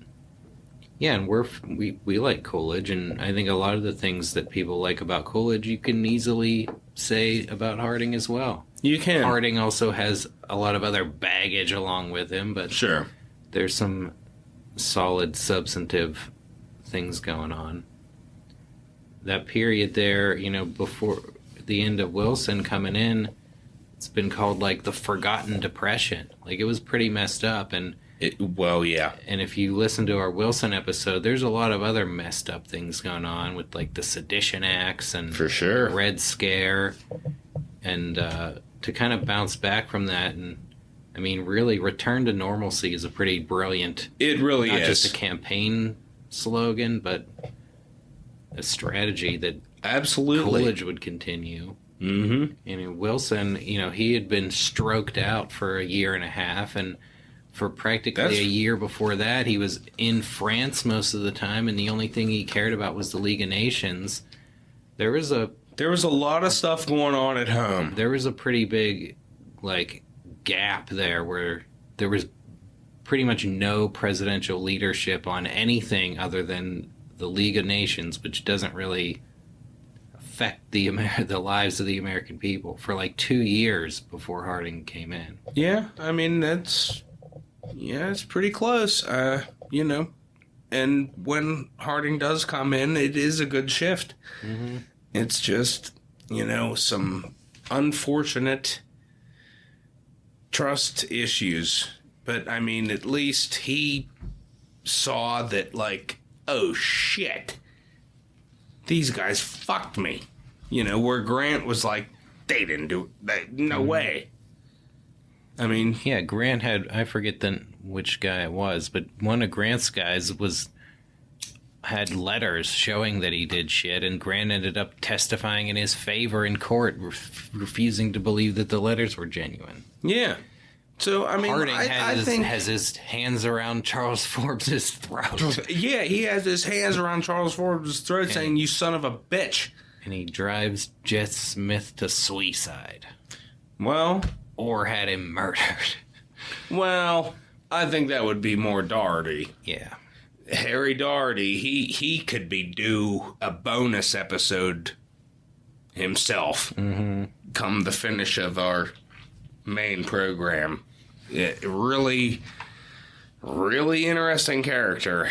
yeah, and we like Coolidge, and I think a lot of the things that people like about Coolidge you can easily say about Harding as well. You can. Harding also has a lot of other baggage along with him, but Sure. there's some solid substantive things going on. That period there, before the end of Wilson coming in, it's been called like the Forgotten Depression. Like, it was pretty messed up, and Yeah. and if you listen to our Wilson episode, there's a lot of other messed up things going on with like the Sedition Acts and For sure. Red Scare, and to kind of bounce back from that, and I mean, really, return to normalcy is a pretty brilliant, It really not is. just a campaign slogan, but a strategy that Absolutely. Coolidge would continue. Mm-hmm. I mean, Wilson, he had been stroked out for a year and a half, and for practically That's- a year before that, he was in France most of the time, and the only thing he cared about was the League of Nations. There was a lot of stuff going on at home. pretty big, like, gap there where there was pretty much no presidential leadership on anything other than the League of Nations, which doesn't really affect the lives of the American people for like 2 years before Harding came in. Yeah, I mean, it's pretty close, and when Harding does come in, it is a good shift. Mm-hmm. It's just, some unfortunate trust issues. But, I mean, at least he saw that, like, oh, shit, these guys fucked me. Where Grant was like, they didn't do it. No way. I mean, Yeah, Grant I forget which guy it was, but one of Grant's guys had letters showing that he did shit, and Grant ended up testifying in his favor in court, refusing to believe that the letters were genuine. yeah. So, I mean, Harding I think... has his hands around Charles Forbes' throat, Yeah, he has his hands around Charles Forbes' throat saying, you son of a bitch. and he drives Jess Smith to suicide, Well, or had him murdered. I think that would be more Doherty. Yeah. Harry Doherty, he could be due a bonus episode himself. Mm-hmm. Come the finish of our main program. Really, really interesting character.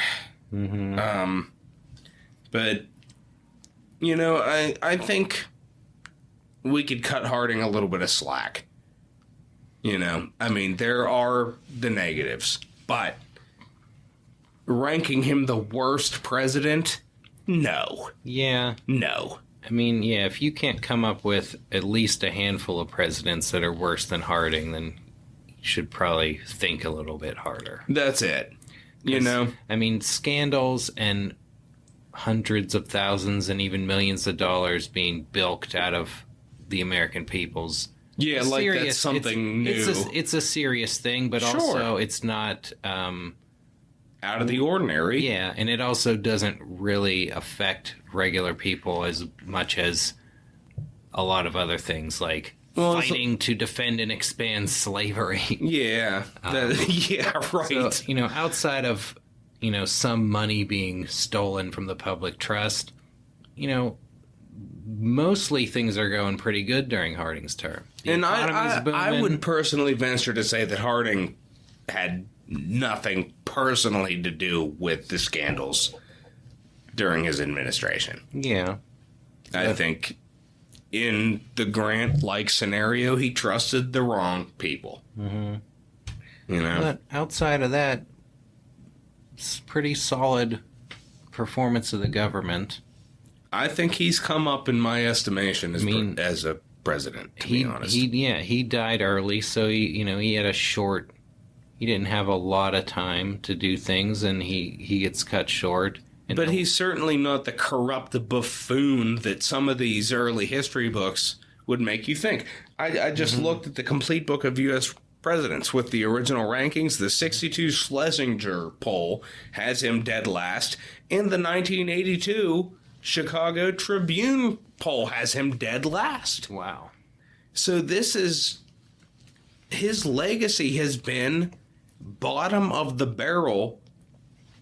Mm-hmm. But, I think we could cut Harding a little bit of slack. I mean, there are the negatives, but ranking him the worst president? No. Yeah. No. I mean, yeah, if you can't come up with at least a handful of presidents that are worse than Harding, then you should probably think a little bit harder. That's it. I mean, scandals and hundreds of thousands and even millions of dollars being bilked out of the American people's. Yeah, like that's something new. It's a serious thing, but Sure. also it's not. Out of the ordinary. Yeah, and it also doesn't really affect regular people as much as a lot of other things, like fighting to defend and expand slavery. Yeah. Yeah, right. So, outside of, some money being stolen from the public trust, mostly things are going pretty good during Harding's term. The And economy's booming. I would personally venture to say that Harding had nothing personally to do with the scandals during his administration. Yeah. I think in the Grant-like scenario, he trusted the wrong people. Mm-hmm. You know? But outside of that, it's pretty solid performance of the government. I think he's come up in my estimation as, I mean, as a president, to be honest. He died early, so he had he didn't have a lot of time to do things, and he gets cut short. But he's certainly not the corrupt buffoon that some of these early history books would make you think. I just looked at the complete book of U.S. presidents with the original rankings. The 62 Schlesinger poll has him dead last. And the 1982 Chicago Tribune poll has him dead last. Wow. So this is... his legacy has been bottom of the barrel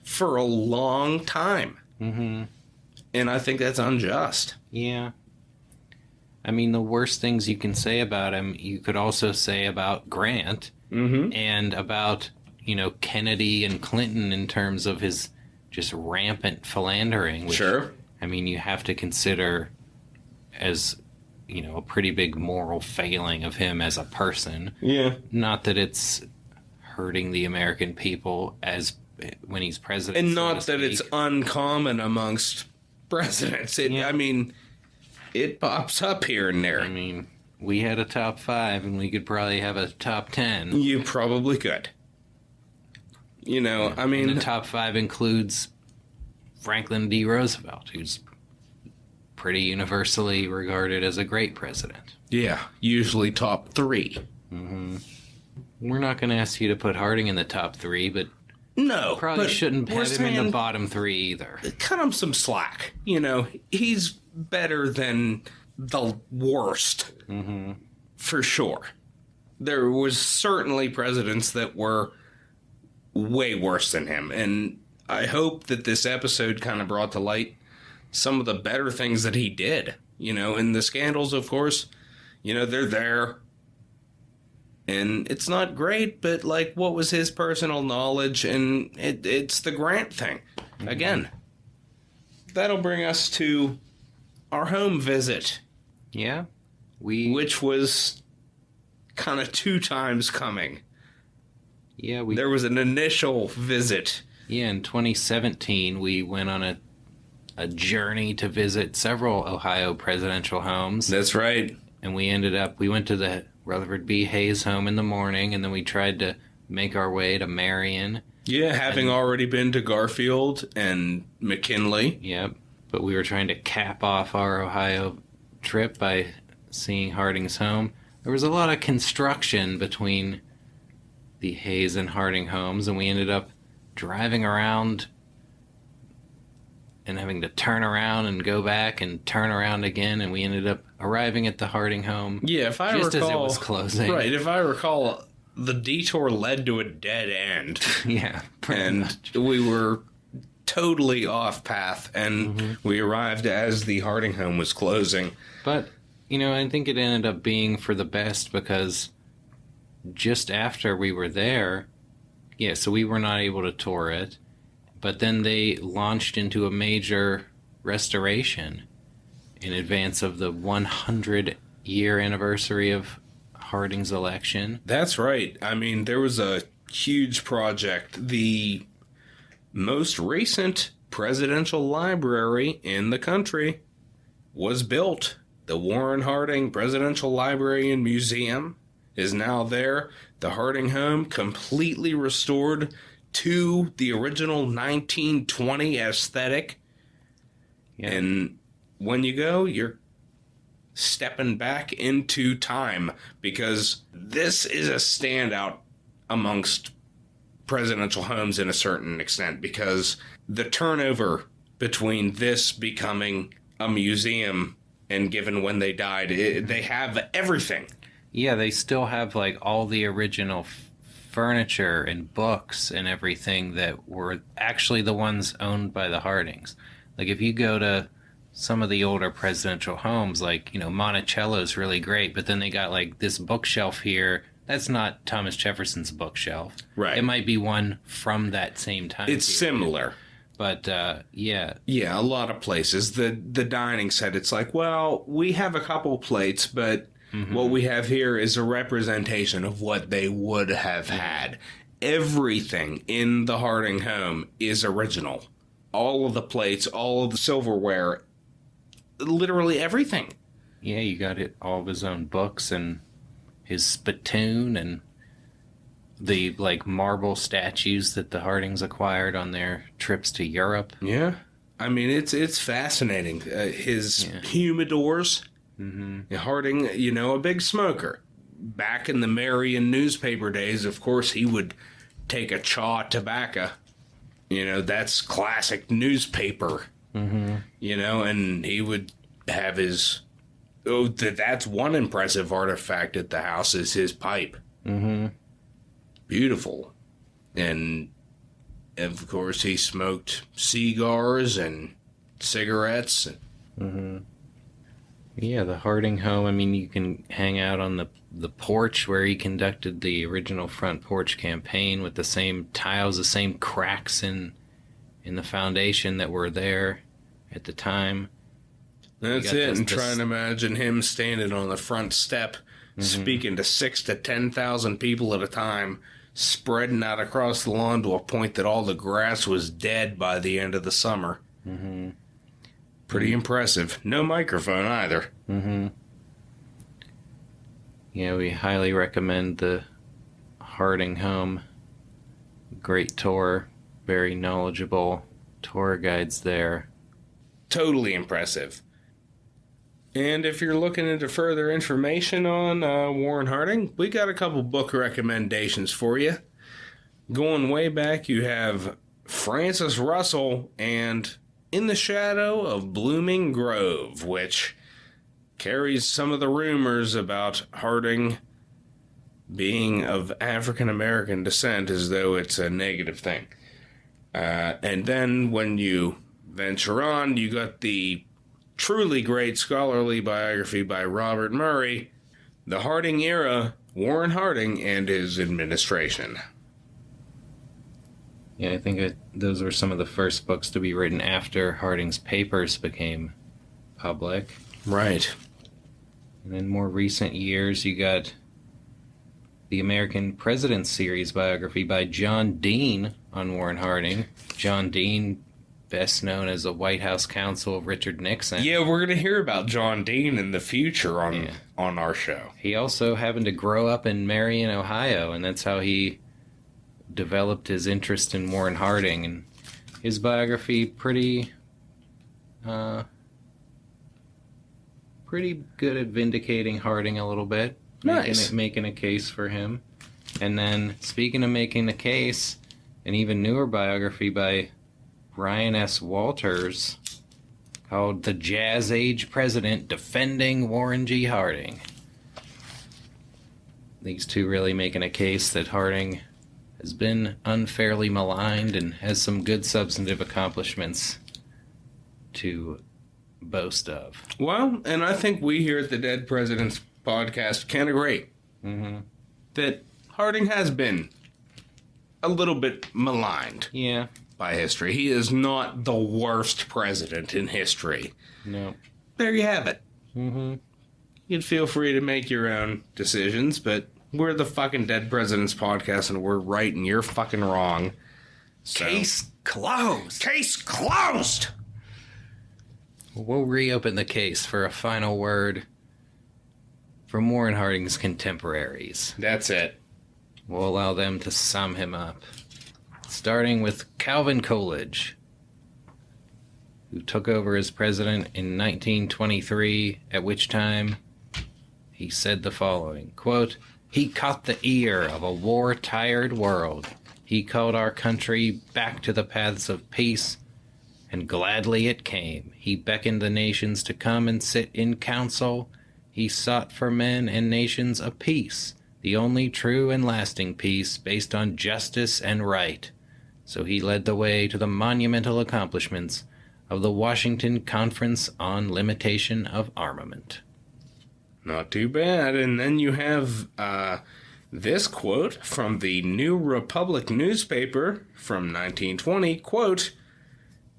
for a long time. Mm-hmm. And I think that's unjust. Yeah. I mean, the worst things you can say about him, you could also say about Grant and about, Kennedy and Clinton in terms of his just rampant philandering. Which, Sure. I mean, you have to consider as, a pretty big moral failing of him as a person. Yeah. Not that it's hurting the American people as when he's president. And so not to that it's speak. uncommon amongst presidents. I mean, it pops up here and there. I mean, we had a top 5 and we could probably have a top 10. You probably could. I mean... And the top 5 includes Franklin D. Roosevelt, who's pretty universally regarded as a great president. Yeah, usually top 3. We're not going to ask you to put Harding in the top 3, but No. probably but shouldn't we're have him in the saying bottom 3 either. cut him some slack. He's better than the worst. For sure. There was certainly presidents that were way worse than him. And I hope that this episode kind of brought to light some of the better things that he did. And the scandals, of course, they're there. And it's not great, but, what was his personal knowledge? And it's the Grant thing. Again, that'll bring us to our home visit, Yeah? which was kind of 2 times coming. Yeah, There was an initial visit. Yeah, in 2017, we went on a journey to visit several Ohio presidential homes. That's right. And we went to the Rutherford B. Hayes home in the morning, and then we tried to make our way to Marion. Yeah, having already been to Garfield and McKinley. Yep. But we were trying to cap off our Ohio trip by seeing Harding's home. There was a lot of construction between the Hayes and Harding homes, and we ended up driving around and having to turn around and go back and turn around again, and we ended up arriving at the Harding home Yeah, if I just recall. as it was closing. Right, if I recall, the detour led to a dead end. Yeah. pretty And much. we were totally off path, and we arrived as the Harding home was closing. But, I think it ended up being for the best because just after we were there, so we were not able to tour it, but then they launched into a major restoration in advance of the 100-year anniversary of Harding's election. That's right. I mean, there was a huge project. The most recent presidential library in the country was built. The Warren Harding Presidential Library and Museum is now there. The Harding home completely restored to the original 1920 aesthetic. Yeah. And when you go, you're stepping back into time, because this is a standout amongst presidential homes in a certain extent, because the turnover between this becoming a museum and given when they died, they have everything. Yeah, they still have all the original furniture and books and everything that were actually the ones owned by the Hardings. If you go to some of the older presidential homes, Monticello's really great, but then they got this bookshelf here. That's not Thomas Jefferson's bookshelf. Right. It might be one from that same time. It's period. similar. But, yeah. Yeah, a lot of places. The dining set, it's well, we have a couple plates, but what we have here is a representation of what they would have had. Everything in the Harding home is original. All of the plates, all of the silverware, literally everything. Yeah, you got all of his own books and his spittoon and the marble statues that the Hardings acquired on their trips to Europe. Yeah. I mean, it's fascinating. His humidors. Mm-hmm. Harding, a big smoker. Back in the Marion newspaper days, of course, he would take a chaw tobacco. That's classic newspaper. Mm-hmm. And he would have his... Oh, that's one impressive artifact at the house is his pipe. Mm-hmm. Beautiful. And, of course, he smoked cigars and cigarettes. Mm-hmm. Yeah, the Harding home, I mean, you can hang out on the porch where he conducted the original front porch campaign with the same tiles, the same cracks in the foundation that were there at the time. That's it, and trying to imagine him standing on the front step, speaking to 6,000 to 10,000 people at a time, spreading out across the lawn to a point that all the grass was dead by the end of the summer. Mm-hmm. Pretty impressive. No microphone either. Mm-hmm. Yeah, we highly recommend the Harding home. Great tour, very knowledgeable tour guides there. Totally impressive. And if you're looking into further information on Warren Harding, we got a couple book recommendations for you. Going way back, you have Francis Russell and In the Shadow of Blooming Grove, which carries some of the rumors about Harding being of African American descent as though it's a negative thing. And then when you venture on, you got the truly great scholarly biography by Robert Murray, The Harding Era, Warren Harding and His Administration. Yeah, I think those were some of the first books to be written after Harding's papers became public. Right. And in more recent years, you got the American President Series biography by John Dean on Warren Harding. John Dean, best known as the White House counsel of Richard Nixon. Yeah, we're going to hear about John Dean in the future on our show. He also happened to grow up in Marion, Ohio, and that's how he developed his interest in Warren Harding. And his biography, pretty good at vindicating Harding a little bit. Nice. Making a case for him. And then, speaking of making a case, an even newer biography by Brian S. Walters called The Jazz Age President Defending Warren G. Harding. These two really making a case that Harding has been unfairly maligned and has some good substantive accomplishments to boast of. Well, and I think we here at the Dead Presidents podcast can agree that Harding has been a little bit maligned. Yeah. By history. He is not the worst president in history. No. There you have it. Mm-hmm. You'd feel free to make your own decisions, but we're the fucking Dead Presidents podcast and we're right and you're fucking wrong. So, Case closed. Case closed! We'll reopen the case for a final word from Warren Harding's contemporaries. That's it. We'll allow them to sum him up. Starting with Calvin Coolidge, who took over as president in 1923, at which time he said the following, quote, "He caught the ear of a war-tired world. He called our country back to the paths of peace, and gladly it came. He beckoned the nations to come and sit in council. He sought for men and nations a peace, the only true and lasting peace based on justice and right. So he led the way to the monumental accomplishments of the Washington Conference on Limitation of Armament." Not too bad. And then you have this quote from the New Republic newspaper from 1920, quote,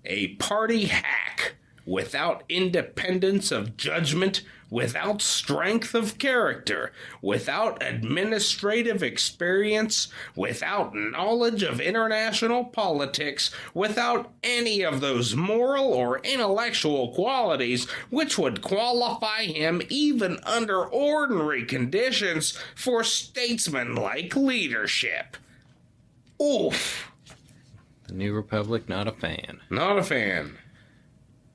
"A party hack without independence of judgment, without strength of character, without administrative experience, without knowledge of international politics, without any of those moral or intellectual qualities which would qualify him even under ordinary conditions for statesmanlike leadership." Oof. The New Republic, not a fan. Not a fan.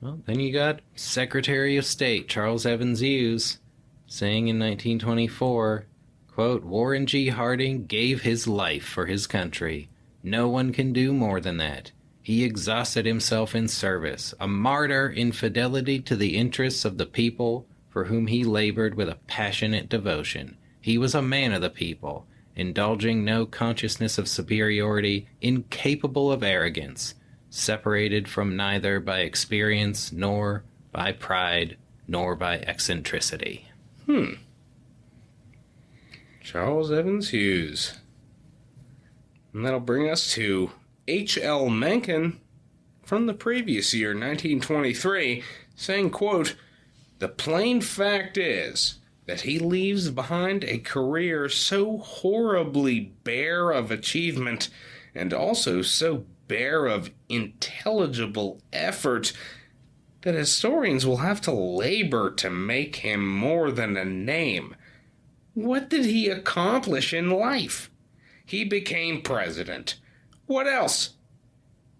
Well, then you got Secretary of State Charles Evans Hughes saying in 1924, quote, Warren G. Harding gave his life for his country. No one can do more than that. He exhausted himself in service, a martyr in fidelity to the interests of the people for whom he labored with a passionate devotion. He was a man of the people, indulging no consciousness of superiority, incapable of arrogance, separated from neither by experience, nor by pride, nor by eccentricity. Charles Evans Hughes. And that'll bring us to H.L. Mencken from the previous year, 1923, saying, quote, the plain fact is that he leaves behind a career so horribly bare of achievement and also so bare of intelligible effort that historians will have to labor to make him more than a name. What did he accomplish in life? He became president. What else?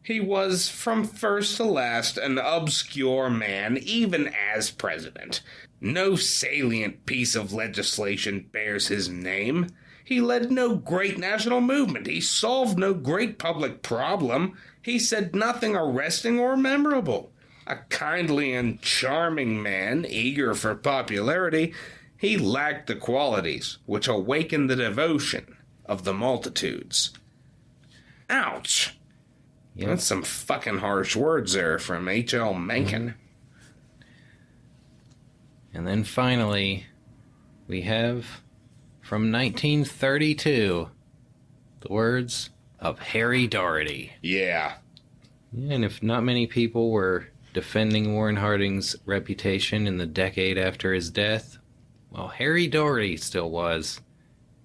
He was, from first to last, an obscure man, even as president. No salient piece of legislation bears his name. He led no great national movement. He solved no great public problem. He said nothing arresting or memorable. A kindly and charming man, eager for popularity, he lacked the qualities which awaken the devotion of the multitudes. Ouch! Yep. That's some fucking harsh words there from H.L. Mencken. And then finally, we have, from 1932, the words of Harry Daugherty. Yeah. And if not many people were defending Warren Harding's reputation in the decade after his death, well, Harry Daugherty still was.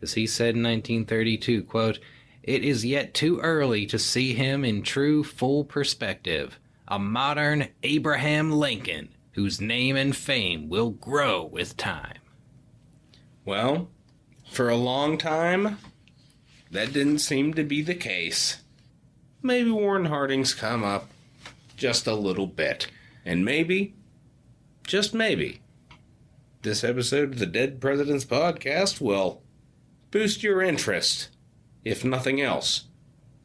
As he said in 1932, quote, it is yet too early to see him in true full perspective, a modern Abraham Lincoln, whose name and fame will grow with time. Well, for a long time, that didn't seem to be the case. Maybe Warren Harding's come up just a little bit. And maybe, just maybe, this episode of the Dead Presidents Podcast will boost your interest, if nothing else,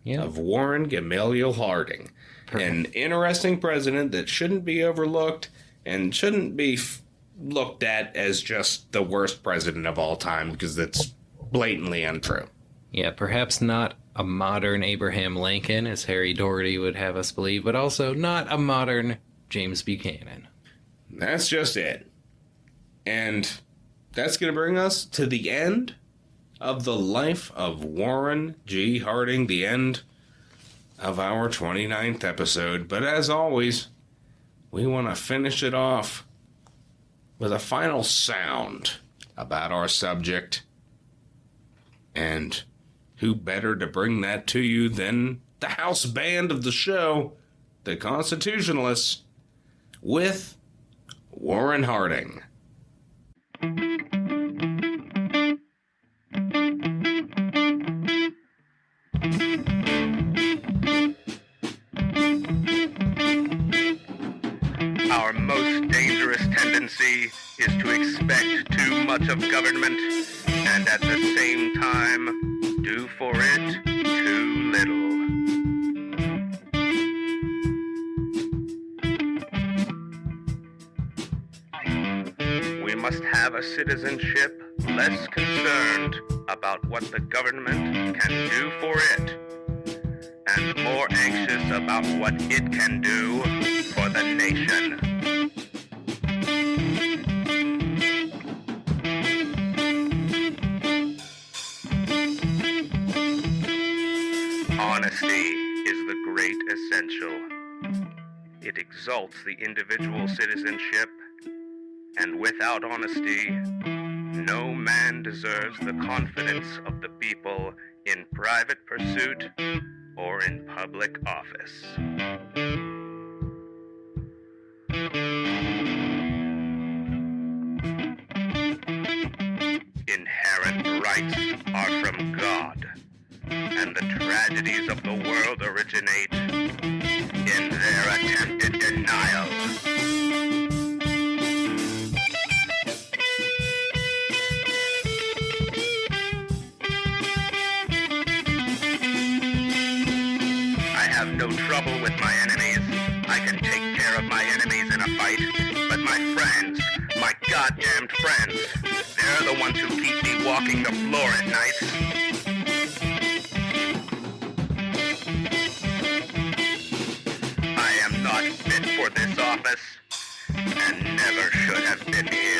of Warren Gamaliel Harding. An interesting president that shouldn't be overlooked and shouldn't be looked at as just the worst president of all time, because that's blatantly untrue. Yeah, perhaps not a modern Abraham Lincoln, as Harry Daugherty would have us believe, but also not a modern James Buchanan. That's just it. And that's going to bring us to the end of the life of Warren G. Harding, the end of our 29th episode. But as always, we want to finish it off with a final sound about our subject. And who better to bring that to you than the house band of the show, the Constitutionalists, with Warren Harding. Our most dangerous tendency is to expect too much of government and at the same time do for it too little. We must have a citizenship less concerned about what the government can do for it and more anxious about what it can do for the nation. Honesty is the great essential. It exalts the individual citizenship, and without honesty, no man deserves the confidence of the people in private pursuit or in public office. Inherent rights are from God, and the tragedies of the world originate in their attempted denial. with my enemies. I can take care of my enemies in a fight, but my friends, my goddamned friends, they're the ones who keep me walking the floor at night. I am not fit for this office, and never should have been here.